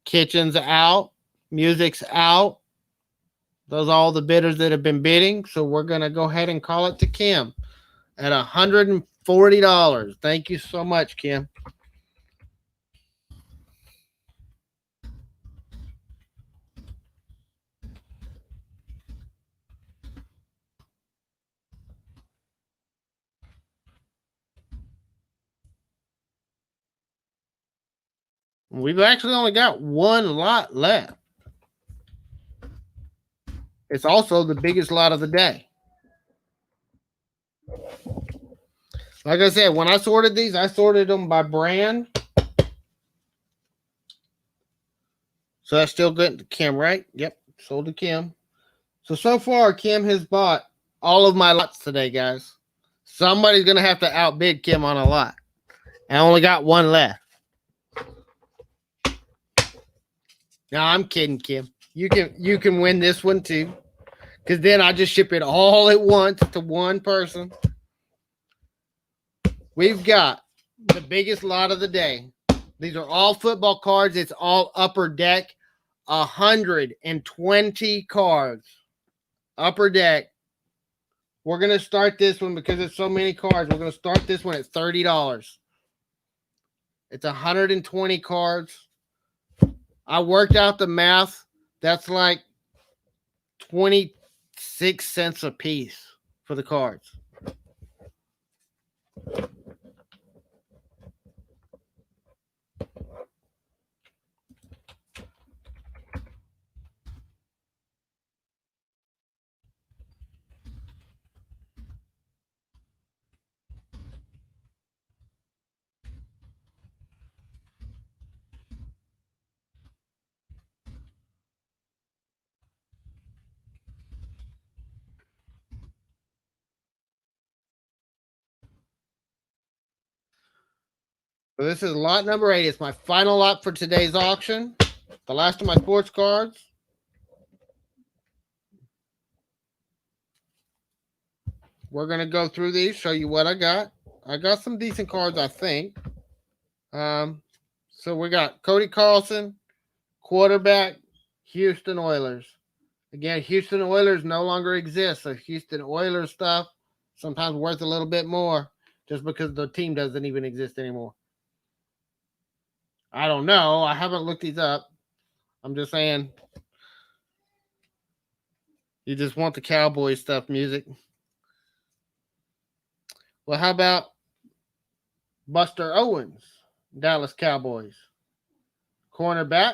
Kitchen's out. Music's out. Those are all the bidders that have been bidding. So we're going to go ahead and call it to Kim at $140. Thank you so much, Kim. We've actually only got one lot left. It's also the biggest lot of the day. Like I said, when I sorted these, I sorted them by brand. So that's still good to Kim, right? Yep, sold to Kim. So far, Kim has bought all of my lots today, guys. Somebody's going to have to outbid Kim on a lot. I only got one left. No, I'm kidding, Kim. you can win this one too. Because then I just ship it all at once to one person. We've got the biggest lot of the day. These are all football cards. It's all upper deck. 120 cards. Upper deck. We're going to start this one because it's so many cards. We're going to start this one at $30. It's 120 cards. I worked out the math. That's like 26 cents a piece for the cards. So this is lot number 8. It's my final lot for today's auction. The last of my sports cards. We're going to go through these, show you what I got. I got some decent cards, I think. So we got Cody Carlson, quarterback, Houston Oilers. Again, Houston Oilers no longer exist. So Houston Oilers stuff sometimes worth a little bit more just because the team doesn't even exist anymore. I don't know. I haven't looked these up. I'm just saying. You just want the cowboy stuff music. Well, how about Buster Owens, Dallas Cowboys? Cornerback.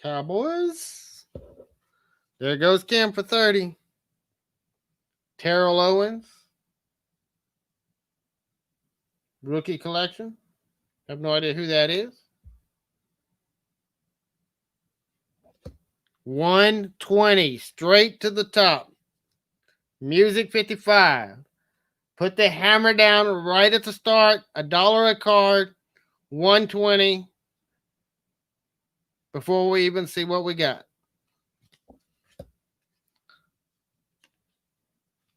Cowboys. There goes Kim for 30. Terrell Owens. Rookie collection. I have no idea who that is. 120 straight to the top. Music 55. Put the hammer down right at the start. $1 a card. 120. Before we even see what we got.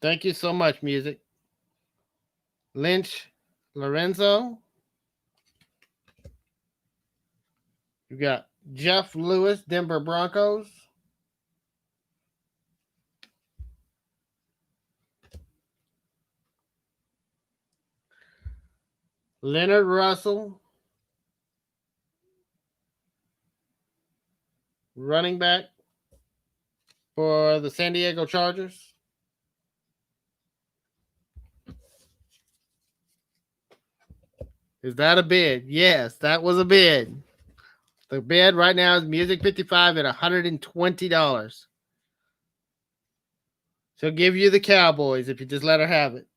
Thank you so much, music. Lynch Lorenzo. You got Jeff Lewis, Denver Broncos. Leonard Russell, running back for the San Diego Chargers. Is that a bid? Yes, that was a bid. The bid right now is Music 55 at $120. She'll give you the Cowboys if you just let her have it.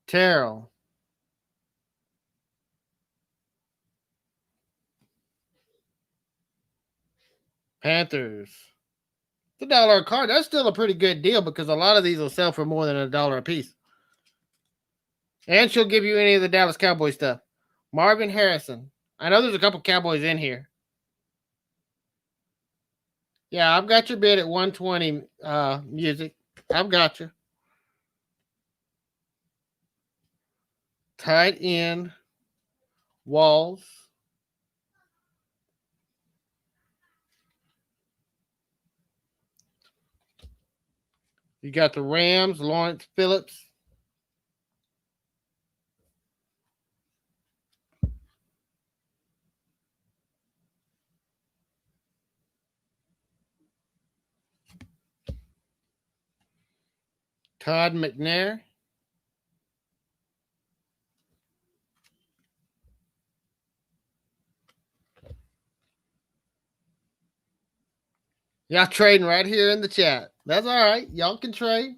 Terrell. Panthers. It's $1 a card. That's still a pretty good deal because a lot of these will sell for more than $1 a piece. And she'll give you any of the Dallas Cowboys stuff. Marvin Harrison. I know there's a couple Cowboys in here. Yeah, I've got your bid at 120, music. I've got you. Tight end. Walls. You got the Rams, Lawrence Phillips. Todd McNair. Y'all trading right here in the chat. That's all right. Y'all can trade.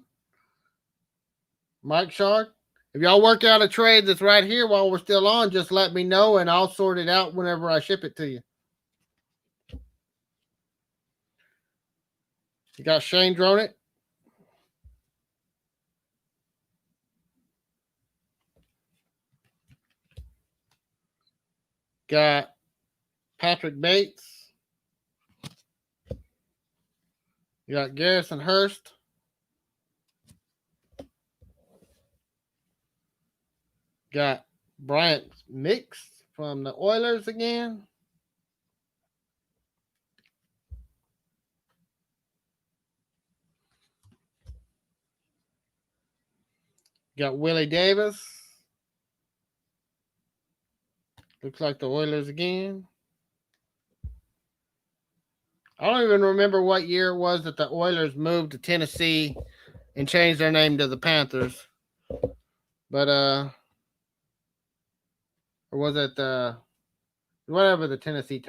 Mike Shark. If y'all work out a trade that's right here while we're still on, just let me know and I'll sort it out whenever I ship it to you. You got Shane Dronett. Got Patrick Bates. You got Garrison Hurst. Got Bryant Mix from the Oilers again. Got Willie Davis. Looks like the Oilers again. I don't even remember what year it was that the Oilers moved to Tennessee and changed their name to the Panthers. But or was it whatever the Tennessee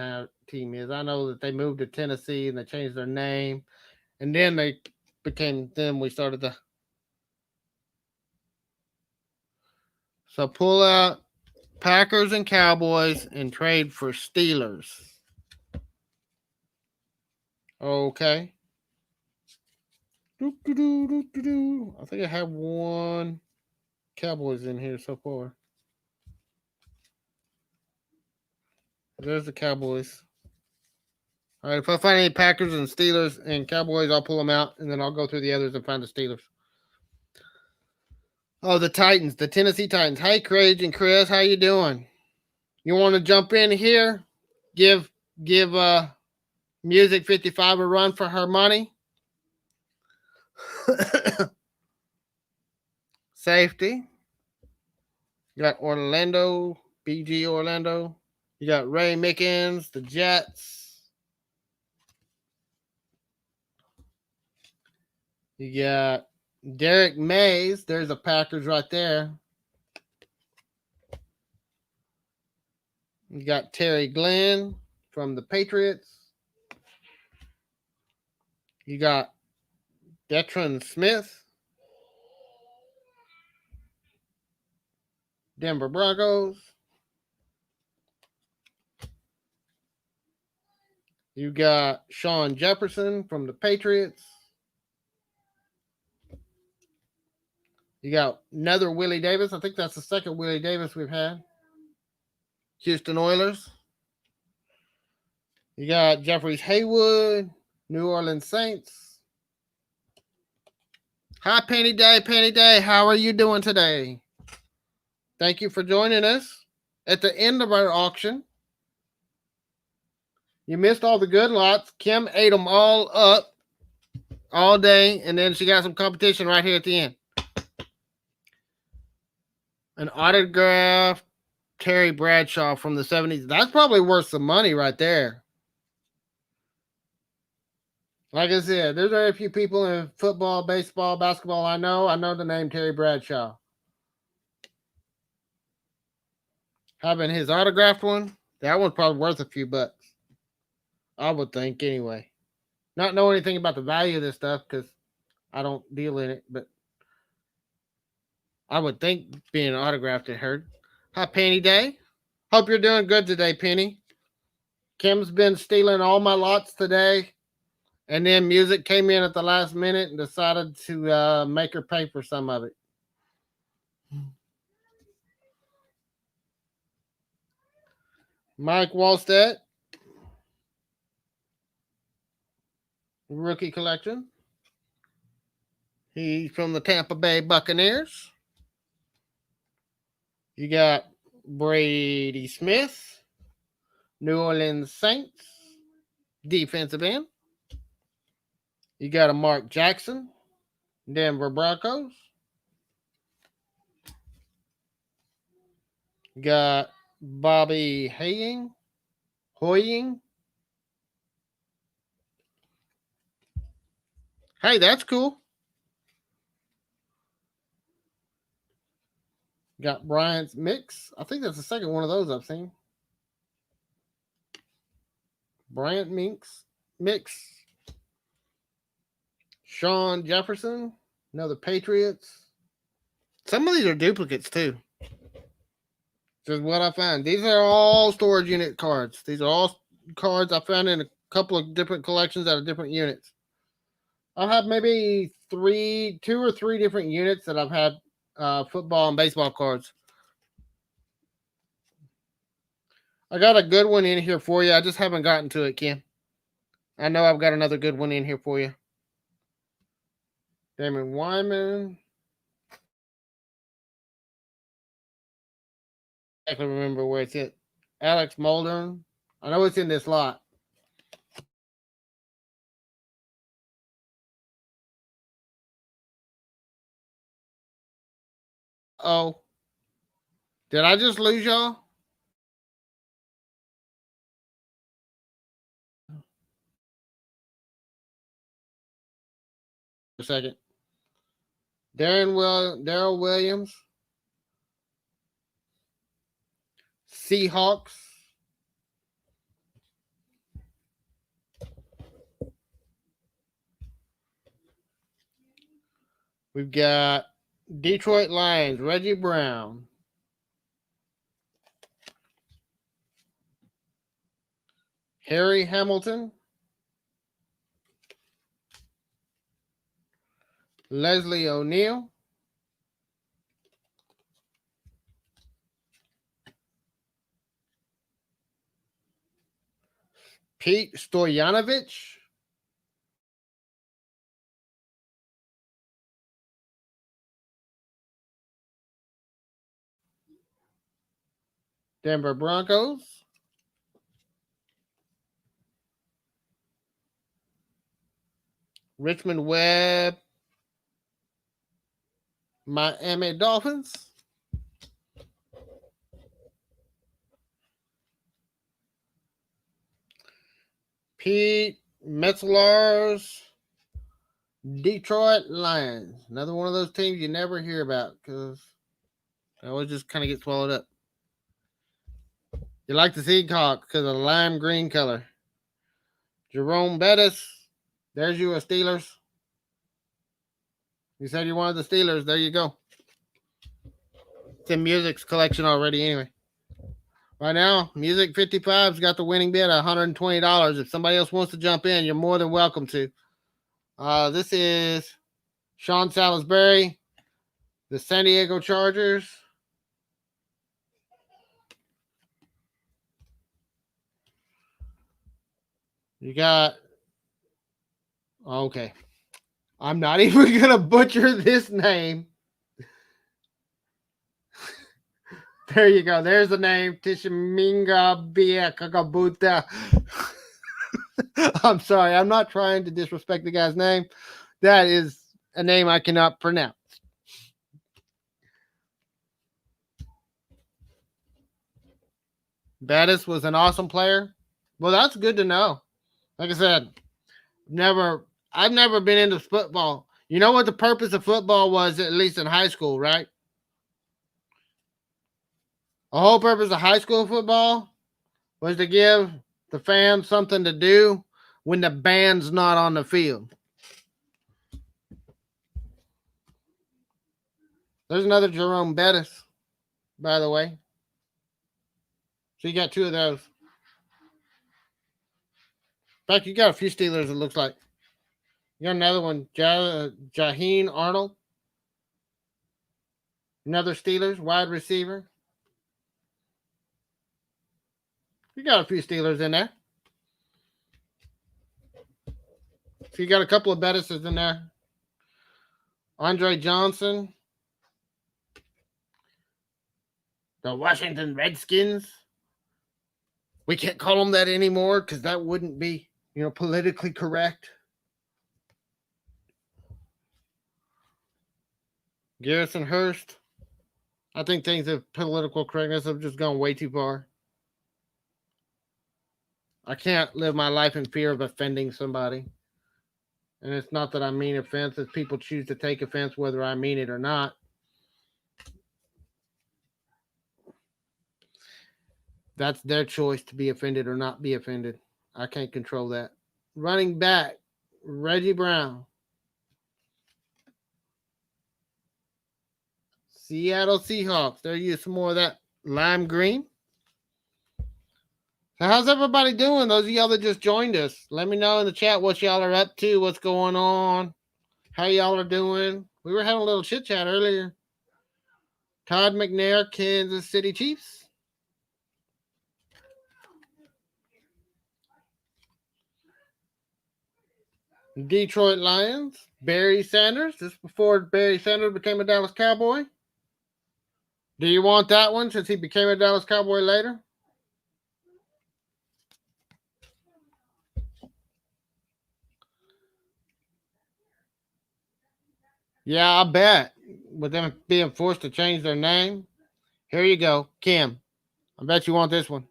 team is? I know that they moved to Tennessee and they changed their name, and then they became. Then we started the. So pull out Packers and Cowboys and trade for Steelers. Okay. I think I have one Cowboys in here so far. There's the Cowboys. All right, if I find any Packers and Steelers and Cowboys, I'll pull them out, and then I'll go through the others and find the Steelers. Oh, the Titans, the Tennessee Titans. Hey, Craig and Chris, how you doing? You want to jump in here? Give Music 55 a run for her money. Safety. You got Orlando, BG Orlando. You got Ray Mickens, the Jets. You got Derek Mays. There's the Packers right there. You got Terry Glenn from the Patriots. You got Detron Smith, Denver Broncos. You got Sean Jefferson from the Patriots. You got another Willie Davis. I think that's the second Willie Davis we've had. Houston Oilers. You got Jeffries Haywood, New Orleans Saints. Hi, Penny Day. Penny Day, how are you doing today? Thank you for joining us at the end of our auction. You missed all the good lots. Kim ate them all up all day, and then she got some competition right here at the end. An autographed Terry Bradshaw from the 70s. That's probably worth some money right there. Like I said, there's very few people in football, baseball, basketball I know. I know the name Terry Bradshaw. Having his autographed one, that one's probably worth a few bucks. I would think anyway. Not know anything about the value of this stuff because I don't deal in it, but I would think being autographed it hurt. Hi, Penny Day. Hope you're doing good today, Penny. Kim's been stealing all my lots today. And then Music came in at the last minute and decided to make her pay for some of it. Mike Wallstedt. Rookie collection. He's from the Tampa Bay Buccaneers. You got Brady Smith, New Orleans Saints, defensive end. You got a Mark Jackson, Denver Broncos. You got Bobby Hoying. Hey, that's cool. Got Bryant's Mix. I think that's the second one of those I've seen. Bryant Mix. Sean Jefferson. Another Patriots. Some of these are duplicates too. Just what I found. These are all storage unit cards. These are all cards I found in a couple of different collections out of different units. I'll have maybe 2 or 3 different units that I've had football and baseball cards. I got a good one in here for you. I just haven't gotten to it, Kim. I know I've got another good one in here for you. Damon Wyman. I can remember where it's at. Alex Mulder. I know it's in this lot. Oh, did I just lose y'all? A second. Daryl Williams. Seahawks. We've got Detroit Lions, Reggie Brown. Harry Hamilton. Leslie O'Neal. Pete Stoyanovich. Denver Broncos. Richmond Webb. Miami Dolphins. Pete Metzler's Detroit Lions. Another one of those teams you never hear about because they always just kind of get swallowed up. You like the Seahawks because of the lime green color. Jerome Bettis. There's you a Steelers. You said you wanted the Steelers. There you go. It's in Music's collection already anyway. Right now, Music 55's got the winning bid at $120. If somebody else wants to jump in, you're more than welcome to. This is Sean Salisbury, the San Diego Chargers. You got, okay. I'm not even going to butcher this name. There you go. There's the name. Tishaminga Bia Kakabuta. I'm sorry. I'm not trying to disrespect the guy's name. That is a name I cannot pronounce. Bettis was an awesome player. Well, that's good to know. Like I said, I've never been into football. You know what the purpose of football was, at least in high school, right? The whole purpose of high school football was to give the fans something to do when the band's not on the field. There's another Jerome Bettis, by the way. So you got two of those. In fact, you got a few Steelers, it looks like. You got another one, Jaheen Arnold. Another Steelers wide receiver. You got a few Steelers in there. So you got a couple of Bettises in there. Andre Johnson. The Washington Redskins. We can't call them that anymore because that wouldn't be, politically correct. Garrison Hurst. I think things of political correctness have just gone way too far. I can't live my life in fear of offending somebody. And it's not that I mean offense, it's people choose to take offense whether I mean it or not. That's their choice to be offended or not be offended. I can't control that. Running back, Reggie Brown. Seattle Seahawks. There you some more of that lime green. So how's everybody doing? Those of y'all that just joined us, let me know in the chat what y'all are up to, what's going on, how y'all are doing. We were having a little chit chat earlier. Todd McNair, Kansas City Chiefs. Detroit Lions, Barry Sanders. This is before Barry Sanders became a Dallas Cowboy. Do you want that one since he became a Dallas Cowboy later? Yeah, I bet. With them being forced to change their name. Here you go, Kim. I bet you want this one.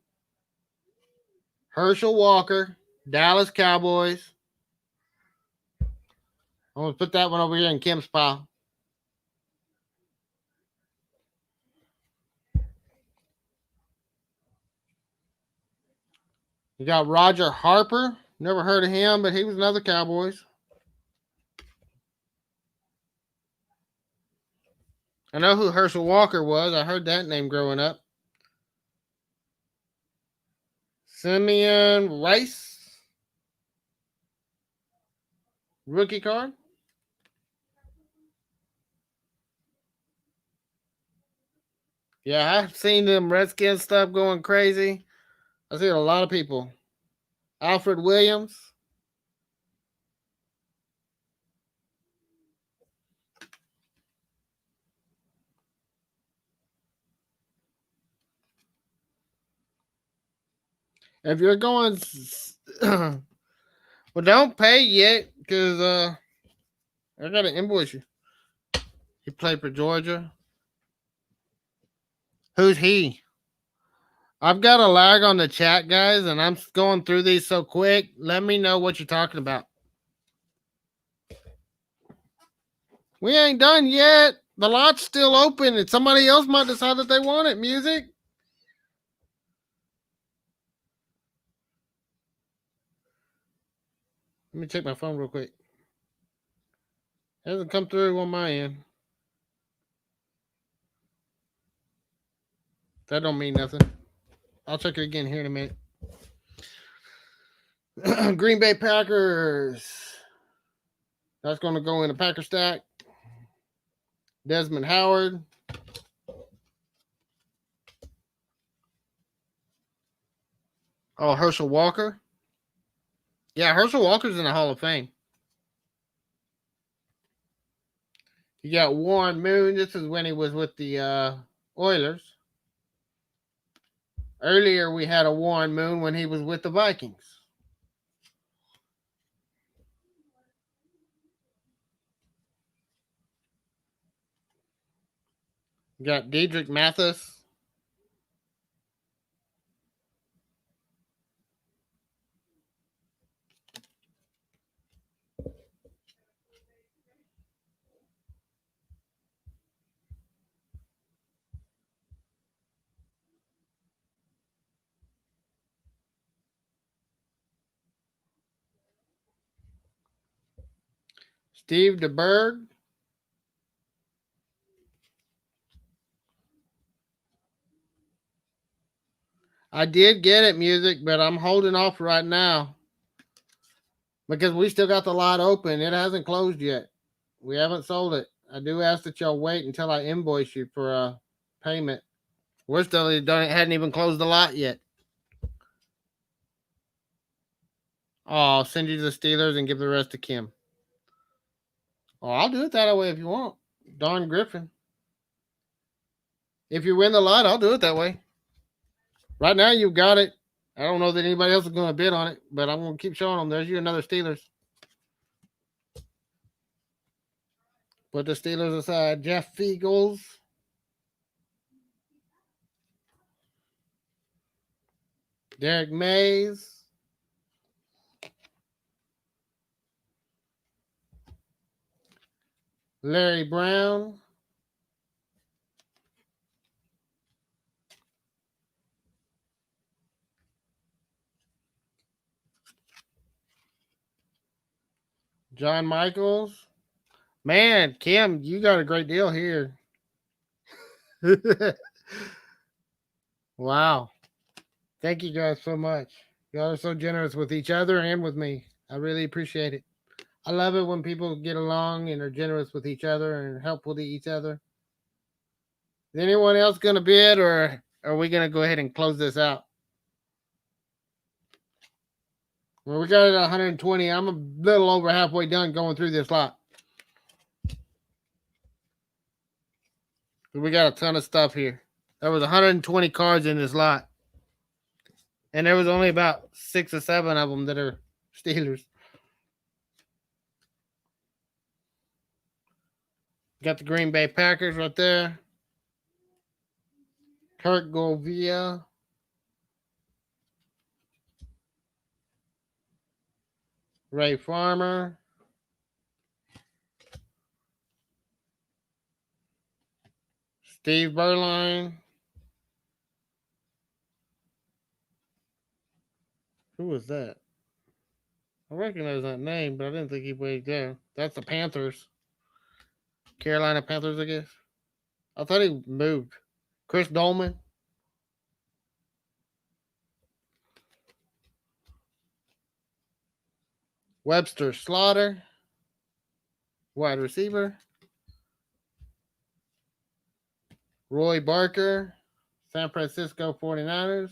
Herschel Walker, Dallas Cowboys. I'm going to put that one over here in Kim's pile. You got Roger Harper. Never heard of him, but he was another Cowboys. I know who Herschel Walker was. I heard that name growing up. Simeon Rice. Rookie card. Yeah, I've seen them Redskins stuff going crazy. I've seen a lot of people. Alfred Williams. If you're going, well, don't pay yet because I gotta invoice you. He played for Georgia. Who's he? I've got a lag on the chat, guys, and I'm going through these so quick. Let me know what you're talking about. We ain't done yet. The lot's still open, and somebody else might decide that they want it. Music. Let me check my phone real quick. It hasn't come through on my end. That don't mean nothing. I'll check it again here in a minute. Green Bay Packers. That's going to go in a Packer stack. Desmond Howard. Oh, Herschel Walker. Yeah, Herschel Walker's in the Hall of Fame. You got Warren Moon. This is when he was with the Oilers. Earlier, we had a Warren Moon when he was with the Vikings. You got Diedrich Mathis. Steve DeBerg. I did get it, music, but I'm holding off right now because we still got the lot open. It hasn't closed yet. We haven't sold it. I do ask that y'all wait until I invoice you for a payment. We're still hadn't even closed the lot yet. Oh, I'll send you the Steelers and give the rest to Kim. Oh, I'll do it that way if you want. Don Griffin. If you win the lot, I'll do it that way. Right now, you got it. I don't know that anybody else is going to bid on it, but I'm going to keep showing them. There's you another Steelers. Put the Steelers aside. Jeff Fiegels. Derek Mays. Larry Brown. John Michaels. Man, Kim, you got a great deal here. Wow. Thank you guys so much. Y'all are so generous with each other and with me. I really appreciate it. I love it when people get along and are generous with each other and help with each other. Is anyone else going to bid, or are we going to go ahead and close this out? Well, we got it at 120. I'm a little over halfway done going through this lot. We got a ton of stuff here. There was 120 cards in this lot. And there was only about 6 or 7 of them that are Steelers. Got the Green Bay Packers right there. Kurt Govia. Ray Farmer. Steve Berline. Who was that? I recognize that name, but I didn't think he played there. That's the Panthers. Carolina Panthers, I guess. I thought he moved. Chris Dolman. Webster Slaughter. Wide receiver. Roy Barker. San Francisco 49ers.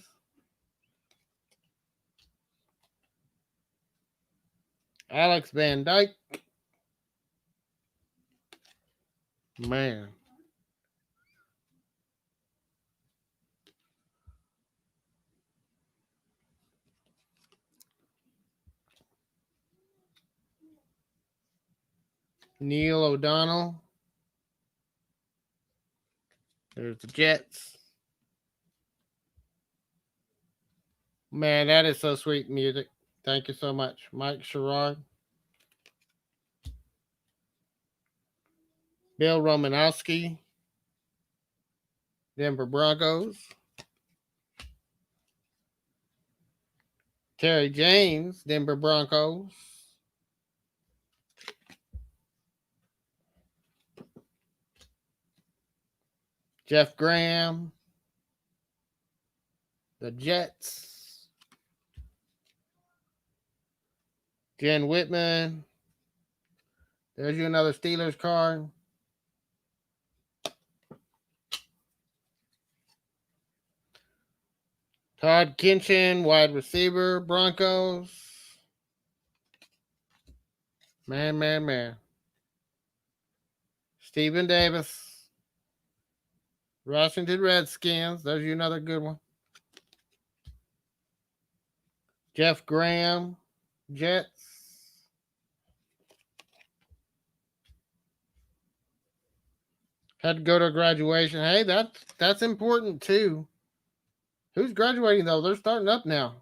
Alex Van Dyke. Man. Neil O'Donnell. There's the Jets. Man, that is so sweet music. Thank you so much. Mike Sherrod. Bill Romanowski. Denver Broncos. Terry James, Denver Broncos. Jeff Graham. The Jets. Jen Whitman. There's you another Steelers card. Todd Kinchin, wide receiver, Broncos. Man. Stephen Davis. Washington Redskins. There's you another good one. Jeff Graham, Jets. Had to go to graduation. Hey, that's important too. Who's graduating though? They're starting up now.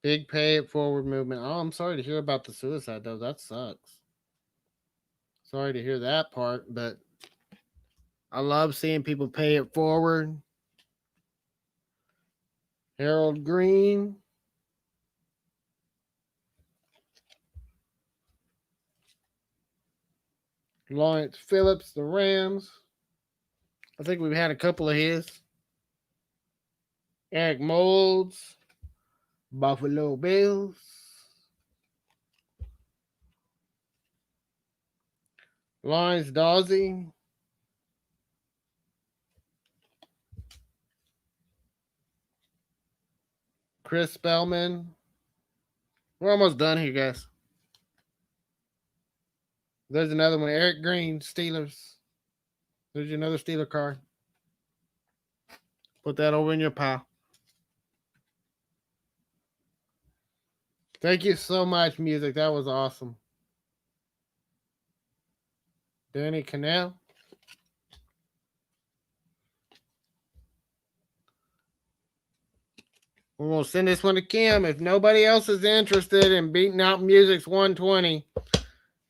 Big pay it forward movement. Oh, I'm sorry to hear about the suicide though. That sucks. Sorry to hear that part, but I love seeing people pay it forward. Harold Green. Lawrence Phillips, the Rams. I think we've had a couple of his. Eric Molds, Buffalo Bills. Lawrence Dawsey. Chris Spellman. We're almost done here, guys. There's another one. Eric Green, Steelers. There's another Steeler card. Put that over in your pile. Thank you so much, music. That was awesome. Danny Cannell. We're going to send this one to Kim. If nobody else is interested in beating out Music's 120,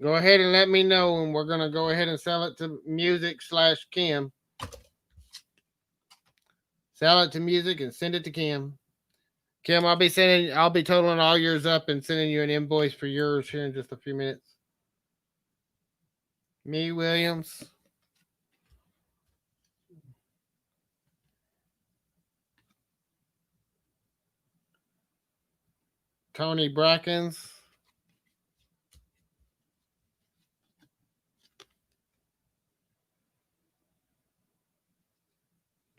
go ahead and let me know, and we're going to go ahead and sell it to Music/Kim. Sell it to Music and send it to Kim. Kim, I'll be totaling all yours up and sending you an invoice for yours here in just a few minutes. Me Williams. Tony Brackens.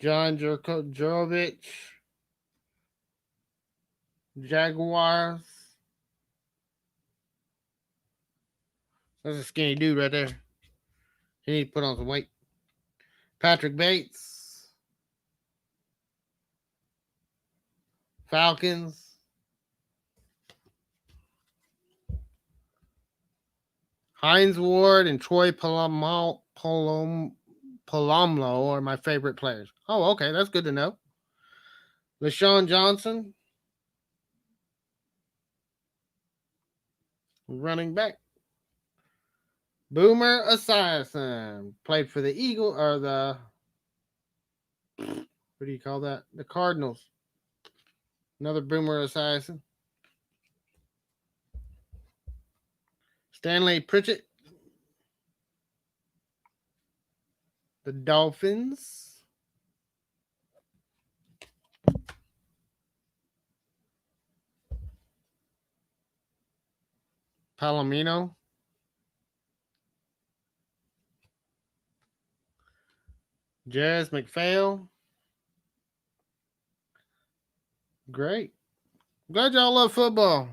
John Jurovic, Jaguars. That's a skinny dude right there. He need to put on some weight. Patrick Bates, Falcons. Hines Ward and Troy Polamalu are my favorite players. Oh, okay, that's good to know. LaShawn Johnson, running back. Boomer Esiason played for the Eagle or the what do you call that? The Cardinals. Another Boomer Esiason. Stanley Pritchett, the Dolphins. Palomino. Jazz McPhail. Great. Glad y'all love football.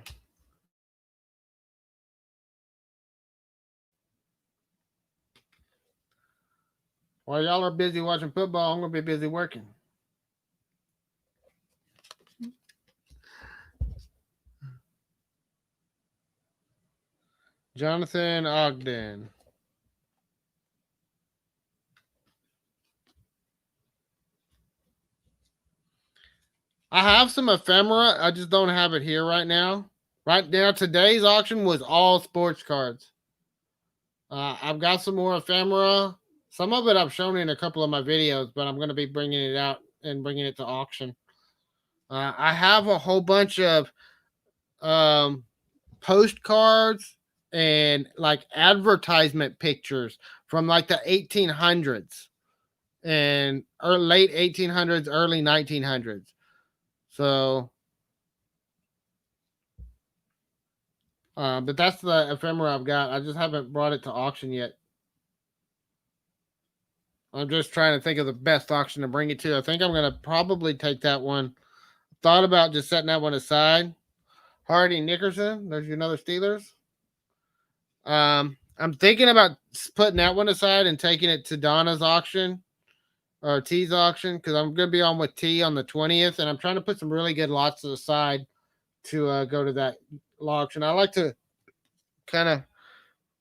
While y'all are busy watching football, I'm going to be busy working. Jonathan Ogden. I have some ephemera. I just don't have it here right now. Right now, today's auction was all sports cards. I've got some more ephemera. Some of it I've shown in a couple of my videos, but I'm going to be bringing it out and bringing it to auction. I have a whole bunch of postcards and like advertisement pictures from like the 1800s and late 1800s, early 1900s. So, but that's the ephemera I've got. I just haven't brought it to auction yet. I'm just trying to think of the best auction to bring it to. I think I'm going to probably take that one. Thought about just setting that one aside. Hardy Nickerson, there's another Steelers. I'm thinking about putting that one aside and taking it to Donna's auction or T's auction because I'm going to be on with T on the 20th, and I'm trying to put some really good lots to the side to go to that auction. I like to kind of,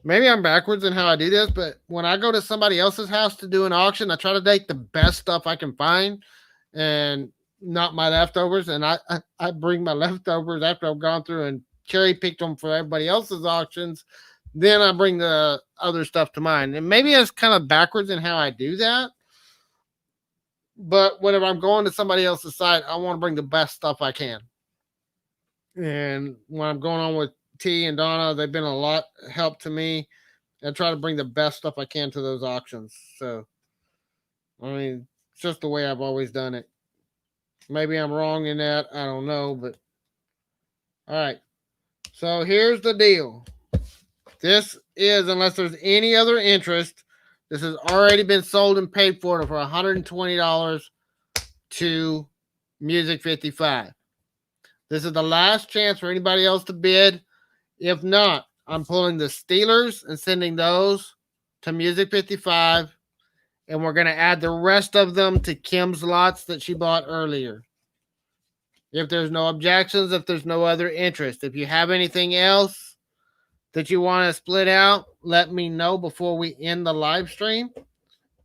maybe I'm backwards in how I do this, but when I go to somebody else's house to do an auction, I try to take the best stuff I can find and not my leftovers. And I bring my leftovers after I've gone through and cherry picked them for everybody else's auctions. Then I bring the other stuff to mine. And maybe it's kind of backwards in how I do that. But whenever I'm going to somebody else's site, I want to bring the best stuff I can. And when I'm going on with T and Donna, they've been a lot help to me. I try to bring the best stuff I can to those auctions. So, I mean, it's just the way I've always done it. Maybe I'm wrong in that. I don't know. But, all right. So, here's the deal. This is, unless there's any other interest, this has already been sold and paid for $120 to Music 55. This is the last chance for anybody else to bid. If not, I'm pulling the Steelers and sending those to Music 55. And we're going to add the rest of them to Kim's lots that she bought earlier. If there's no objections, if there's no other interest. If you have anything else that you want to split out, let me know before we end the live stream.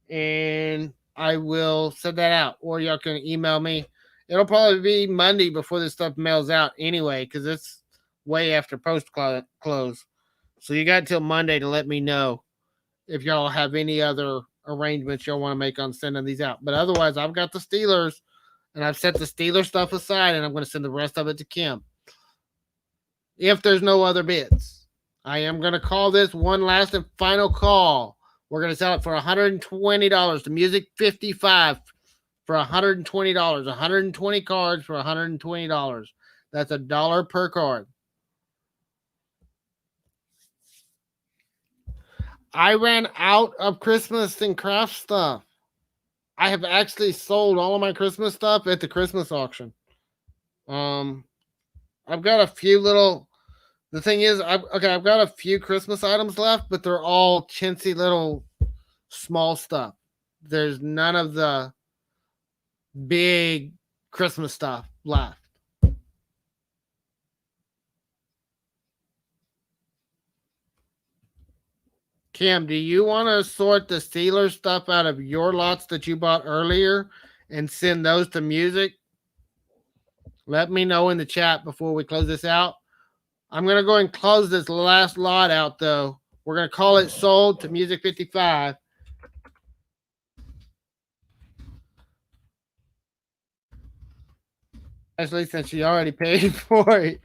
And I will send that out. Or y'all can email me. It'll probably be Monday before this stuff mails out anyway, because it's way after post close. So you got till Monday to let me know if y'all have any other arrangements y'all want to make on sending these out. But otherwise, I've got the Steelers, and I've set the Steelers stuff aside, and I'm going to send the rest of it to Kim. If there's no other bids, I am going to call this one last and final call. We're going to sell it for $120 to Music 55 for $120. 120 cards for $120. That's $1 per card. I ran out of Christmas and craft stuff. I have actually sold all of my Christmas stuff at the Christmas auction. Um, I've got a few little. The thing is, I've got a few Christmas items left, but they're all chintzy little small stuff. There's none of the big Christmas stuff left. Kim, do you want to sort the Steelers stuff out of your lots that you bought earlier and send those to music? Let me know in the chat before we close this out. I'm going to go and close this last lot out, though. We're going to call it sold to Music 55. Especially since she already paid for it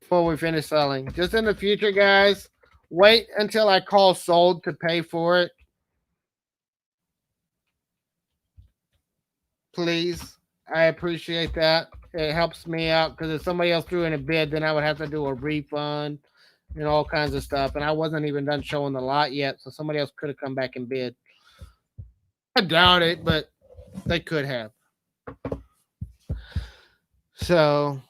before we finish selling. Just in the future, guys, wait until I call sold to pay for it. Please. I appreciate that. It helps me out because if somebody else threw in a bid, then I would have to do a refund and all kinds of stuff. And I wasn't even done showing the lot yet, so somebody else could have come back and bid. I doubt it, but they could have. So,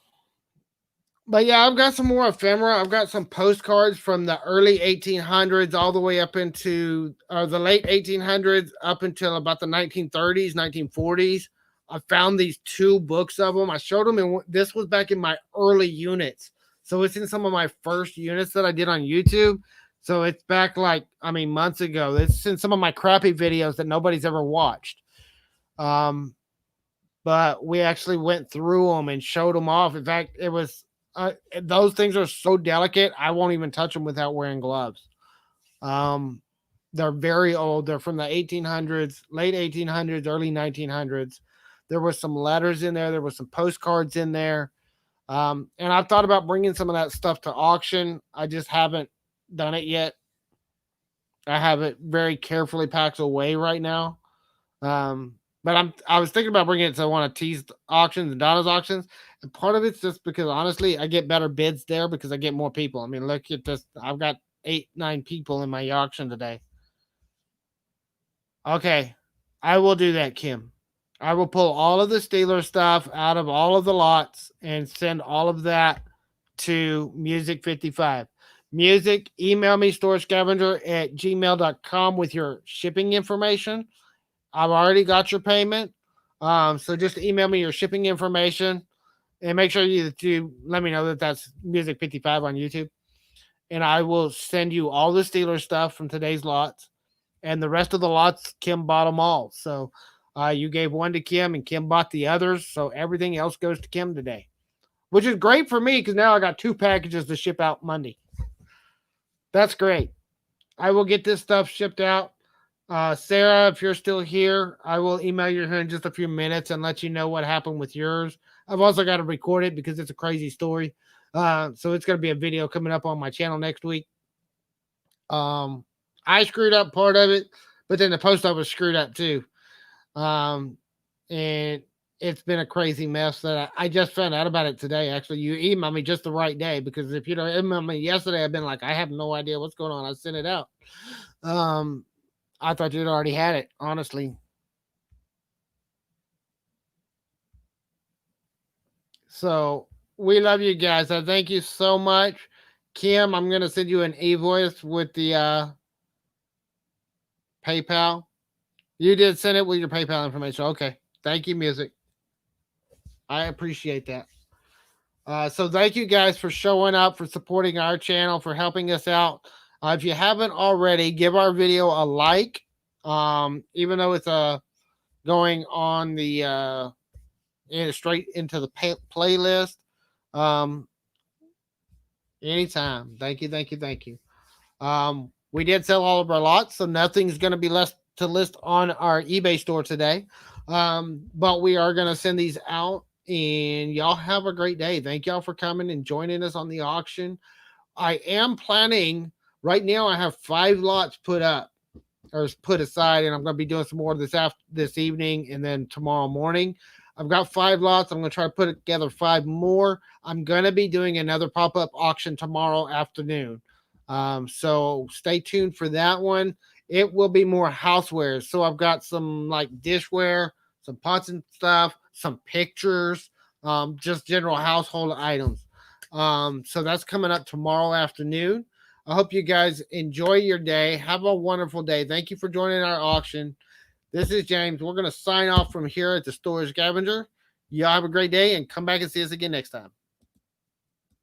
but yeah, I've got some more ephemera. I've got some postcards from the early 1800s all the way up into the late 1800s up until about the 1930s, 1940s. I found these two books of them. I showed them, and this was back in my early units. So it's in some of my first units that I did on YouTube. So it's back months ago. It's in some of my crappy videos that nobody's ever watched. But we actually went through them and showed them off. In fact, it was those things are so delicate, I won't even touch them without wearing gloves. They're very old. They're from the 1800s, late 1800s, early 1900s. There were some letters in there. There were some postcards in there. And I've thought about bringing some of that stuff to auction. I just haven't done it yet. I have it very carefully packed away right now. But I was thinking about bringing it to one of T's auctions and Donna's auctions. And part of it's just because, honestly, I get better bids there because I get more people. I mean, look at this. I've got 8-9 people in my auction today. Okay. I will do that, Kim. I will pull all of the Steelers stuff out of all of the lots and send all of that to Music 55. Music, email me storescavenger@gmail.com with your shipping information. I've already got your payment. So just email me your shipping information and make sure you let me know that that's Music 55 on YouTube. And I will send you all the Steelers stuff from today's lots. And the rest of the lots, Kim bought them all. So you gave one to Kim and Kim bought the others. So everything else goes to Kim today, which is great for me because now I got 2 packages to ship out Monday. That's great. I will get this stuff shipped out. Sarah, if you're still here, I will email you here in just a few minutes and let you know what happened with yours. I've also got to record it because it's a crazy story. So it's going to be a video coming up on my channel next week. I screwed up part of it, but then the post office screwed up too. And it's been a crazy mess that I just found out about it today. Actually, you emailed me just the right day because if you don't email me yesterday, I've been like, I have no idea what's going on. I sent it out. I thought you'd already had it, honestly. So we love you guys. I thank you so much. Kim, I'm going to send you an e-voice with the PayPal. You did send it with your PayPal information. Okay. Thank you, Music. I appreciate that. So thank you guys for showing up, for supporting our channel, for helping us out. If you haven't already, give our video a like. Even though it's going on the straight into the playlist. Anytime. Thank you. We did sell all of our lots, so nothing's going to be left to list on our eBay store today. But we are going to send these out, and y'all have a great day. Thank y'all for coming and joining us on the auction. I am planning right now. I have 5 lots put up or put aside, and I'm going to be doing some more this evening and then tomorrow morning. I've got 5 lots. I'm going to try to put together 5 more. I'm going to be doing another pop-up auction tomorrow afternoon. So stay tuned for that one. It will be more housewares. So I've got some like dishware, some pots and stuff, some pictures, just general household items. So that's coming up tomorrow afternoon. I hope you guys enjoy your day. Have a wonderful day. Thank you for joining our auction. This is James. We're going to sign off from here at the Storage Scavenger. Y'all have a great day and come back and see us again next time.